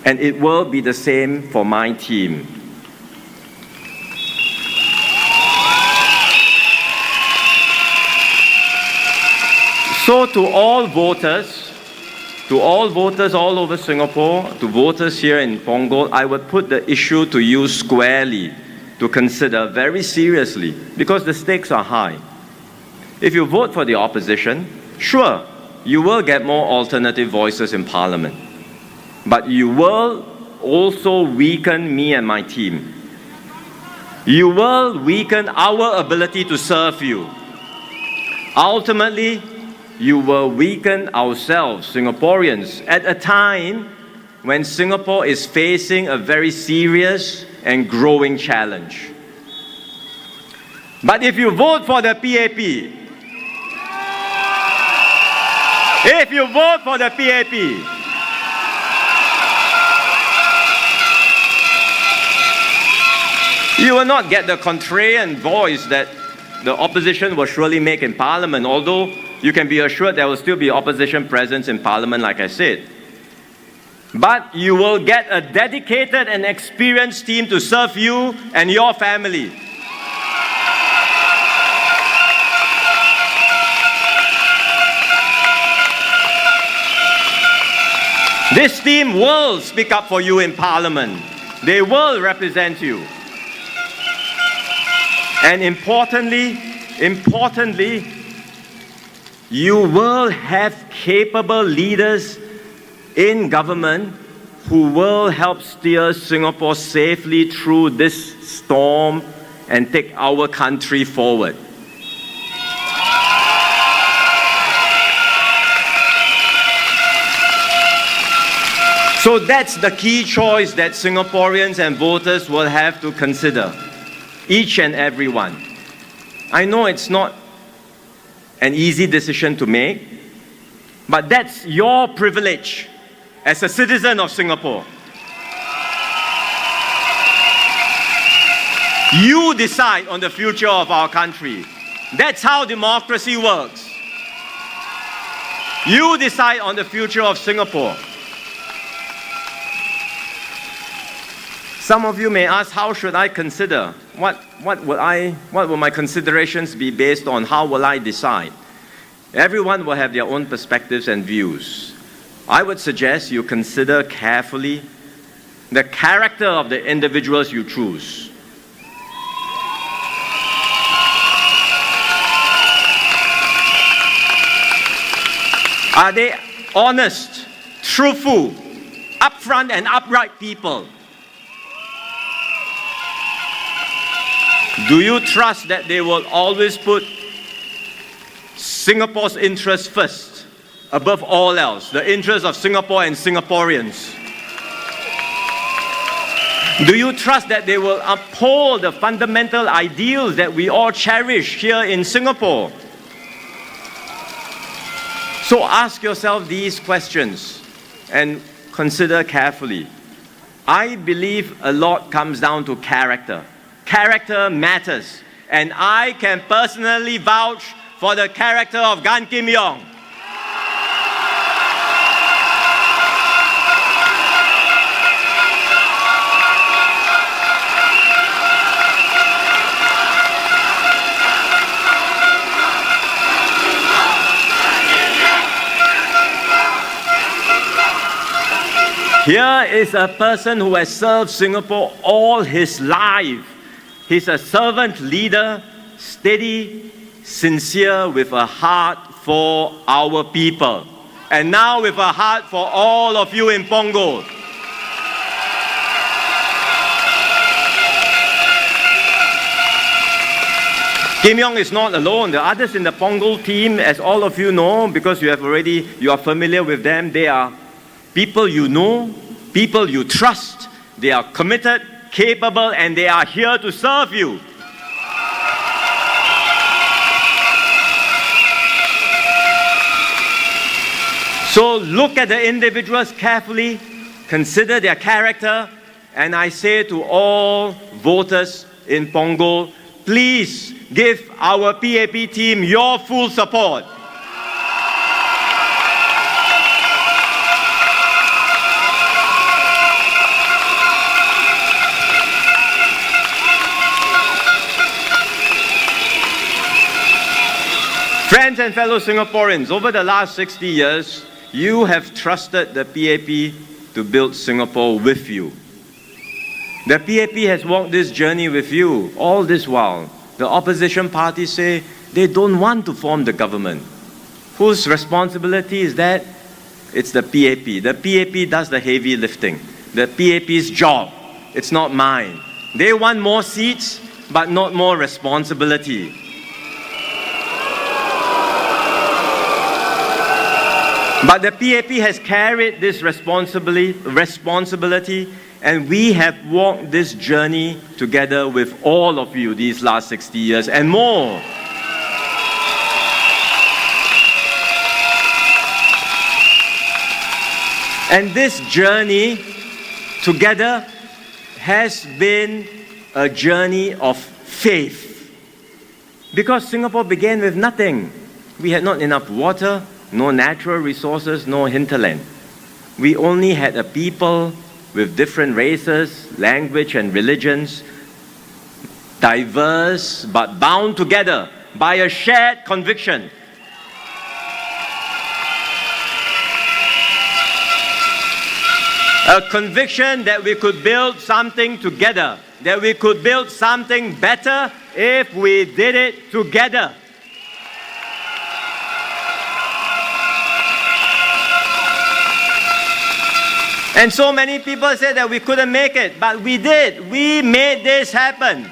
and it will be the same for my team. So to all voters all over Singapore, to voters here in Punggol, I would put the issue to you squarely, to consider very seriously, because the stakes are high. If you vote for the opposition, sure, you will get more alternative voices in Parliament. But you will also weaken me and my team. You will weaken our ability to serve you. Ultimately, you will weaken ourselves, Singaporeans, at a time when Singapore is facing a very serious and growing challenge. But if you vote for the PAP, you will not get the contrarian voice that the opposition will surely make in Parliament, although you can be assured there will still be opposition presence in Parliament, like I said. But you will get a dedicated and experienced team to serve you and your family. This team will speak up for you in Parliament. They will represent you. And importantly, you will have capable leaders in government who will help steer Singapore safely through this storm and take our country forward. So that's the key choice that Singaporeans and voters will have to consider, each and every one. I know it's not an easy decision to make, but that's your privilege as a citizen of Singapore. You decide on the future of our country. That's how democracy works. You decide on the future of Singapore. Some of you may ask, how should I consider? What will my considerations be based on? How will I decide? Everyone will have their own perspectives and views. I would suggest you consider carefully the character of the individuals you choose. Are they honest, truthful, upfront and upright people? Do you trust that they will always put Singapore's interests first, above all else, the interests of Singapore and Singaporeans? Do you trust that they will uphold the fundamental ideals that we all cherish here in Singapore? So ask yourself these questions and consider carefully. I believe a lot comes down to character. Character matters, and I can personally vouch for the character of Gan Kim Yong. Here is a person who has served Singapore all his life. He's a servant leader, steady, sincere, with a heart for our people. And now with a heart for all of you in Punggol. Kim Yong is not alone. The others in the Punggol team, as all of you know, because you are familiar with them, they are people you know, people you trust. They are committed, capable, and they are here to serve you. So look at the individuals carefully, consider their character, and I say to all voters in Punggol, please give our PAP team your full support. Friends and fellow Singaporeans, over the last 60 years, you have trusted the PAP to build Singapore with you. The PAP has walked this journey with you all this while. The opposition parties say they don't want to form the government. Whose responsibility is that? It's the PAP. The PAP does the heavy lifting. The PAP's job. It's not mine. They want more seats, but not more responsibility. But the PAP has carried this responsibility, and we have walked this journey together with all of you these last 60 years and more. And this journey together has been a journey of faith. Because Singapore began with nothing. We had not enough water, no natural resources, no hinterland. We only had a people with different races, language and religions, diverse but bound together by a shared conviction. A conviction that we could build something together, that we could build something better if we did it together. And so many people said that we couldn't make it, but we did. We made this happen.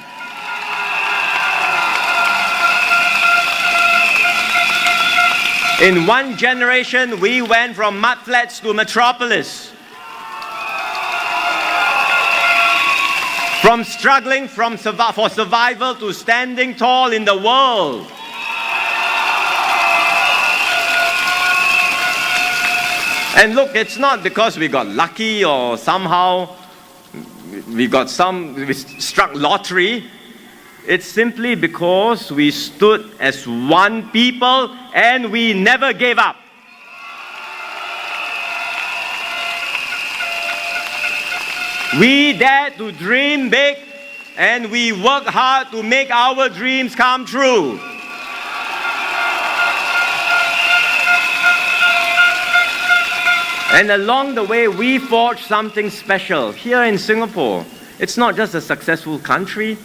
In one generation, we went from mudflats to metropolis. From struggling for survival to standing tall in the world. And look, it's not because we got lucky or somehow we struck lottery. It's simply because we stood as one people and we never gave up. We dared to dream big and we worked hard to make our dreams come true. And along the way, we forged something special here in Singapore. It's not just a successful country,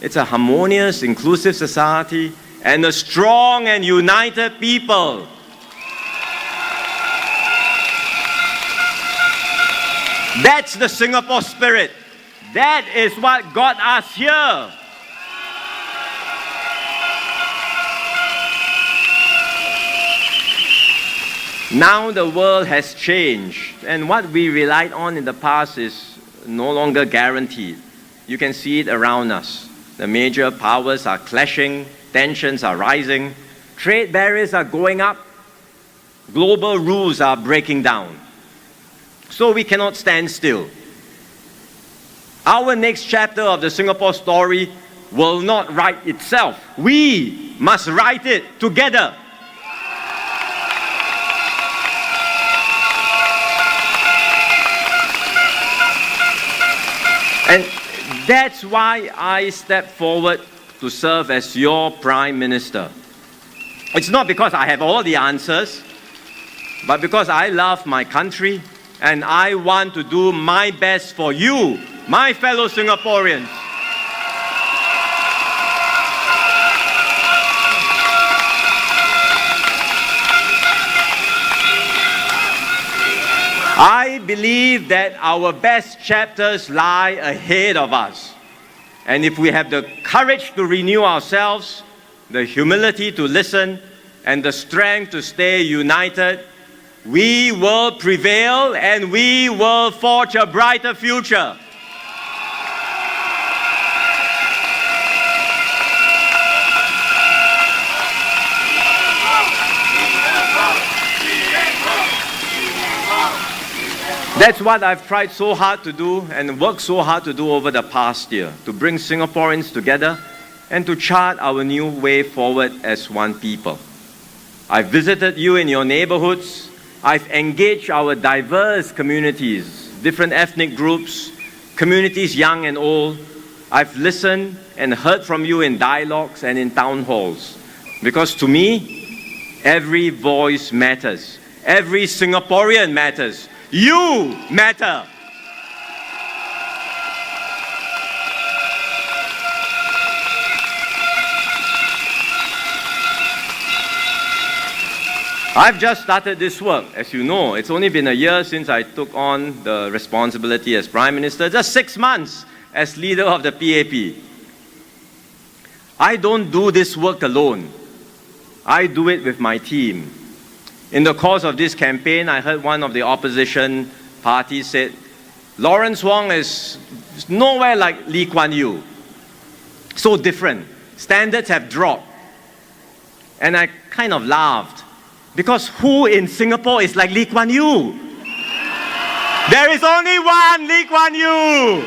it's a harmonious, inclusive society and a strong and united people. That's the Singapore spirit. That is what got us here. Now the world has changed, and what we relied on in the past is no longer guaranteed. You can see it around us. The major powers are clashing, tensions are rising, trade barriers are going up, global rules are breaking down. So we cannot stand still. Our next chapter of the Singapore story will not write itself. We must write it together. And that's why I stepped forward to serve as your Prime Minister. It's not because I have all the answers, but because I love my country and I want to do my best for you, my fellow Singaporeans. I believe that our best chapters lie ahead of us. And if we have the courage to renew ourselves, the humility to listen, and the strength to stay united, we will prevail and we will forge a brighter future. That's what I've tried so hard to do and worked so hard to do over the past year, to bring Singaporeans together and to chart our new way forward as one people. I've visited you in your neighborhoods. I've engaged our diverse communities, different ethnic groups, communities young and old. I've listened and heard from you in dialogues and in town halls. Because to me, every voice matters. Every Singaporean matters. You matter. I've just started this work, as you know. It's only been a year since I took on the responsibility as Prime Minister, just 6 months as leader of the PAP. I don't do this work alone. I do it with my team. In the course of this campaign, I heard one of the opposition parties said, Lawrence Wong is nowhere like Lee Kuan Yew. So different. Standards have dropped. And I kind of laughed. Because who in Singapore is like Lee Kuan Yew? There is only one Lee Kuan Yew.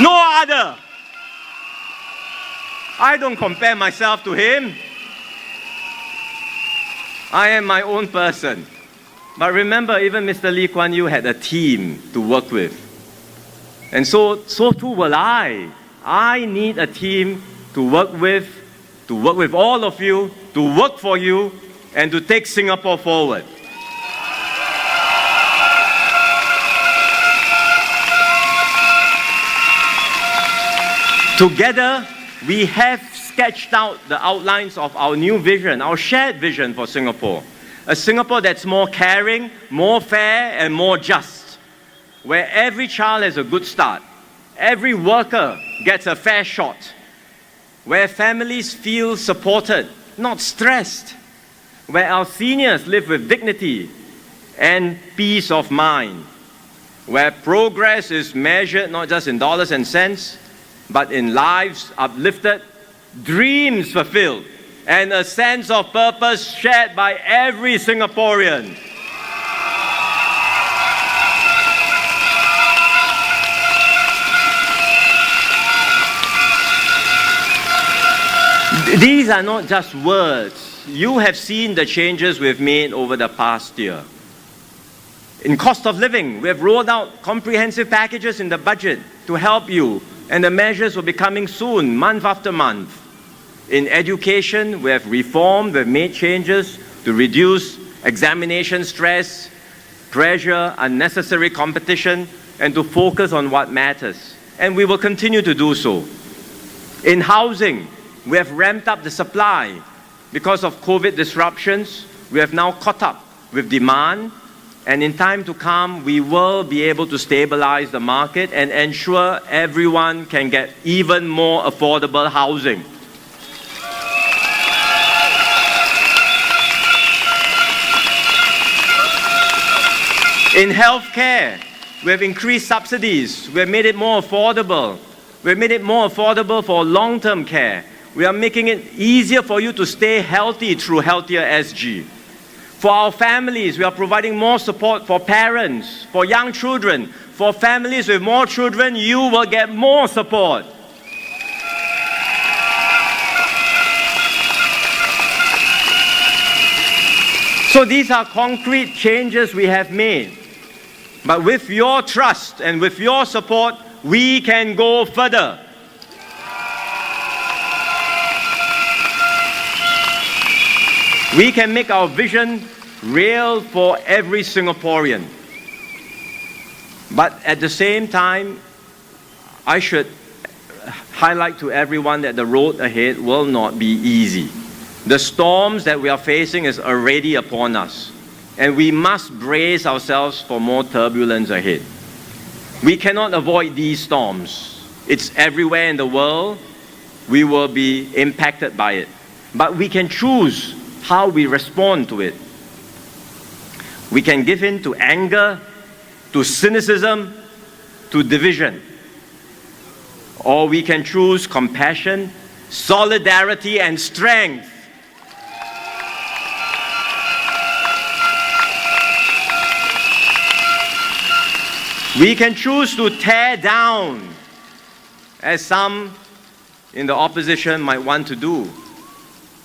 No other. I don't compare myself to him. I am my own person. But remember, even Mr. Lee Kuan Yew had a team to work with. And so too will I. I need a team to work with all of you, to work for you, and to take Singapore forward. Together, we have sketched out the outlines of our new vision, our shared vision for Singapore. a Singapore that's more caring, more fair, and more just, where every child has a good start, every worker gets a fair shot, where families feel supported, not stressed, where our seniors live with dignity and peace of mind, where progress is measured not just in dollars and cents, but in lives uplifted, dreams fulfilled, and a sense of purpose shared by every Singaporean. These are not just words. You have seen the changes we've made over the past year. In cost of living, we have rolled out comprehensive packages in the budget to help you, and the measures will be coming soon, month after month. In education, we have reformed, we've made changes to reduce examination stress, pressure, unnecessary competition, and to focus on what matters. And we will continue to do so. In housing, we have ramped up the supply. Because of COVID disruptions, we have now caught up with demand, and in time to come, we will be able to stabilize the market and ensure everyone can get even more affordable housing. In healthcare, we have increased subsidies. We have made it more affordable. We have made it more affordable for long-term care. We are making it easier for you to stay healthy through Healthier SG. For our families, we are providing more support for parents, for young children. For families with more children, you will get more support. So these are concrete changes we have made. But with your trust and with your support, we can go further. We can make our vision real for every Singaporean. But at the same time, I should highlight to everyone that the road ahead will not be easy. The storms that we are facing is already upon us, and we must brace ourselves for more turbulence ahead. We cannot avoid these storms. It's everywhere in the world. We will be impacted by it. But we can choose how we respond to it. We can give in to anger, to cynicism, to division. Or we can choose compassion, solidarity, and strength. We can choose to tear down, as some in the opposition might want to do.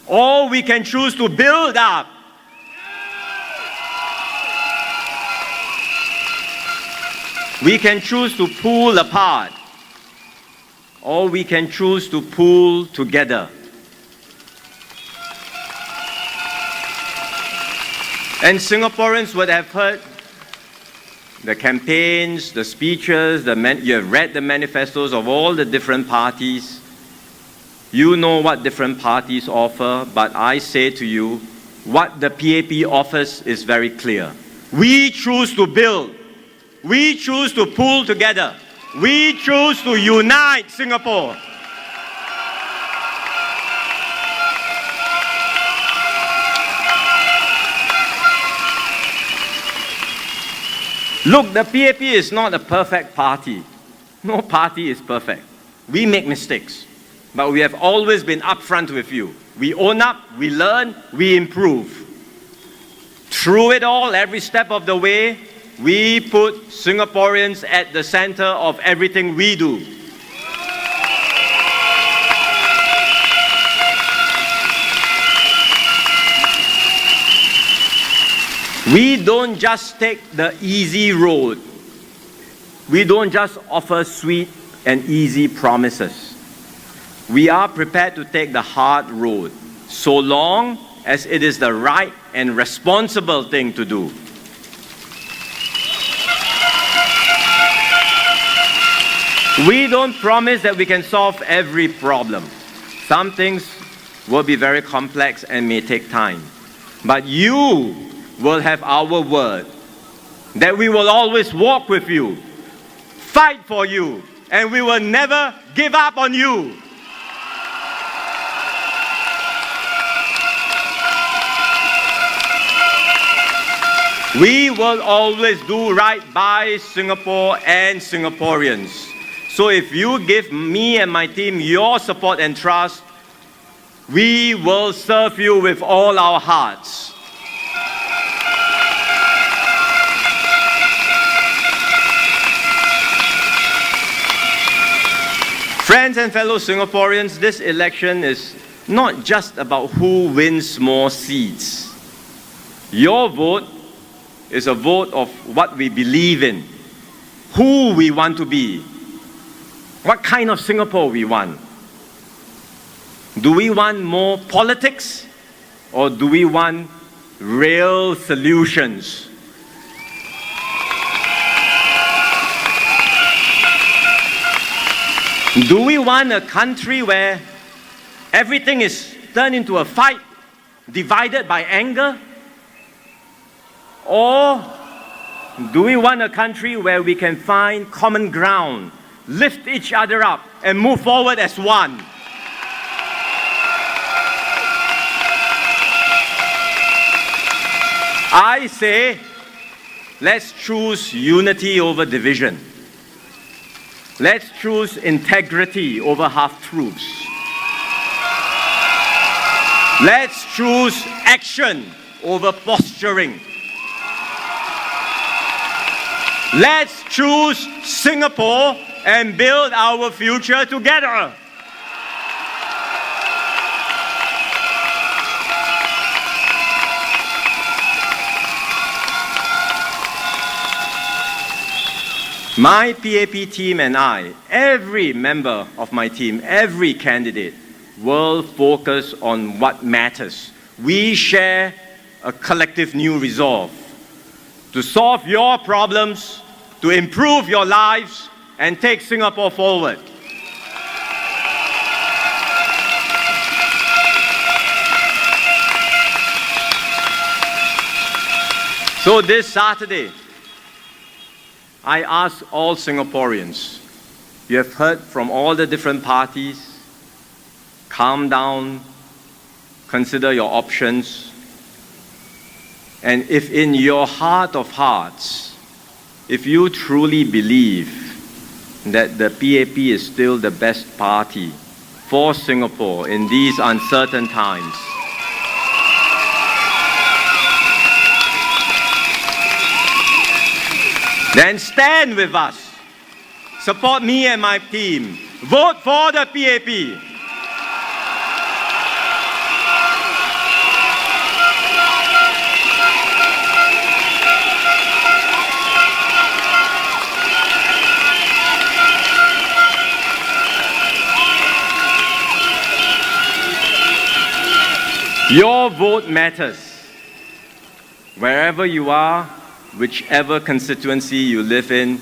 Or we can choose to build up. We can choose to pull apart. Or we can choose to pull together. And Singaporeans would have heard the campaigns, the speeches, you have read the manifestos of all the different parties. You know what different parties offer, but I say to you, what the PAP offers is very clear. We choose to build. We choose to pull together. We choose to unite Singapore. Look, the PAP is not a perfect party. No party is perfect. We make mistakes, but we have always been upfront with you. We own up, we learn, we improve. Through it all, every step of the way, we put Singaporeans at the center of everything we do. We don't just take the easy road. We don't just offer sweet and easy promises. We are prepared to take the hard road, so long as it is the right and responsible thing to do. We don't promise that we can solve every problem. Some things will be very complex and may take time. But you will have our word that we will always walk with you, fight for you, and we will never give up on you. We will always do right by Singapore and Singaporeans. So if you give me and my team your support and trust, we will serve you with all our hearts. Friends and fellow Singaporeans, this election is not just about who wins more seats. Your vote is a vote of what we believe in, who we want to be, what kind of Singapore we want. Do we want more politics or do we want real solutions? Do we want a country where everything is turned into a fight, divided by anger? Or do we want a country where we can find common ground, lift each other up, and move forward as one? I say, let's choose unity over division. Let's choose integrity over half-truths. Let's choose action over posturing. Let's choose Singapore and build our future together. My PAP team and I, every member of my team, every candidate, will focus on what matters. We share a collective new resolve to solve your problems, to improve your lives, and take Singapore forward. So this Saturday, I ask all Singaporeans, you have heard from all the different parties, calm down, consider your options, and if in your heart of hearts, if you truly believe that the PAP is still the best party for Singapore in these uncertain times, then stand with us. Support me and my team. Vote for the PAP. Your vote matters. Wherever you are, whichever constituency you live in,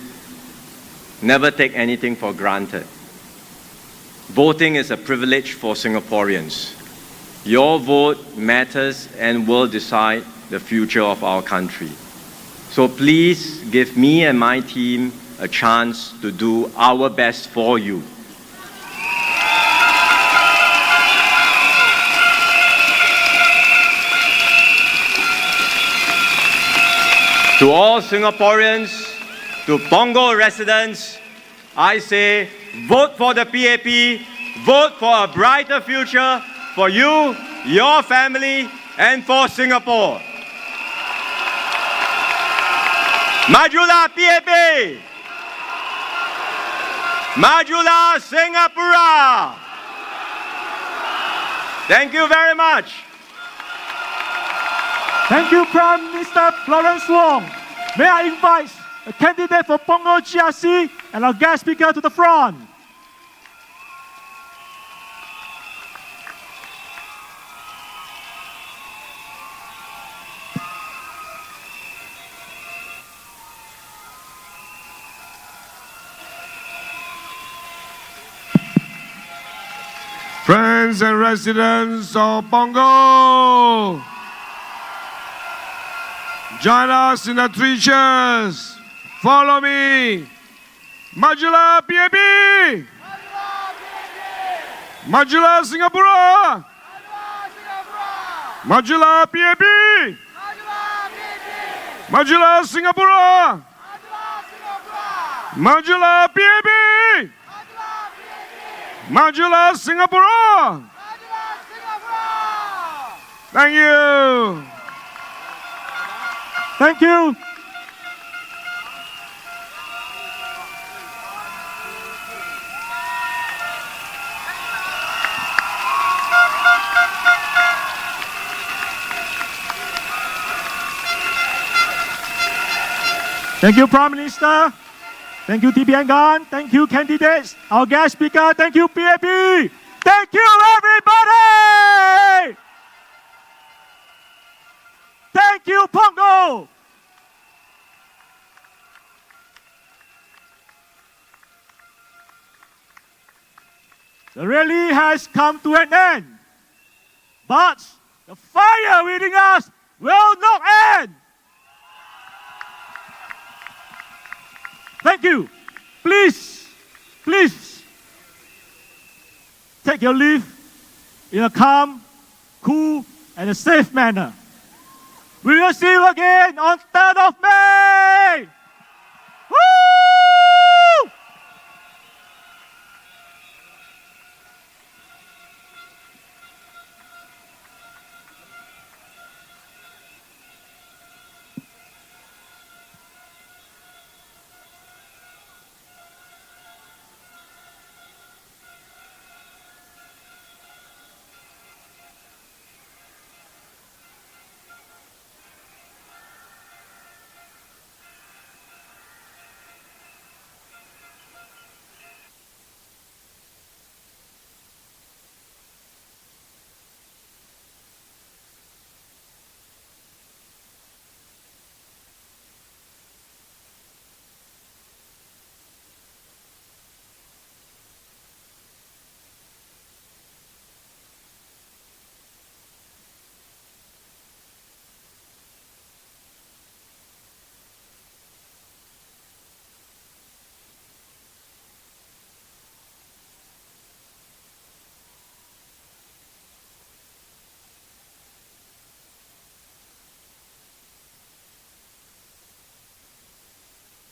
never take anything for granted. Voting is a privilege for Singaporeans. Your vote matters and will decide the future of our country. So please give me and my team a chance to do our best for you. To all Singaporeans, to Punggol residents, I say, vote for the PAP, vote for a brighter future for you, your family, and for Singapore. Majulah PAP! Majulah Singapura! Thank you very much. Thank you, Prime Minister Florence Wong. May I invite a candidate for Punggol GRC and our guest speaker to the front. Friends and residents of Punggol, Join us in the three cheers. Follow me. Majulah PAP. Majulah Singapura. Majulah PAP. Majulah Singapura. Majulah PAP. Majulah Singapura. Thank you. Thank you. Thank you, Prime Minister. Thank you, TPN Gan. Thank you, candidates. Our guest speaker. Thank you, PAP. Thank you, everybody. Thank you, Punggol. The rally has come to an end, but the fire within us will not end. Thank you. Please take your leave in a calm, cool, and a safe manner. We will see you again on 3rd of May.